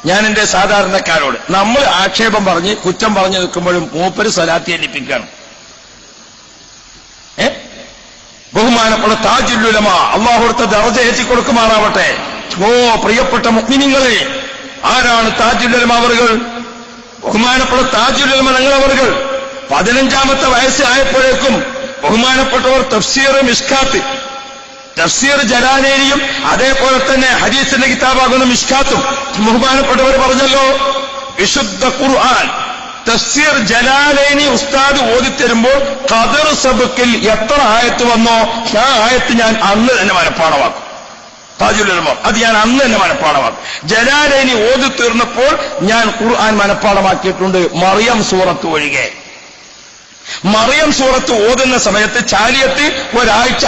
ഞാൻ എന്റെ സാധാരണക്കാരോട്, നമ്മൾ ആക്ഷേപം പറഞ്ഞ് കുറ്റം പറഞ്ഞു നിൽക്കുമ്പോഴും മൂപ്പര് സ്വലാത്തി എണ്ണിപ്പിക്കണം. ബഹുമാനപ്പെട്ട താജുൽ ഉലമ അള്ളാഹുവിന്റെ ദർജ ഏറ്റി കൊടുക്കുമാറാവട്ടെ. ഓ പ്രിയപ്പെട്ട മുഅ്മിനീങ്ങളെ, ആരാണ് താജുൽ ഉലമ അവറുകൾ? ബഹുമാനപ്പെട്ട താജുൽ ഉലമ ഞങ്ങളവറുകൾ 15ാമത്തെ വയസ്സ് ആയപ്പോഴേക്കും ബഹുമാനപ്പെട്ടവർ തഫ്സീർ മിഷ്കാത്ത്, തഫ്സീർ ജലാലൈനിയും അതേപോലെ തന്നെ ഹദീസിന്റെ കിതാബാകുന്ന മിഷ്കാത്തും ബഹുമാനപ്പെട്ടവർ പറഞ്ഞല്ലോ, വിശുദ്ധ ഖുർആൻ തഫ്സീർ ജലാലൈനി ഉസ്താദ് ഓതിത്തരുമ്പോൾ ഖദർ സബക്കിൽ എത്ര ആയത്ത് വന്നോ ആ ആയത്ത് ഞാൻ അന്ന് തന്നെ മനഃപ്പാഠമാക്കും. താജുൽ ഉലമ അത് ഞാൻ അന്ന് തന്നെ മനഃപ്പാഠമാക്കും. ജലാലൈനി ഓതി തീർന്നപ്പോൾ ഞാൻ ഖുർആൻ മനഃപ്പാഠമാക്കിയിട്ടുണ്ട്, മറിയം സൂറത്ത് ഒഴികെ. മറിയം സൂറത്ത് ഓതുന്ന സമയത്ത് ചാലിയത്ത് ഒരാഴ്ച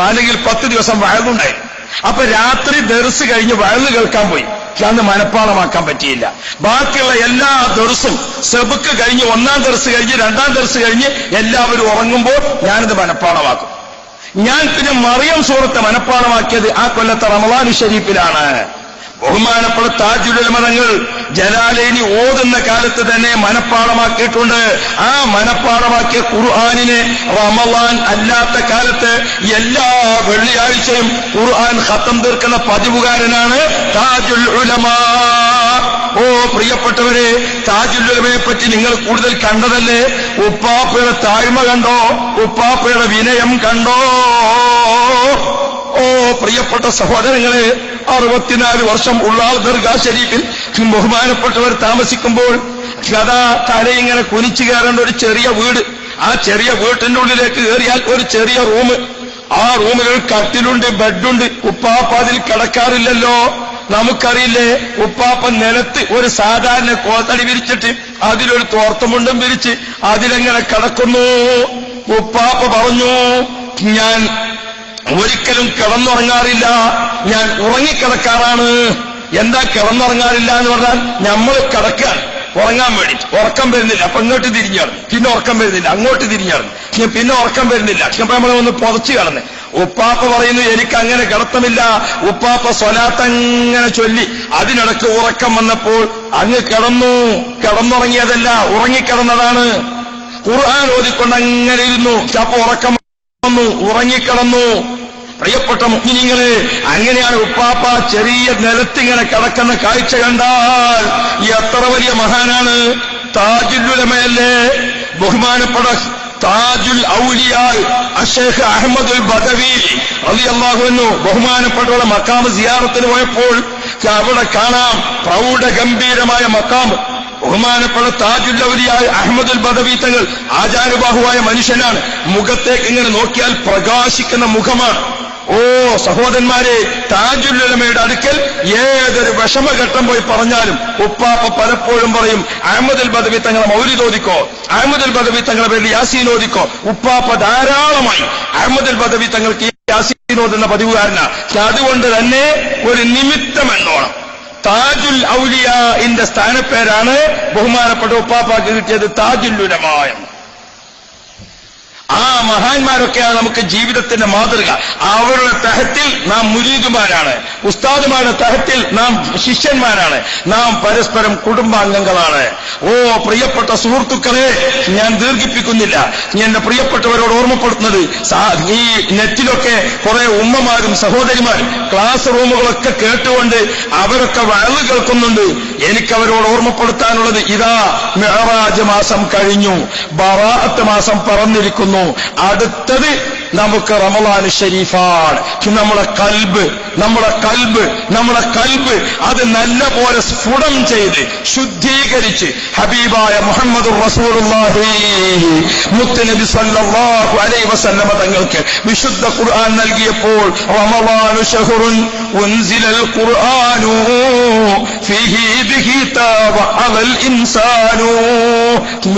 അല്ലെങ്കിൽ 10 ദിവസം വയലുണ്ടായിരുന്നു. അപ്പൊ രാത്രി ദർസ് കഴിഞ്ഞ് വയല് കേൾക്കാൻ പോയി, അന്ന് മനഃപ്പാഠമാക്കാൻ പറ്റിയില്ല. ബാക്കിയുള്ള എല്ലാ ദർസും സെബുക്ക് കഴിഞ്ഞ് 1ാം ദർസ് കഴിഞ്ഞ് 2ാം ദർസ് കഴിഞ്ഞ് എല്ലാവരും ഉറങ്ങുമ്പോൾ ഞാനിത് മനഃപ്പാഠമാക്കും. ഞാൻ പിന്നെ മറിയം സൂറത്ത് മനഃപ്പാഠമാക്കിയത് ആ കൊല്ലത്തെ റമളാൻ ഷരീഫിലാണ്. ബഹുമാനപ്പെട്ട താജുൽ ഉലമ തങ്ങൾ ജലാലൈനി ഓതുന്ന കാലത്ത് തന്നെ മനഃപ്പാഠമാക്കിയിട്ടുണ്ട്. ആ മനഃപ്പാഠമാക്കിയ ഖുർആനിനെ റമളാൻ അല്ലാത്ത കാലത്ത് എല്ലാ വെള്ളിയാഴ്ചയും ഖുർആൻ ഖത്തം തീർക്കുന്ന പതിവുകാരനാണ് താജുൽ ഉലമ. ഓ പ്രിയപ്പെട്ടവരെ, താജുൽ ഉലമയെ പറ്റി നിങ്ങൾ കൂടുതൽ കണ്ടതല്ലേ? ഉപ്പാപ്പയുടെ താഴ്മ കണ്ടോ? ഉപ്പാപ്പയുടെ വിനയം കണ്ടോ? ഓ പ്രിയപ്പെട്ട സഹോദരങ്ങളെ, 64 വർഷം ഉള്ളാൾ ദർഗാ ഷരീഫിൽ ബഹുമാനപ്പെട്ടവർ താമസിക്കുമ്പോൾ കഥാ തലയിങ്ങനെ കുനിച്ചു കയറേണ്ട ഒരു ചെറിയ വീട്, ആ ചെറിയ വീട്ടിന്റെ ഉള്ളിലേക്ക് കയറിയാൽ ഒരു ചെറിയ റൂം, ആ റൂമിൽ ഒരു കട്ടിലുണ്ട്, ബെഡുണ്ട്. ഉപ്പാപ്പ അതിൽ കിടക്കാറില്ലല്ലോ. നമുക്കറിയില്ലേ, ഉപ്പാപ്പ നിലത്ത് ഒരു സാധാരണ കോത്തടി വിരിച്ചിട്ട് അതിലൊരു തോർത്തമുണ്ടും വിരിച്ച് അതിലെങ്ങനെ കിടക്കുന്നു. ഉപ്പാപ്പ പറഞ്ഞു, ഞാൻ ഒരിക്കലും കിടന്നുറങ്ങാറില്ല, ഞാൻ ഉറങ്ങിക്കിടക്കാറാണ്. എന്താ കിടന്നുറങ്ങാറില്ല എന്ന് പറഞ്ഞാൽ, നമ്മൾ കിടക്കാൻ ഉറങ്ങാൻ വേണ്ടി ഉറക്കം വരുന്നില്ല, അപ്പൊ ഇങ്ങോട്ട് തിരിഞ്ഞാണ്, പിന്നെ ഉറക്കം വരുന്നില്ല, അങ്ങോട്ട് തിരിഞ്ഞാണ്, പിന്നെ ഉറക്കം വരുന്നില്ല, അപ്പൊ നമ്മൾ ഒന്ന് പുതച്ചു കിടന്ന്. ഉപ്പാപ്പ പറയുന്നു, എനിക്ക് അങ്ങനെ കിടത്തമില്ല. ഉപ്പാപ്പ സ്വലാത്തങ്ങനെ ചൊല്ലി അതിനിടക്ക് ഉറക്കം വന്നപ്പോൾ അങ്ങ് കിടന്നുറങ്ങിയതല്ല, ഉറങ്ങിക്കിടന്നതാണ്. ഖുർആൻ ഓതിക്കൊണ്ട് അങ്ങനെ ഇരുന്നു, അപ്പൊ ഉറക്കം വന്നു, ഉറങ്ങിക്കിടന്നു. പ്രിയപ്പെട്ട മുഅ്മിനീങ്ങളെ, അങ്ങനെയാണ് ഉപ്പാപ്പ ചെറിയ നിലത്തിങ്ങനെ കിടക്കുന്ന കാഴ്ച കണ്ടാൽ എത്ര വലിയ മഹാനാണ്. താജുൽ ഉലമയല്ലേ, ബഹുമാനപ്പെട്ട താജുൽ ഔലിയ അഷേഖ് അഹ്മദുൽ ബദവി റളിയല്ലാഹു അൻഹു ബഹുമാനപ്പെട്ടവരുടെ മക്കാമ് സിയാറത്തിന് പോയപ്പോൾ അവിടെ കാണാം പ്രൗഢഗംഭീരമായ മക്കാമ്. ബഹുമാനപ്പെട്ട താജുൽ ഔലിയ അഹ്മദുൽ ബദവി തങ്ങൾ ആചാരബാഹുവായ മനുഷ്യനാണ്. മുഖത്തേക്ക് ഇങ്ങനെ നോക്കിയാൽ പ്രകാശിക്കുന്ന മുഖമാണ്. ഓ സഹോദരന്മാരെ, താജുൽ ഉലമയുടെ അടുക്കൽ ഏതൊരു വിഷമഘട്ടം പോയി പറഞ്ഞാലും ഉപ്പാപ്പ പലപ്പോഴും പറയും, അഹ്മദുൽ ബദവി തങ്ങളെ മൗലിദ് ഓദിക്കോ, അഹ്മദുൽ ബദവി തങ്ങളെ പേരിൽ യാസീൻ ഓദിക്കോ. ഉപ്പാപ്പ ധാരാളമായി അഹ്മദുൽ ബദവി തങ്ങൾക്ക് യാസീൻ ഓതുന്ന പതിവുകാരനാ. അതുകൊണ്ട് തന്നെ ഒരു നിമിത്തം എന്നോണം താജുൽ ഔലിയാന്റെ സ്ഥാനപ്പേരാണ് ബഹുമാനപ്പെട്ട ഉപ്പാപ്പാക്ക് കിട്ടിയത് താജുൽ ഉലമ എന്ന്. ആ മഹാന്മാരൊക്കെയാണ് നമുക്ക് ജീവിതത്തിന്റെ മാതൃക. അവരുടെ തഹത്തിൽ നാം മുരീദുമാരാണ്, ഉസ്താദുമാരുടെ തഹത്തിൽ നാം ശിഷ്യന്മാരാണ്, നാം പരസ്പരം കുടുംബാംഗങ്ങളാണ്. ഓ പ്രിയപ്പെട്ട സുഹൃത്തുക്കളെ, ഞാൻ ദീർഘിപ്പിക്കുന്നില്ല. എന്റെ പ്രിയപ്പെട്ടവരോട് ഓർമ്മപ്പെടുത്തുന്നത്, ഈ നെറ്റിലൊക്കെ കുറെ ഉമ്മമാരും സഹോദരിമാരും ക്ലാസ് റൂമുകളൊക്കെ കേട്ടുകൊണ്ട് അവരൊക്കെ വഅള് കേൾക്കുന്നുണ്ട്. എനിക്കവരോട് ഓർമ്മപ്പെടുത്താനുള്ളത്, ഇതാ മിഅ്റാജ് മാസം കഴിഞ്ഞു, ബറാഅത്ത് മാസം പറന്നിരിക്കുന്നു. അടുത്തത് നമുക്ക് റമളാൻ ശരീഫാണ്. നമ്മുടെ കൽബ് അത് നല്ല പോലെ സ്ഫുടം ചെയ്ത് ശുദ്ധീകരിച്ച് ഹബീബായ മുഹമ്മദുർ റസൂലുള്ളാഹി മുത്തുനബി സല്ലല്ലാഹു അലൈഹി വസല്ലമ തങ്ങൾക്ക് വിശുദ്ധ ഖുർആൻ നൽകിയപ്പോൾ റമളാനു ശഹ്റുൻ ഉൻസിലൽ ഖുർആനു ഫീഹി ബികിതാബ അലൽ ഇൻസാനു.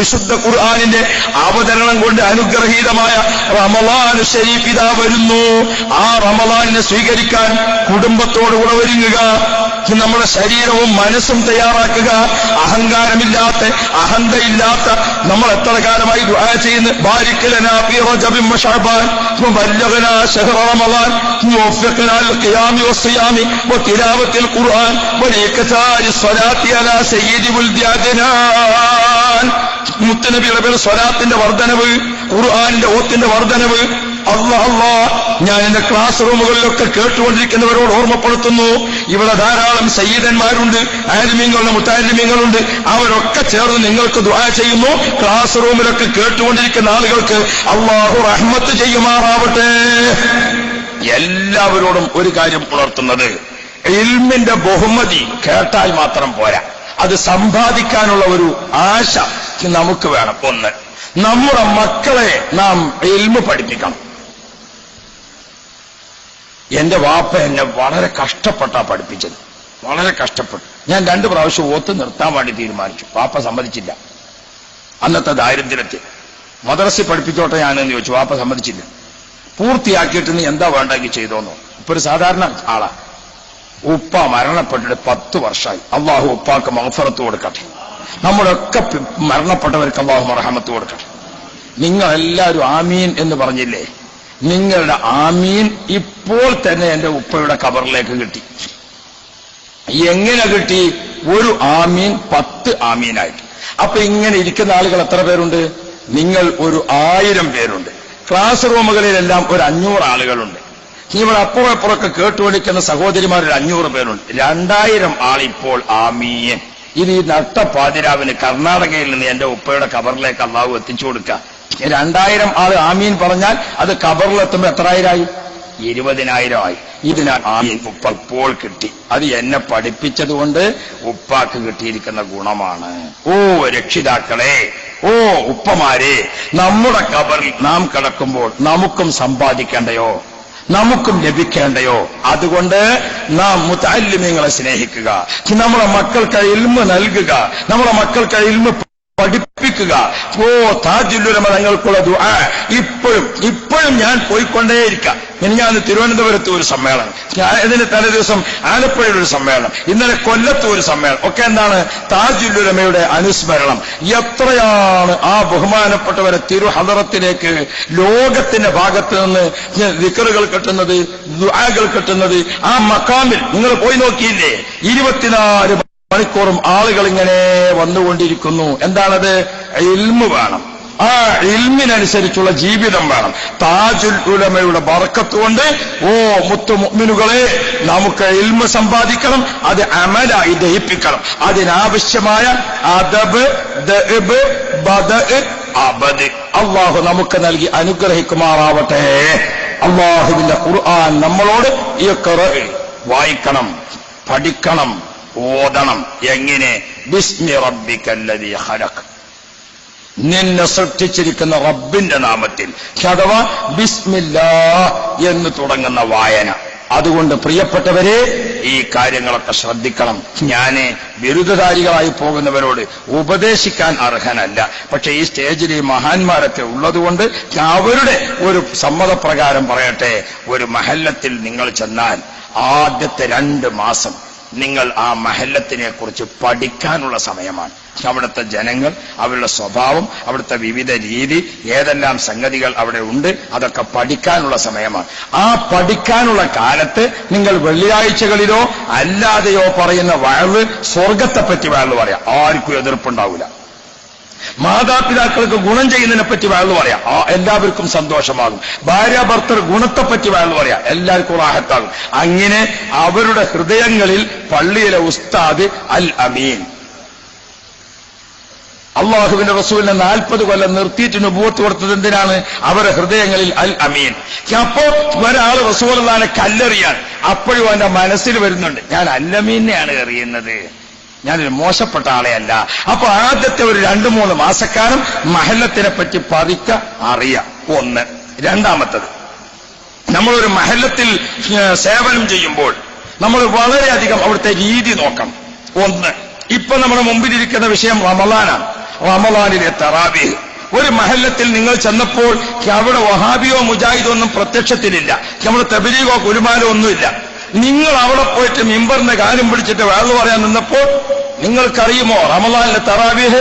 വിശുദ്ധ ഖുർആനിന്റെ അവതരണം കൊണ്ട് അനുഗ്രഹീതമായ റമളാൻ ശരീഫ് ഇതാ വരുന്നു. ആ റമളാനിനെ സ്വീകരിക്കാൻ കുടുംബത്തോടുകൂടെ ഒരുങ്ങുക, നമ്മുടെ ശരീരവും മനസ്സും തയ്യാറാക്കുക. അഹങ്കാരമില്ലാത്ത, അഹന്തയില്ലാത്ത നമ്മൾ എത്ര കാലമായി ദുആ ചെയ്യുന്നു, ബാരിക് ലനാ ഫീ റജബിൻ വശഅബാൻ വബല്ലഗ്നാ ശഹ്റ റമളാൻ വവഫിഖ്നാ ലിൽഖിയാമി വസ്സിയാമി വതിലാവത്തിൽ ഖുർആൻ വലികതാരി സ്വലാത്തി അലാ സയ്യിദി വൽദി അദ്നാൻ. മുത്തുനബിയുടെ പേര് സ്വലാത്തിന്റെ വർധനവ്, ഖുർആനിന്റെ ഓത്തിന്റെ വർധനവ്. അല്ലാഹ്, ഞാൻ എന്റെ ക്ലാസ് റൂമുകളിലൊക്കെ കേട്ടുകൊണ്ടിരിക്കുന്നവരോട് ഓർമ്മപ്പെടുത്തുന്നു, ഇവിടെ ധാരാളം സയ്യിദന്മാരുണ്ട്, ആലിമീങ്ങളുണ്ട്, മുത്തഅല്ലിമീങ്ങളുണ്ട്. അവരൊക്കെ ചേർന്ന് നിങ്ങൾക്ക് ദുആ ചെയ്യുന്നു. ക്ലാസ് റൂമിലൊക്കെ കേട്ടുകൊണ്ടിരിക്കുന്ന ആളുകൾക്ക് അല്ലാഹു റഹ്മത്ത് ചെയ്യുമാറാവട്ടെ. എല്ലാവരോടും ഒരു കാര്യം ഉണർത്തുന്നത്, ഇൽമിന്റെ ബഹുമതി കേട്ടാൽ മാത്രം പോരാ, അത് സമ്പാദിക്കാനുള്ള ഒരു ആശ നമുക്ക് വേണം. ഒന്ന്, നമ്മുടെ മക്കളെ നാം ഇൽമ് പഠിപ്പിക്കണം. എന്റെ വാപ്പ എന്നെ വളരെ കഷ്ടപ്പെട്ടാ പഠിപ്പിച്ചത്, വളരെ കഷ്ടപ്പെട്ടു. ഞാൻ 2 പ്രാവശ്യം ഓത്ത് നിർത്താൻ വേണ്ടി തീരുമാനിച്ചു. വാപ്പ സമ്മതിച്ചില്ല. അന്നത്തെ ദാരിദ്ര്യത്തിൽ മദ്രസയിൽ പഠിപ്പിച്ചോട്ടെ ഞാനെന്ന് ചോദിച്ചു, വാപ്പ സമ്മതിച്ചില്ല. പൂർത്തിയാക്കിയിട്ട് നീ എന്താ വേണ്ടെങ്കിൽ ചെയ്തോന്നോ. ഇപ്പൊ ഒരു സാധാരണ ആളാ. ഉപ്പ മരണപ്പെട്ടിട്ട് 10 വർഷമായി. അള്ളാഹു ഉപ്പാക്ക് മഗ്ഫിറത്ത് കൊടുക്കട്ടെ. നമ്മളൊക്കെ മരണപ്പെട്ടവർക്ക് അള്ളാഹു മർഹമത്ത് കൊടുക്കട്ടെ. നിങ്ങളെല്ലാവരും ആമീൻ എന്ന് പറഞ്ഞില്ലേ, നിങ്ങളുടെ ആമീൻ ഇപ്പോൾ തന്നെ എന്റെ ഉപ്പയുടെ ഖബറിലേക്ക് കിട്ടി. എങ്ങനെ കിട്ടി? ഒരു ആമീൻ 10 ആമീനായിട്ട്. അപ്പൊ ഇങ്ങനെ ഇരിക്കുന്ന ആളുകൾ എത്ര പേരുണ്ട്? നിങ്ങൾ ഒരു 1000 പേരുണ്ട്. ക്ലാസ് റൂമുകളിലെല്ലാം ഒരു 500 ആളുകളുണ്ട്. ഇവിടെ അപ്പുറപ്പുറമൊക്കെ കേട്ടുകൊണ്ടിരിക്കുന്ന സഹോദരിമാർ 500 പേരുണ്ട്. 2000 ആളിപ്പോൾ ആമീൻ. ഇത് ഈ നട്ടപ്പാതിരാവിന് കർണാടകയിൽ നിന്ന് എന്റെ ഉപ്പയുടെ ഖബറിലേക്ക് അള്ളാഹു എത്തിച്ചു കൊടുക്കുക. 2000 ആള് ആമീൻ പറഞ്ഞാൽ അത് ഖബറിലെത്തുമ്പോ എത്രായിരമായി? 20,000 ആയി. ഇതിനാൽ ആമീൻ ഉപ്പ ഇപ്പോൾ കിട്ടി. അത് എന്നെ പഠിപ്പിച്ചതുകൊണ്ട് ഉപ്പാക്ക് കിട്ടിയിരിക്കുന്ന ഗുണമാണ്. ഓ രക്ഷിതാക്കളെ, ഓ ഉപ്പമാരെ, നമ്മുടെ ഖബറിൽ നാം കിടക്കുമ്പോൾ നമുക്കും സമ്പാദിക്കേണ്ടയോ, നമുക്കും ലഭിക്കേണ്ടയോ? അതുകൊണ്ട് നാം മുതഅല്ലിമീങ്ങളെ സ്നേഹിക്കുക, നമ്മുടെ മക്കൾക്ക് ഇൽമ് നൽകുക, നമ്മുടെ മക്കൾക്ക് ഇൽമ് പഠിപ്പിക്കുക. ഓ താജുൽ ഉലമ തങ്ങൾക്കുള്ള ദുആ ഇപ്പോഴും ഞാൻ പോയിക്കൊണ്ടേയിരിക്കാം. ഞാൻ തിരുവനന്തപുരത്ത് ഒരു സമ്മേളനം, ഇതിന് തലേദിവസം ആലപ്പുഴയിൽ ഒരു സമ്മേളനം, ഇന്നലെ കൊല്ലത്ത് ഒരു സമ്മേളനം, ഒക്കെ എന്താണ്? താജുൽ ഉലമയുടെ അനുസ്മരണം. എത്രയാണ് ആ ബഹുമാനപ്പെട്ടവരെ തിരുഹദറത്തിലേക്ക് ലോകത്തിന്റെ ഭാഗത്ത് നിന്ന് ദിക്റുകൾ കിട്ടുന്നത്, ദുആകൾ കിട്ടുന്നത്. ആ മഖാമിൽ നിങ്ങൾ പോയി നോക്കിയില്ലേ? 24 മണിക്കൂറും ആളുകൾ ഇങ്ങനെ വന്നുകൊണ്ടിരിക്കുന്നു. എന്താണത്? ഇൽമ് വേണം. ആ ഇൽമിനനുസരിച്ചുള്ള ജീവിതം വേണം. താജുൽ ഉലമയുടെ ബർക്കത്ത് കൊണ്ട് ഓ മുത്തു മുഅ്മിനുകളെ, നമുക്ക് ഇൽമ് സമ്പാദിക്കണം, അത് അമലായി ദഹിപ്പിക്കണം. അതിനാവശ്യമായ അദബ്, ദഅബ്, ബദഅ്, അബദ് അല്ലാഹു നമുക്ക് നൽകി അനുഗ്രഹിക്കുമാറാവട്ടെ. അല്ലാഹുവിന്റെ ഖുർആൻ നമ്മളോട് വായിക്കണം, പഠിക്കണം, ഓതണം. എങ്ങനെ? ബിസ്മി റബ്ബിക്കല്ലദീ ഖലഖ്, നിന്നെ സൃഷ്ടിച്ചിരിക്കുന്ന റബ്ബിന്റെ നാമത്തിൽ, അഥവാ ബിസ്മില്ലാഹ് എന്ന് തുടങ്ങുന്ന വായന. അതുകൊണ്ട് പ്രിയപ്പെട്ടവരെ, ഈ കാര്യങ്ങളൊക്കെ ശ്രദ്ധിക്കണം. ഞാന് ബിരുദധാരികളായി പോകുന്നവരോട് ഉപദേശിക്കാൻ അർഹനല്ല. പക്ഷെ ഈ സ്റ്റേജിൽ ഈ മഹാന്മാരൊക്കെ ഉള്ളതുകൊണ്ട് അവരുടെ ഒരു സമ്മതപ്രകാരം പറയട്ടെ. ഒരു മഹല്ലത്തിൽ നിങ്ങൾ ചെന്നാൽ ആദ്യത്തെ 2 മാസം നിങ്ങൾ ആ മഹല്ലത്തിനെ കുറിച്ച് പഠിക്കാനുള്ള സമയമാണ്. അവിടുത്തെ ജനങ്ങൾ, അവരുടെ സ്വഭാവം, അവിടുത്തെ വിവിധ രീതി, ഏതെല്ലാം സംഗതികൾ അവിടെ ഉണ്ട്, അതൊക്കെ പഠിക്കാനുള്ള സമയമാണ്. ആ പഠിക്കാനുള്ള കാലത്ത് നിങ്ങൾ വെള്ളിയാഴ്ചകളിലോ അല്ലാതെയോ പറയുന്ന വഅള്, സ്വർഗത്തെപ്പറ്റി വഅള് പറയാം, ആർക്കും എതിർപ്പുണ്ടാവില്ല. മാതാപിതാക്കൾക്ക് ഗുണം ചെയ്യുന്നതിനെ പറ്റി വഅള് പറയാം, എല്ലാവർക്കും സന്തോഷമാകും. ഭാര്യ ഭർത്തൃ ഗുണത്തെപ്പറ്റി വഅള് പറയാം, എല്ലാവർക്കും റാഹത്താകും. അങ്ങനെ അവരുടെ ഹൃദയങ്ങളിൽ പള്ളിയിലെ ഉസ്താദ് അൽ അമീൻ, അള്ളാഹുവിന്റെ റസൂലിനെ 40 കൊല്ലം നിർത്തിയിട്ട് നുബുവത്ത് കൊടുത്തത് എന്തിനാണ്? അവരുടെ ഹൃദയങ്ങളിൽ അൽ അമീൻ. അപ്പോ ഒരാൾ റസൂലുള്ളാഹിനെ കല്ലെറിയാൻ, അപ്പോഴും അവന്റെ മനസ്സിൽ വരുന്നുണ്ട്, ഞാൻ അൽ അമീനെയാണ് എറിയുന്നത്, ഞാനൊരു മോശപ്പെട്ട ആളെയല്ല. അപ്പൊ ആദ്യത്തെ ഒരു 2-3 മാസക്കാലം മഹല്ലത്തിനെ പറ്റി അറിയാം. ഒന്ന്. രണ്ടാമത്തത്, നമ്മളൊരു മഹല്ലത്തിൽ സേവനം ചെയ്യുമ്പോൾ നമ്മൾ വളരെയധികം അവിടുത്തെ രീതി നോക്കണം. ഒന്ന്, ഇപ്പൊ നമ്മുടെ മുമ്പിലിരിക്കുന്ന വിഷയം റമളാനാണ്. റമളാനിലെ തറാവീഹ്. ഒരു മഹല്ലത്തിൽ നിങ്ങൾ ചെന്നപ്പോൾ അവിടെ വഹാബിയോ മുജാഹിദോ ഒന്നും പ്രത്യക്ഷത്തിലില്ല, നമ്മുടെ തബ്ലീഗോ കുലുമാലോ ഒന്നുമില്ല. നിങ്ങൾ അവിടെ പോയിട്ട് മിമ്പറിന്റെ കാര്യം പിടിച്ചിട്ട് വഅള് പറയാൻ നിന്നപ്പോൾ നിങ്ങൾക്കറിയുമോ റമളാനിലെ തറാവീഹ്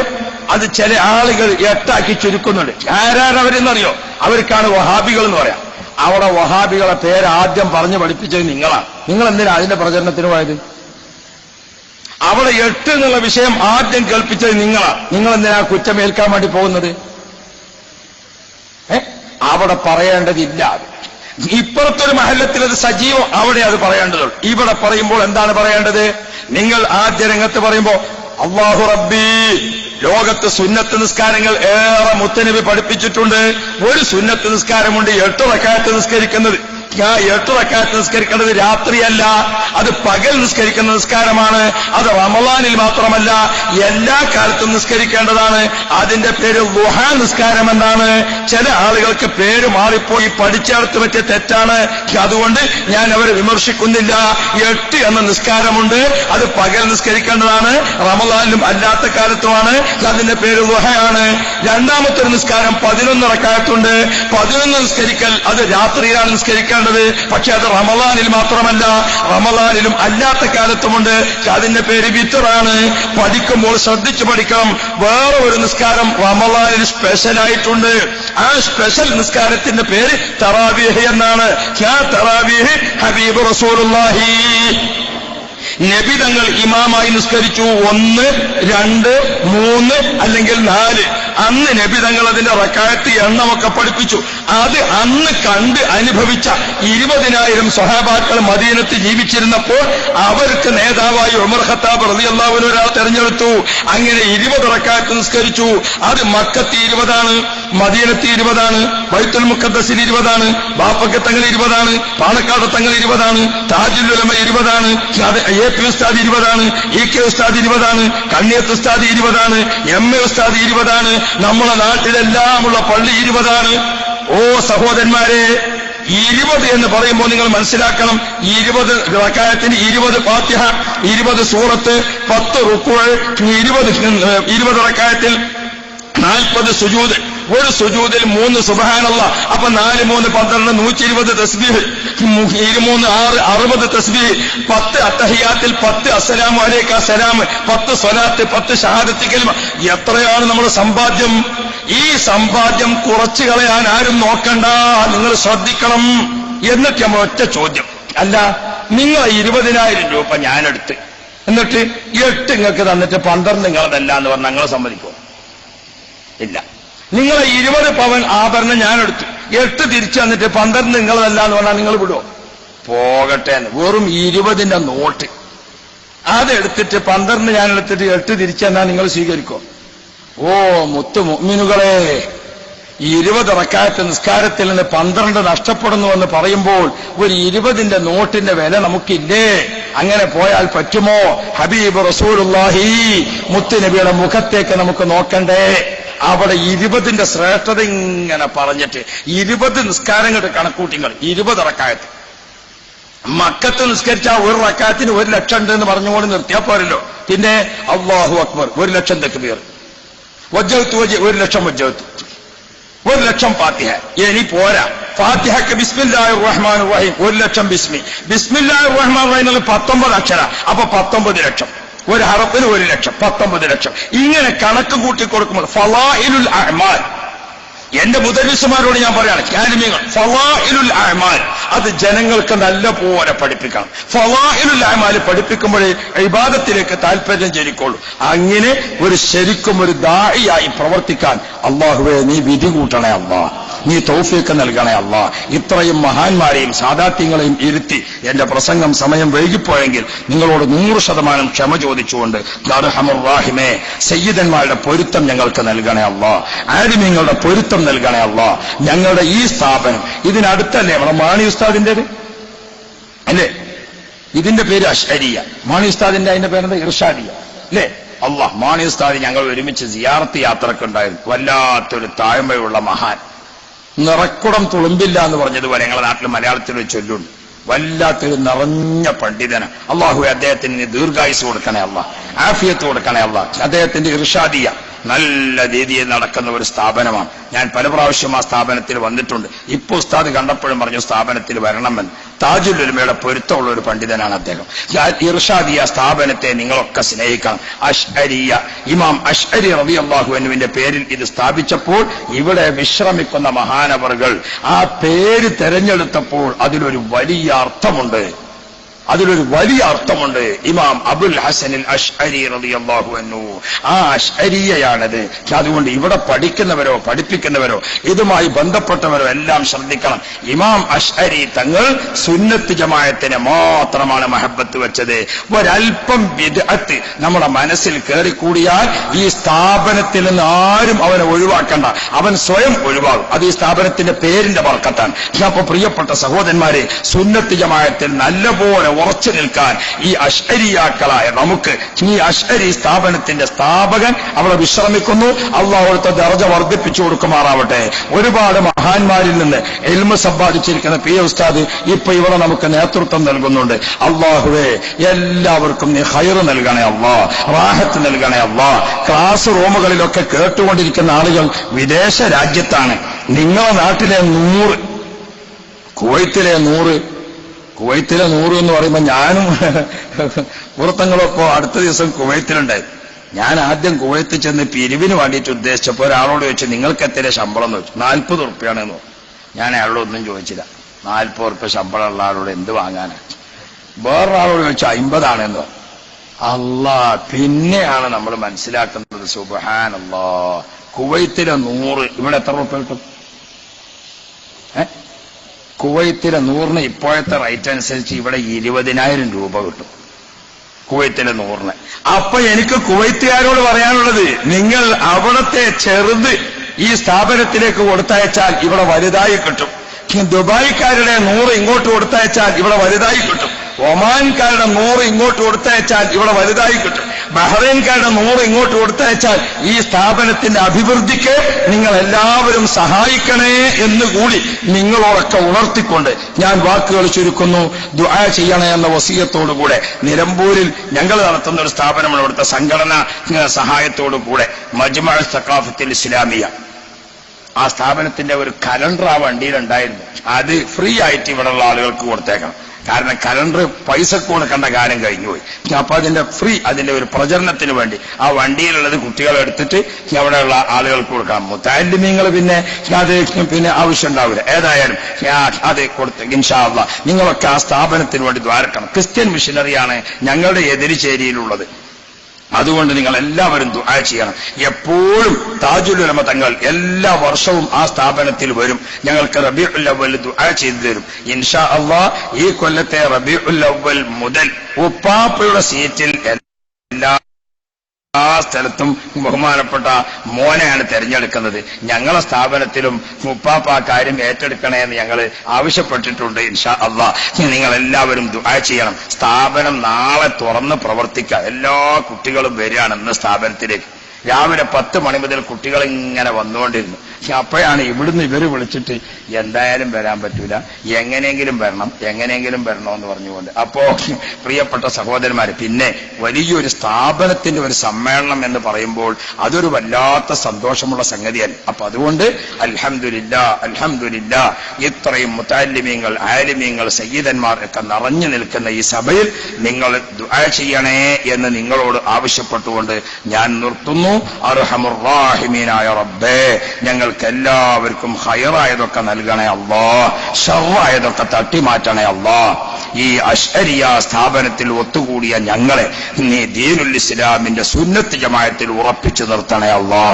അത് ചില ആളുകൾ 8 ചുരുക്കുന്നുണ്ട്. ആരാരവരെന്നറിയോ? അവർക്കാണ് വഹാബികൾ എന്ന് പറയാം. അവിടെ വഹാബികളെ പേര് ആദ്യം പറഞ്ഞു പഠിപ്പിച്ചത് നിങ്ങളാണ്. നിങ്ങൾ എന്തിനാ അതിന്റെ പ്രചരണത്തിന് പോയത്? അവിടെ 8 എന്നുള്ള വിഷയം ആദ്യം കേൾപ്പിച്ചത് നിങ്ങളാണ്. നിങ്ങൾ എന്തിനാ കുറ്റമേൽക്കാൻ വേണ്ടി പോകുന്നത്? അവിടെ പറയേണ്ടതില്ല. ഇപ്പുറത്തൊരു മഹല്ലത്തിൽ അത് സജീവം, അവിടെ അത് പറയേണ്ടതുള്ളൂ. ഇവിടെ പറയുമ്പോൾ എന്താണ് പറയേണ്ടത്? നിങ്ങൾ ആദ്യ രംഗത്ത് പറയുമ്പോ അല്ലാഹു റബ്ബി, ലോകത്ത് സുന്നത്ത് നിസ്കാരങ്ങൾ ഏറെ മുത്തനബി പഠിപ്പിച്ചിട്ടുണ്ട്. ഒരു സുന്നത്ത് നിസ്കാരമുണ്ട് 8 റക്അത്ത് നിസ്കരിക്കുന്നത്. 8 റക്അത്ത് നിസ്കരിക്കേണ്ടത് രാത്രിയല്ല, അത് പകൽ നിസ്കരിക്കുന്ന നിസ്കാരമാണ്. അത് റമളാനിൽ മാത്രമല്ല, എല്ലാ കാലത്തും നിസ്കരിക്കേണ്ടതാണ്. അതിന്റെ പേര് ദുഹാ നിസ്കാരം എന്നാണ്. ചില ആളുകൾക്ക് പേര് മാറിപ്പോയി, പഠിച്ചെടുത്ത് പറ്റിയ തെറ്റാണ്. അതുകൊണ്ട് ഞാൻ അവരെ വിമർശിക്കുന്നില്ല. 8 എന്ന നിസ്കാരമുണ്ട്, അത് പകൽ നിസ്കരിക്കേണ്ടതാണ്, റമളാനിലും അല്ലാത്ത കാലത്തുമാണ്. അതിന്റെ പേര് ദുഹയാണ്. രണ്ടാമത്തെ ഒരു നിസ്കാരം 11 റക്അത്തുണ്ട്. 11 നിസ്കരിക്കൽ അത് രാത്രിയിലാണ് നിസ്കരിക്കേണ്ടത്. പക്ഷെ അത് റമളാനിൽ മാത്രമല്ല, റമളാനിലും അല്ലാത്ത കാലത്തുമുണ്ട്. അതിന്റെ പേര് വിത്റാണ്. പഠിക്കുമ്പോൾ ശ്രദ്ധിച്ചു പഠിക്കണം. വേറെ ഒരു നിസ്കാരം റമളാനിൽ സ്പെഷ്യലായിട്ടുണ്ട്. ആ സ്പെഷ്യൽ നിസ്കാരത്തിന്റെ പേര് തറാവീഹ് എന്നാണ്. തറാവീഹ് ഹബീബ് റസൂലുള്ളാഹി നബി തങ്ങൾ ഇമാമായി നിസ്കരിച്ചു. 1, 2, 3 അല്ലെങ്കിൽ 4. അന്ന് നബി തങ്ങൾ അതിന്റെ റക്അത്ത് എണ്ണമൊക്കെ പഠിപ്പിച്ചു. അത് അന്ന് കണ്ട് അനുഭവിച്ച 20,000 സ്വഹാബാക്കൾ മദീനത്ത് ജീവിച്ചിരുന്നപ്പോൾ അവർക്ക് നേതാവായി ഉമർ ഖത്താബ് റളിയല്ലാഹു അൻഹു ഒരാൾ തെരഞ്ഞെടുത്തു. അങ്ങനെ 20 റക്അത്ത് നിസ്കരിച്ചു. അത് മക്കത്ത് 20 മദീനത്ത് 20, ബൈത്തുൽ മുഖദ്ദസിൽ 20, ബാപ്പക്ക് തങ്ങൾ 20, പാണക്കാട് തങ്ങൾ 20, താജുൽ ഉലമ 20, AP ഉസ്താദ് 20, EK ഉസ്താദ് 20, കണ്ണിയത്ത് ഉസ്താദ് 20, MA ഉസ്താദ് 20, നമ്മളെ നാട്ടിലെല്ലാമുള്ള പള്ളി 20ആണ്. ഓ സഹോദരന്മാരെ, 20 എന്ന് പറയുമ്പോൾ നിങ്ങൾ മനസ്സിലാക്കണം, 20 റക്അത്തിന് 20 ഫാത്തിഹ, 20 സൂറത്ത്, 10 റുക്ഉ, 20 റക്അത്തിൽ 40 സുജൂദ്. ഒരു സുജൂദിൽ 3 സുബ്ഹാനല്ലാഹ്. അപ്പൊ 4 3 12 120 തസ്ബീഹ്, 23 6 60 തസ്ബീഹ്, 10 അത്തഹിയാത്തിൽ 10 അസ്സലാമു അലൈക അസ്സലാം, 10 സ്വലാത്ത്, 10 ഷഹാദത്ത് കലിമ. എത്രയാണ് നമ്മുടെ സമ്പാദ്യം? ഈ സമ്പാദ്യം കുറച്ചു കളയാൻ ആരും നോക്കണ്ട, നിങ്ങൾ ശ്രദ്ധിക്കണം. എന്നിട്ട് നമ്മൾ ഒറ്റ ചോദ്യം, അല്ല നിങ്ങൾ 20,000 രൂപ ഞാനെടുത്ത് എന്നിട്ട് 8 നിങ്ങൾക്ക് തന്നിട്ട് 12 നിങ്ങളതല്ല എന്ന് പറഞ്ഞാൽ നിങ്ങൾ സമ്മതിക്കുമോ? ഇല്ല. നിങ്ങളെ 20 പവൻ ആഭരണം ഞാനെടുത്തു, 8 തിരിച്ചു തന്നിട്ട് 12 നിങ്ങളതല്ല എന്ന് പറഞ്ഞാൽ നിങ്ങൾ വിടുമോ? പോകട്ടെ. വെറും 20ന്റെ നോട്ട് അതെടുത്തിട്ട് 12 ഞാനെടുത്തിട്ട് 8 തിരിച്ചു തന്നാൽ നിങ്ങൾ സ്വീകരിക്കോ? ഓ മുത്തു മുഅ്മിനുകളെ, 20 റക്അത്ത് നിസ്കാരത്തിൽ നിന്ന് 12 നഷ്ടപ്പെടുന്നുവെന്ന് പറയുമ്പോൾ ഒരു 20ന്റെ നോട്ടിന്റെ വില നമുക്കില്ലേ? അങ്ങനെ പോയാൽ പറ്റുമോ? ഹബീബ് റസൂലുള്ളാഹി മുത്തുനബിയുടെ മുഖത്തേക്ക് നമുക്ക് നോക്കണ്ടേ? അവിടെ 20ന്റെ ശ്രേഷ്ഠത ഇങ്ങനെ പറഞ്ഞിട്ട് 20 നിസ്കാരങ്ങളുടെ കണക്കൂട്ടിങ്ങൾ. 20 റക്അത്ത് മക്കത്ത് നിസ്കരിച്ചാൽ ഒരു റക്അത്തിന് 1 ലക്ഷം ഉണ്ട് എന്ന് പറഞ്ഞുകൊണ്ട് നിർത്തിയാൽ പോരല്ലോ. പിന്നെ അല്ലാഹു അക്ബർ 1 ലക്ഷം തക്ബീർ, വജ്ജഹ്തു 1 ലക്ഷം വജ്ജഹ്തു, 1 ലക്ഷം ഫാത്തിഹ. ഇനി പോരാ, ഫാത്തിഹക്ക് ബിസ്മില്ലാഹിർ റഹ്മാനിർ റഹീം 1 ലക്ഷം ബിസ്മി, ബിസ്മില്ലാഹിർ റഹ്മാനിർ റഹീം 19 അക്ഷര, അപ്പൊ 19 ലക്ഷം. ഒരു ഹറഫിന് 1 ലക്ഷം, 19 ലക്ഷം. ഇങ്ങനെ കണക്ക് കൂട്ടി കൊടുക്കുമ്പോൾ ഫളായിലുൽ അഅ്മാൽ, എന്റെ മുദരിസുമാരോട് ഞാൻ പറയാണ്, കാലിമീങ്ങൾ, ഫളായിലുൽ അഅ്മാൽ അത് ജനങ്ങൾക്ക് നല്ല പോലെ പഠിപ്പിക്കണം. ഫളായിലുൽ അഅ്മാൽ പഠിപ്പിക്കുമ്പോഴേ ഇബാദത്തിലേക്ക് താല്പര്യം ജനിക്കുള്ളൂ. അങ്ങനെ ഒരു ശരിക്കും ഒരു ദാഇയായി പ്രവർത്തിക്കാൻ അല്ലാഹുവേ നീ വിധി കൂട്ടണേ അല്ലാ, നീ തൗഫീഖ് നൽകണേ അല്ലാ. ഇത്രയും മഹാന്മാരെയും സാദാത്യങ്ങളെയും ഇരുത്തി എന്റെ പ്രസംഗം സമയം വൈകിപ്പോയെങ്കിൽ നിങ്ങളോട് 100% ക്ഷമ ചോദിച്ചുകൊണ്ട് അർഹമുർ റഹീമേ, സയ്യിദന്മാരുടെ പൊരുത്തം ഞങ്ങൾക്ക് നൽകണേ അല്ലാ, ആലിമീങ്ങളുടെ പൊരുത്തം നൽകണേ അല്ലാ. ഞങ്ങളുടെ ഈ സ്ഥാപനം ഇതിനടുത്തല്ലേ നമ്മുടെ മാണി ഉസ്താദിന്റേത് അല്ലേ? ഇതിന്റെ പേര് അശ്അരിയ, മാണി ഉസ്താദിന്റെ അതിന്റെ പേരെന്താ? ഇർഷാദിയ അല്ലേ? അല്ലാഹ്, മാണി ഉസ്താദ് ഞങ്ങൾ ഒരുമിച്ച് സിയാറത്ത് യാത്രക്കുണ്ടായിരുന്നു. വല്ലാത്തൊരു താഴ്മയുള്ള മഹാൻ, നിറക്കുടം തുളുമ്പില്ല എന്ന് പറഞ്ഞതുപോലെ ഞങ്ങളുടെ നാട്ടിൽ മലയാളത്തിൽ ഒരു ചൊല്ലുണ്ട്. വല്ലാത്തൊരു നിറഞ്ഞ പണ്ഡിതന്. അള്ളാഹു അദ്ദേഹത്തിന് ദീർഘായുസ് കൊടുക്കണേ അല്ലാ, ആഫിയത്ത് കൊടുക്കണേ അല്ലാ. അദ്ദേഹത്തിന്റെ ഇർഷാദിയ നല്ല രീതിയിൽ നടക്കുന്ന ഒരു സ്ഥാപനമാണ്. ഞാൻ പല പ്രാവശ്യം ആ സ്ഥാപനത്തിൽ വന്നിട്ടുണ്ട്. ഇപ്പൊ ഉസ്താദ് കണ്ടപ്പോഴും പറഞ്ഞു സ്ഥാപനത്തിൽ വരണമെന്ന്. താജുൽ ഉലമയുടെ പൊരുത്തമുള്ള ഒരു പണ്ഡിതനാണ് അദ്ദേഹം. ഇർഷാദിയ സ്ഥാപനത്തെ നിങ്ങളൊക്കെ സ്നേഹിക്കണം. അശ്അരിയ, ഇമാം അശ്അരി റളിയല്ലാഹു അൻഹുവിന്റെ പേരിൽ ഇത് സ്ഥാപിച്ചപ്പോൾ ഇവിടെ വിശ്രമിക്കുന്ന മഹാനവറുകൾ ആ പേര് തെരഞ്ഞെടുത്തപ്പോൾ അതിലൊരു വലിയ അർത്ഥമുണ്ട്, അതിലൊരു വലിയ അർത്ഥമുണ്ട്. ഇമാം അബുൽ ഹസനിൽ അശ്അരി റളിയല്ലാഹു അൻഹു, ആ അശ്അരിയയാണത്. അതുകൊണ്ട് ഇവിടെ പഠിക്കുന്നവരോ പഠിപ്പിക്കുന്നവരോ ഇതുമായി ബന്ധപ്പെട്ടവരോ എല്ലാം ശ്രദ്ധിക്കണം. ഇമാം അശ്അരി തങ്ങൾ സുന്നത്ത് ജമാഅത്തിനെ മാത്രമാണ് മഹബത്ത് വെച്ചത്. ഒരൽപ്പം ബിദ്അത്ത് നമ്മുടെ മനസ്സിൽ കയറിക്കൂടിയാൽ ഈ സ്ഥാപനത്തിൽ നിന്ന് ആരും അവനെ ഒഴിവാക്കണ്ട, അവൻ സ്വയം ഒഴിവാകും. അത് ഈ സ്ഥാപനത്തിന്റെ പേരിന്റെ ബർക്കത്താണ്. അപ്പൊ പ്രിയപ്പെട്ട സഹോദരന്മാരെ, സുന്നത്ത് ജമാഅത്തിൽ നല്ലപോലെ ഉറച്ചു നിൽക്കാൻ ഈ അശ്അരിയാക്കളായ നമുക്ക്, ഈ അശ്അരി സ്ഥാപനത്തിന്റെ സ്ഥാപകൻ അവിടെ വിശ്രമിക്കുന്നു. അല്ലാഹു അവിടുത്തെ ദർജ വർദ്ധിപ്പിച്ചു കൊടുക്കുമാറാവട്ടെ. ഒരുപാട് മഹാന്മാരിൽ നിന്ന് ഇൽമ സമ്പാദിച്ചിരിക്കുന്ന പി ഉസ്താദ് ഇപ്പൊ ഇവിടെ നമുക്ക് നേതൃത്വം നൽകുന്നുണ്ട്. അല്ലാഹുവേ, എല്ലാവർക്കും നീ ഖൈർ നൽകണേ അല്ലാ, റാഹത്ത് നൽകണേ അല്ലാ. ക്ലാസ് റൂമുകളിലൊക്കെ കേട്ടുകൊണ്ടിരിക്കുന്ന ആളുകൾ വിദേശ രാജ്യത്താണ്. നിങ്ങളുടെ നാട്ടിലെ 100, കുവൈത്തിലെ 100 എന്ന് പറയുമ്പോൾ ഞാനും പുറത്തങ്ങളൊക്കെ അടുത്ത ദിവസം കുവൈത്തിലുണ്ടായി. ഞാൻ ആദ്യം കുവൈത്ത് ചെന്ന് പിരിവിന് വേണ്ടിയിട്ട് ഉദ്ദേശിച്ചപ്പോൾ ഒരാളോട് ചോദിച്ചു, നിങ്ങൾക്ക് എത്ര ശമ്പളം എന്ന് ചോദിച്ചു. 40 ഉറുപ്പ്യാണെന്ന് പറഞ്ഞു. ഞാൻ അയാളോടൊന്നും ചോദിച്ചില്ല. 40 ഉറുപ്പ്യ ശമ്പളമുള്ള ആളോട് എന്ത് വാങ്ങാനാണ്? വേറൊരാളോട് ചോദിച്ചു 50 ആണെന്ന് പറഞ്ഞു. അല്ലാ, പിന്നെയാണ് നമ്മൾ മനസ്സിലാക്കുന്നത്, സുബ്ഹാനല്ലാ, കുവൈത്തിലെ 100 ഇവിടെ എത്ര ഉറുപ്പ്യ കിട്ടും? കുവൈത്തിലെ 100 ഇപ്പോഴത്തെ റേറ്റ് അനുസരിച്ച് ഇവിടെ 20,000 രൂപ കിട്ടും, കുവൈത്തിലെ 100. അപ്പൊ എനിക്ക് കുവൈത്തുകാരോട് പറയാനുള്ളത്, നിങ്ങൾ അവിടത്തെ ചെറുത് ഈ സ്ഥാപനത്തിലേക്ക് കൊടുത്തയച്ചാൽ ഇവിടെ വലുതായി കിട്ടും. ദുബായിക്കാരുടെ 100 ഇങ്ങോട്ട് കൊടുത്തയച്ചാൽ ഇവിടെ വലുതായി കിട്ടും. ഒമാൻകാരുടെ 100 ഇങ്ങോട്ട് കൊടുത്തയച്ചാൽ ഇവിടെ വലുതായി കിട്ടും. ബഹ്റൈൻകാരുടെ 100 ഇങ്ങോട്ട് കൊടുത്തയച്ചാൽ ഈ സ്ഥാപനത്തിന്റെ അഭിവൃദ്ധിക്ക് നിങ്ങൾ എല്ലാവരും സഹായിക്കണേ എന്നുകൂടി നിങ്ങളോടൊക്കെ ഉണർത്തിക്കൊണ്ട് ഞാൻ വാക്കുകൾ ചുരുക്കുന്നു. ദുആ ചെയ്യണേ എന്ന വസിയത്തോടുകൂടെ നിലമ്പൂരിൽ ഞങ്ങൾ നടത്തുന്ന ഒരു സ്ഥാപനമാണ്. ഇവിടുത്തെ സംഘടനാ സഹായത്തോടുകൂടെ മജ്മഅ സഖാഫത്തുൽ ഇസ്ലാമിയ, ആ സ്ഥാപനത്തിന്റെ ഒരു കലണ്ടർ ആ വണ്ടിയിലുണ്ടായിരുന്നു. അത് ഫ്രീ ആയിട്ട് ഇവിടെയുള്ള ആളുകൾക്ക് കൊടുത്തേക്കണം. കാരണം കലണ്ടർ പൈസക്ക് കൊടുക്കേണ്ട കാലം കഴിഞ്ഞുപോയി. അപ്പൊ അതിന്റെ ഒരു പ്രചരണത്തിന് വേണ്ടി ആ വണ്ടിയിലുള്ളത് കുട്ടികളെ എടുത്തിട്ട് അവിടെയുള്ള ആളുകൾക്ക് കൊടുക്കണം. മുത്തഅല്ലിമീങ്ങൾ പിന്നെ ആവശ്യം ഉണ്ടാവില്ല. ഏതായാലും അത് കൊടുത്ത് ഇൻഷാ അല്ലാഹ് നിങ്ങളൊക്കെ ആ സ്ഥാപനത്തിന് വേണ്ടി ദ്വാരക്കണം. ക്രിസ്ത്യൻ മിഷനറിയാണ് ഞങ്ങളുടെ എതിരിചേരിയിലുള്ളത്. അതുകൊണ്ട് നിങ്ങൾ എല്ലാവരും ദുആ ചെയ്യണം. എപ്പോഴും താജുൽ ഉലമ തങ്ങൾ എല്ലാ വർഷവും ആ സ്ഥാപനത്തിൽ വരും. ഞങ്ങൾക്ക് റബീഉൽ അവ്വൽ ദുആ ചെയ്തു തരും ഇൻഷാ അല്ലാഹ്. ഈ കൊല്ലത്തെ റബീഉൽ അവ്വൽ മുതൽ ഉപ്പാപ്പയുടെ സീറ്റിൽ എല്ലാ സ്ഥലത്തും ബഹുമാനപ്പെട്ട മോനെയാണ് തെരഞ്ഞെടുക്കുന്നത്. ഞങ്ങളെ സ്ഥാപനത്തിലും ഉപ്പാപ്പ ആ കാര്യം ഏറ്റെടുക്കണേ എന്ന് ഞങ്ങൾ ആവശ്യപ്പെട്ടിട്ടുണ്ട്. ഇൻഷാ അല്ലാഹ് നിങ്ങൾ എല്ലാവരും ദുആ ചെയ്യണം. സ്ഥാപനം നാളെ തുറന്ന് പ്രവർത്തിക്കുക. എല്ലാ കുട്ടികളും വരികയാണ് ഇന്ന് സ്ഥാപനത്തിലേക്ക്. രാവിലെ 10 മണി മുതൽ കുട്ടികൾ ഇങ്ങനെ വന്നുകൊണ്ടിരുന്നു. അപ്പോഴാണ് ഇവിടുന്ന് ഇവര് വിളിച്ചിട്ട് എന്തായാലും വരാൻ പറ്റൂല, എങ്ങനെയെങ്കിലും വരണം എന്ന് പറഞ്ഞുകൊണ്ട്. അപ്പോ പ്രിയപ്പെട്ട സഹോദരന്മാര്, പിന്നെ വലിയൊരു സ്ഥാപനത്തിന്റെ ഒരു സമ്മേളനം എന്ന് പറയുമ്പോൾ അതൊരു വല്ലാത്ത സന്തോഷമുള്ള സംഗതിയല്ല. അപ്പൊ അതുകൊണ്ട് അൽഹംദുലില്ലാ ഇത്രയും മുതഅല്ലിമീങ്ങൾ, ആലിമീങ്ങൾ, സയ്യിദന്മാർ ഒക്കെ നിറഞ്ഞു നിൽക്കുന്ന ഈ സഭയിൽ നിങ്ങൾ ദുആ ചെയ്യണേ എന്ന് നിങ്ങളോട് ആവശ്യപ്പെട്ടുകൊണ്ട് ഞാൻ നിർത്തുന്നു. അർഹമുർ റഹീമീനായ റബ്ബേ, ഞങ്ങൾക്ക് എല്ലാവർക്കും ഹൈറായതൊക്കെ നൽകണേ അല്ലാ, ശർറായതൊക്കെ തട്ടിമാറ്റണേ അല്ലാ. ഈ അശ്അരിയ സ്ഥാപനത്തിൽ ഒത്തുകൂടിയ ഞങ്ങളെ നീ ദീനുൽ ഇസ്ലാമിന്റെ സുന്നത്ത് ജമാഅത്തിൽ ഉറപ്പിച്ചു നിർത്തണേ അല്ലാ.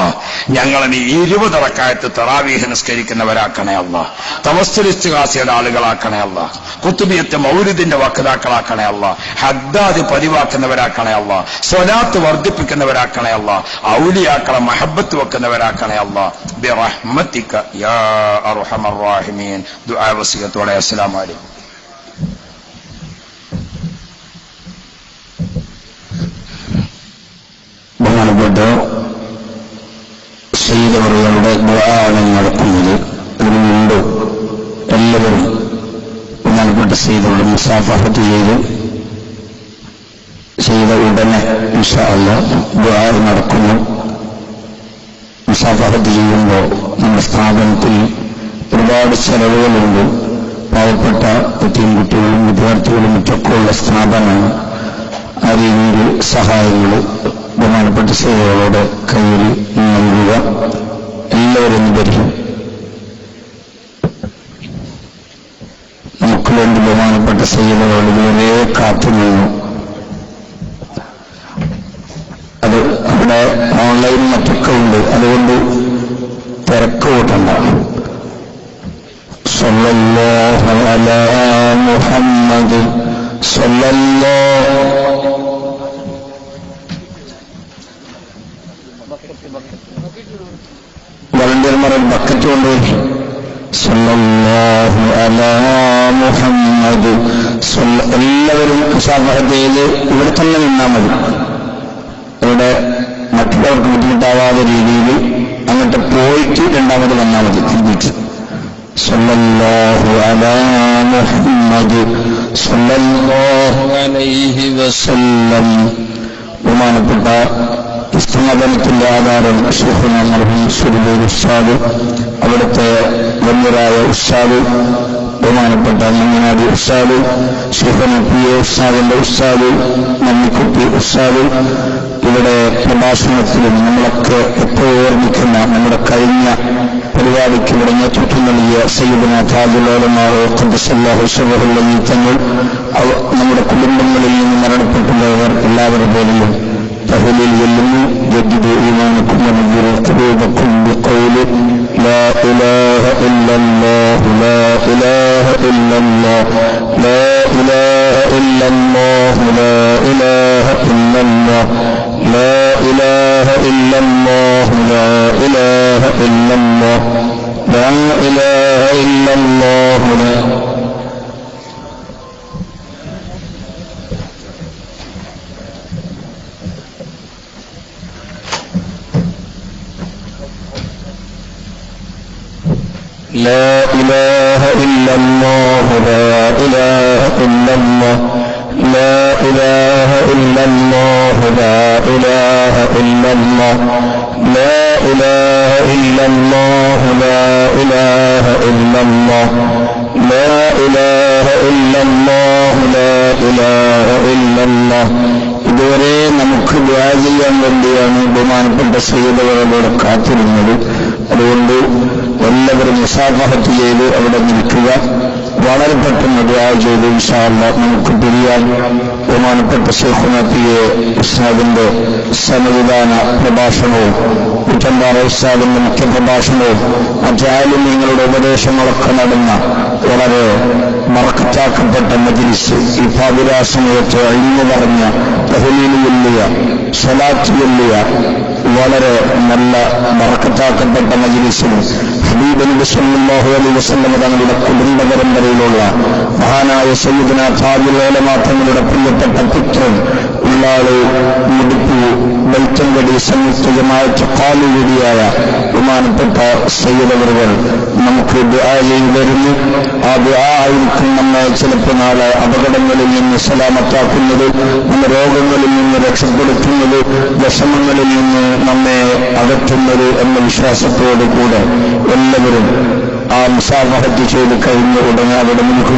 ഞങ്ങളെ നീ 20 റക്അത്ത് തറാവീഹ് നിസ്കരിക്കുന്നവരാക്കണേ അല്ലാ. തവസ്സുൽ ഇസ്തിഗാസയുടെ ആളുകളാക്കണേ അല്ലാ. ഖുതുബിയത്ത് മൗലിദിന്റെ വക്താക്കളാക്കണേ അല്ലാ. ഹദ്ദാദ് പതിവാക്കുന്നവരാക്കണേ അല്ലാ. സ്വലാത്ത് വർദ്ധിപ്പിക്കുന്നവരാക്കണേ അല്ലാ. ഔലിയാക്കളെ മഹബത്ത് വെക്കുന്നവരാക്കണേ അല്ലാ. ബിറഹ്മതിക യാ അർഹമർ റഹീമീൻ. ദുആ വസിയത്തോടെ അസ്സലാമു അലൈക്കും. ബഹുമാനപ്പെട്ട സയ്യിദ് അവരുടെ ദുആണ് നടക്കുന്നത്. അതിനു മുമ്പ് എല്ലാവരും ബഹുമാനപ്പെട്ട സയ്യിദുകളുടെ മുസാഫഹത്ത് ചെയ്ത ഉടനെ ഇൻഷാ അല്ലാഹ് ദുആ നടക്കുന്നു. മുസാഫഹത്ത് ചെയ്യുമ്പോൾ നമ്മുടെ സ്ഥാപനത്തിൽ ഒരുപാട് ചെലവുകളുണ്ട്. പാവപ്പെട്ട കുട്ടിയും കുട്ടികളും വിദ്യാർത്ഥികളും മറ്റൊക്കെ ഉള്ള സ്ഥാപനമാണ്. ആ രീതിയിൽ സഹായങ്ങൾ ബഹുമാനപ്പെട്ട സേവകളോട് കയ്യിൽ നൽകുക. എല്ലാവരും വരും. നമുക്ക് വേണ്ടി ബഹുമാനപ്പെട്ട സേവകളോട് വളരെ കാത്തുനിന്നു. അത് അവിടെ ഓൺലൈൻ മറ്റൊക്കെ ഉണ്ട്. അതുകൊണ്ട് തിരക്ക് കൂട്ടണ്ട. സല്ലല്ലാഹു അലാ മുഹമ്മദ് സല്ലല്ലാഹു വളണ്ടിയർമാരെ ബക്കറ്റ് കൊണ്ടുപോയി സല്ലല്ലാഹു അലാ മുഹമ്മദ്. എല്ലാവരും മുസാഫഹത്തിൽ ഇവിടെ തന്നെ നിന്നാൽ മതി. ഇവിടെ മറ്റുള്ളവർക്ക് ബുദ്ധിമുട്ടാവാത്ത രീതിയിൽ അങ്ങോട്ട് പോയിട്ട് രണ്ടാമത് വന്നാൽ മതി. തിരിഞ്ഞിട്ട് സല്ലല്ലാഹു അലാ മുഹമ്മദ് സല്ലല്ലാഹു അലൈഹി വസല്ലം. ബഹുമാനപ്പെട്ട സ്ഥാപനത്തിന്റെ ആധാരം ശൈഖുനാ മർഹൂം സുലൈമാൻ ഉസ്താദ്, അവിടുത്തെ വന്യരായ ഉസ്താദ് ബഹുമാനപ്പെട്ട മങ്ങനാടി ഉസ്താദ്, ശൈഖുനാ പി എ ഉസ്താദിന്റെ ഉസ്താദ്, മമ്മിക്കുട്ടി ഉസ്താദ്, ഇവിടെ പ്രഭാഷണത്തിലും നമ്മളൊക്കെ എപ്പോഴും ഓർമ്മിക്കുന്ന നമ്മുടെ കഴിഞ്ഞ പരിപാടിക്ക് ഇവിടെ നേതൃത്വം നൽകിയ സയ്യിദുനാ താജുൽ ഉലമാ ഖദ്ദസല്ലാഹു സിർറഹുൽ അലീ തങ്ങൾ, നമ്മുടെ കുടുംബങ്ങളിൽ നിന്ന് മരണപ്പെട്ടുള്ളവർ എല്ലാവരുടെ പേരിലും തഹ്ലീൽ ചൊല്ലുന്നു. ജദ്ദിദു ഈമാനക്കും വനവ്വിറു ഖുലൂബക്കും ബിഖൗലി ലാ ഇലാഹ ഇല്ലല്ലാഹു ലാ ഇലാഹ ഇല്ലല്ലാഹു ലാ ഇലാഹ ഇല്ലല്ലാഹു ലാ ഇലാഹ ഇല്ലല്ലാഹു ലാ ഇലാഹ ഇല്ലല്ലാഹു ലാ ഇലാഹ ഇല്ലല്ലാഹു ലാ ഇലാഹ ഇല്ലല്ലാഹു لا إله إلا الله لا إله إلا الله لا إله إلا الله لا إله إلا الله لا إله إلا الله لا إله إلا الله لا إله إلا الله لا إله إلا الله ഇതുവരെ നമുക്ക് ദുആ ചെയ്യാൻ വേണ്ടിയാണ് ബഹുമാനപ്പെട്ട സയ്യിദുകളോട് കാത്തിരുന്നത്. അതുകൊണ്ട് എല്ലാവരും മുസാഫഹത്ത് ചെയ്ത് അവിടെ നിൽക്കുക. വളരെ പെട്ടെന്ന് ദുആ ചെയ്ത് ഇൻഷാ അല്ലാഹ് നമുക്ക് പിരിയാൻ. ബഹുമാനപ്പെട്ട ശൈഖുനാ പി.എ. ഉസ്താദിന്റെ സന്നിധാന പ്രഭാഷണവും കുറ്റമ്പാറ ഉസ്താദിന്റെ മുഖ്യപ്രഭാഷണവും മറ്റാലിമീങ്ങളുടെ ഉപദേശങ്ങളൊക്കെ നടന്ന വളരെ മറക്കത്താക്കപ്പെട്ട മജ്ലിസ്, ഈ ഫാദിലാ സമയത്ത് ഇൽമു പറഞ്ഞ തഹ്ലീൽ ചൊല്ലിയ സ്വലാത്ത് ചൊല്ലിയ വളരെ നല്ല മറക്കത്താക്കപ്പെട്ട മജ്ലിസിന് ഹബീബ് നബി സല്ലല്ലാഹു അലൈഹി വസല്ലം തങ്ങളുടെ കുടുംബ പരമ്പരയിലുള്ള മഹാനായ സയ്യിദുനാ താജുൽ ഉലമാ തങ്ങളുടെ പ്രിയപ്പെട്ട പുത്രൻ ഉള്ളാള് മുടുപ്പു ബൈത്തങ്കടി സംയുക്ത ജമാഅത്ത് ഖാലിദിയായ ബഹുമാനപ്പെട്ട സയ്യിദ് അവറുകൾ നമുക്ക് ദുആ ചെയ്തു വരുന്നു. ആ ദുആ ആയിരിക്കും നമ്മെ ചിലപ്പോൾ നാളെ അപകടങ്ങളിൽ നിന്ന് സലാമത്താക്കുന്നത്, നമ്മെ രോഗങ്ങളിൽ നിന്ന് രക്ഷപ്പെടുത്തുന്നത്, വിഷമങ്ങളിൽ നിന്ന് നമ്മെ അകറ്റുന്നത് എന്ന വിശ്വാസത്തോടു കൂടെ എല്ലാവരും ആ മുസാഫഹത്ത് ചെയ്ത് കഴിഞ്ഞ ഉടനെ അവിടെ നിൽക്കും.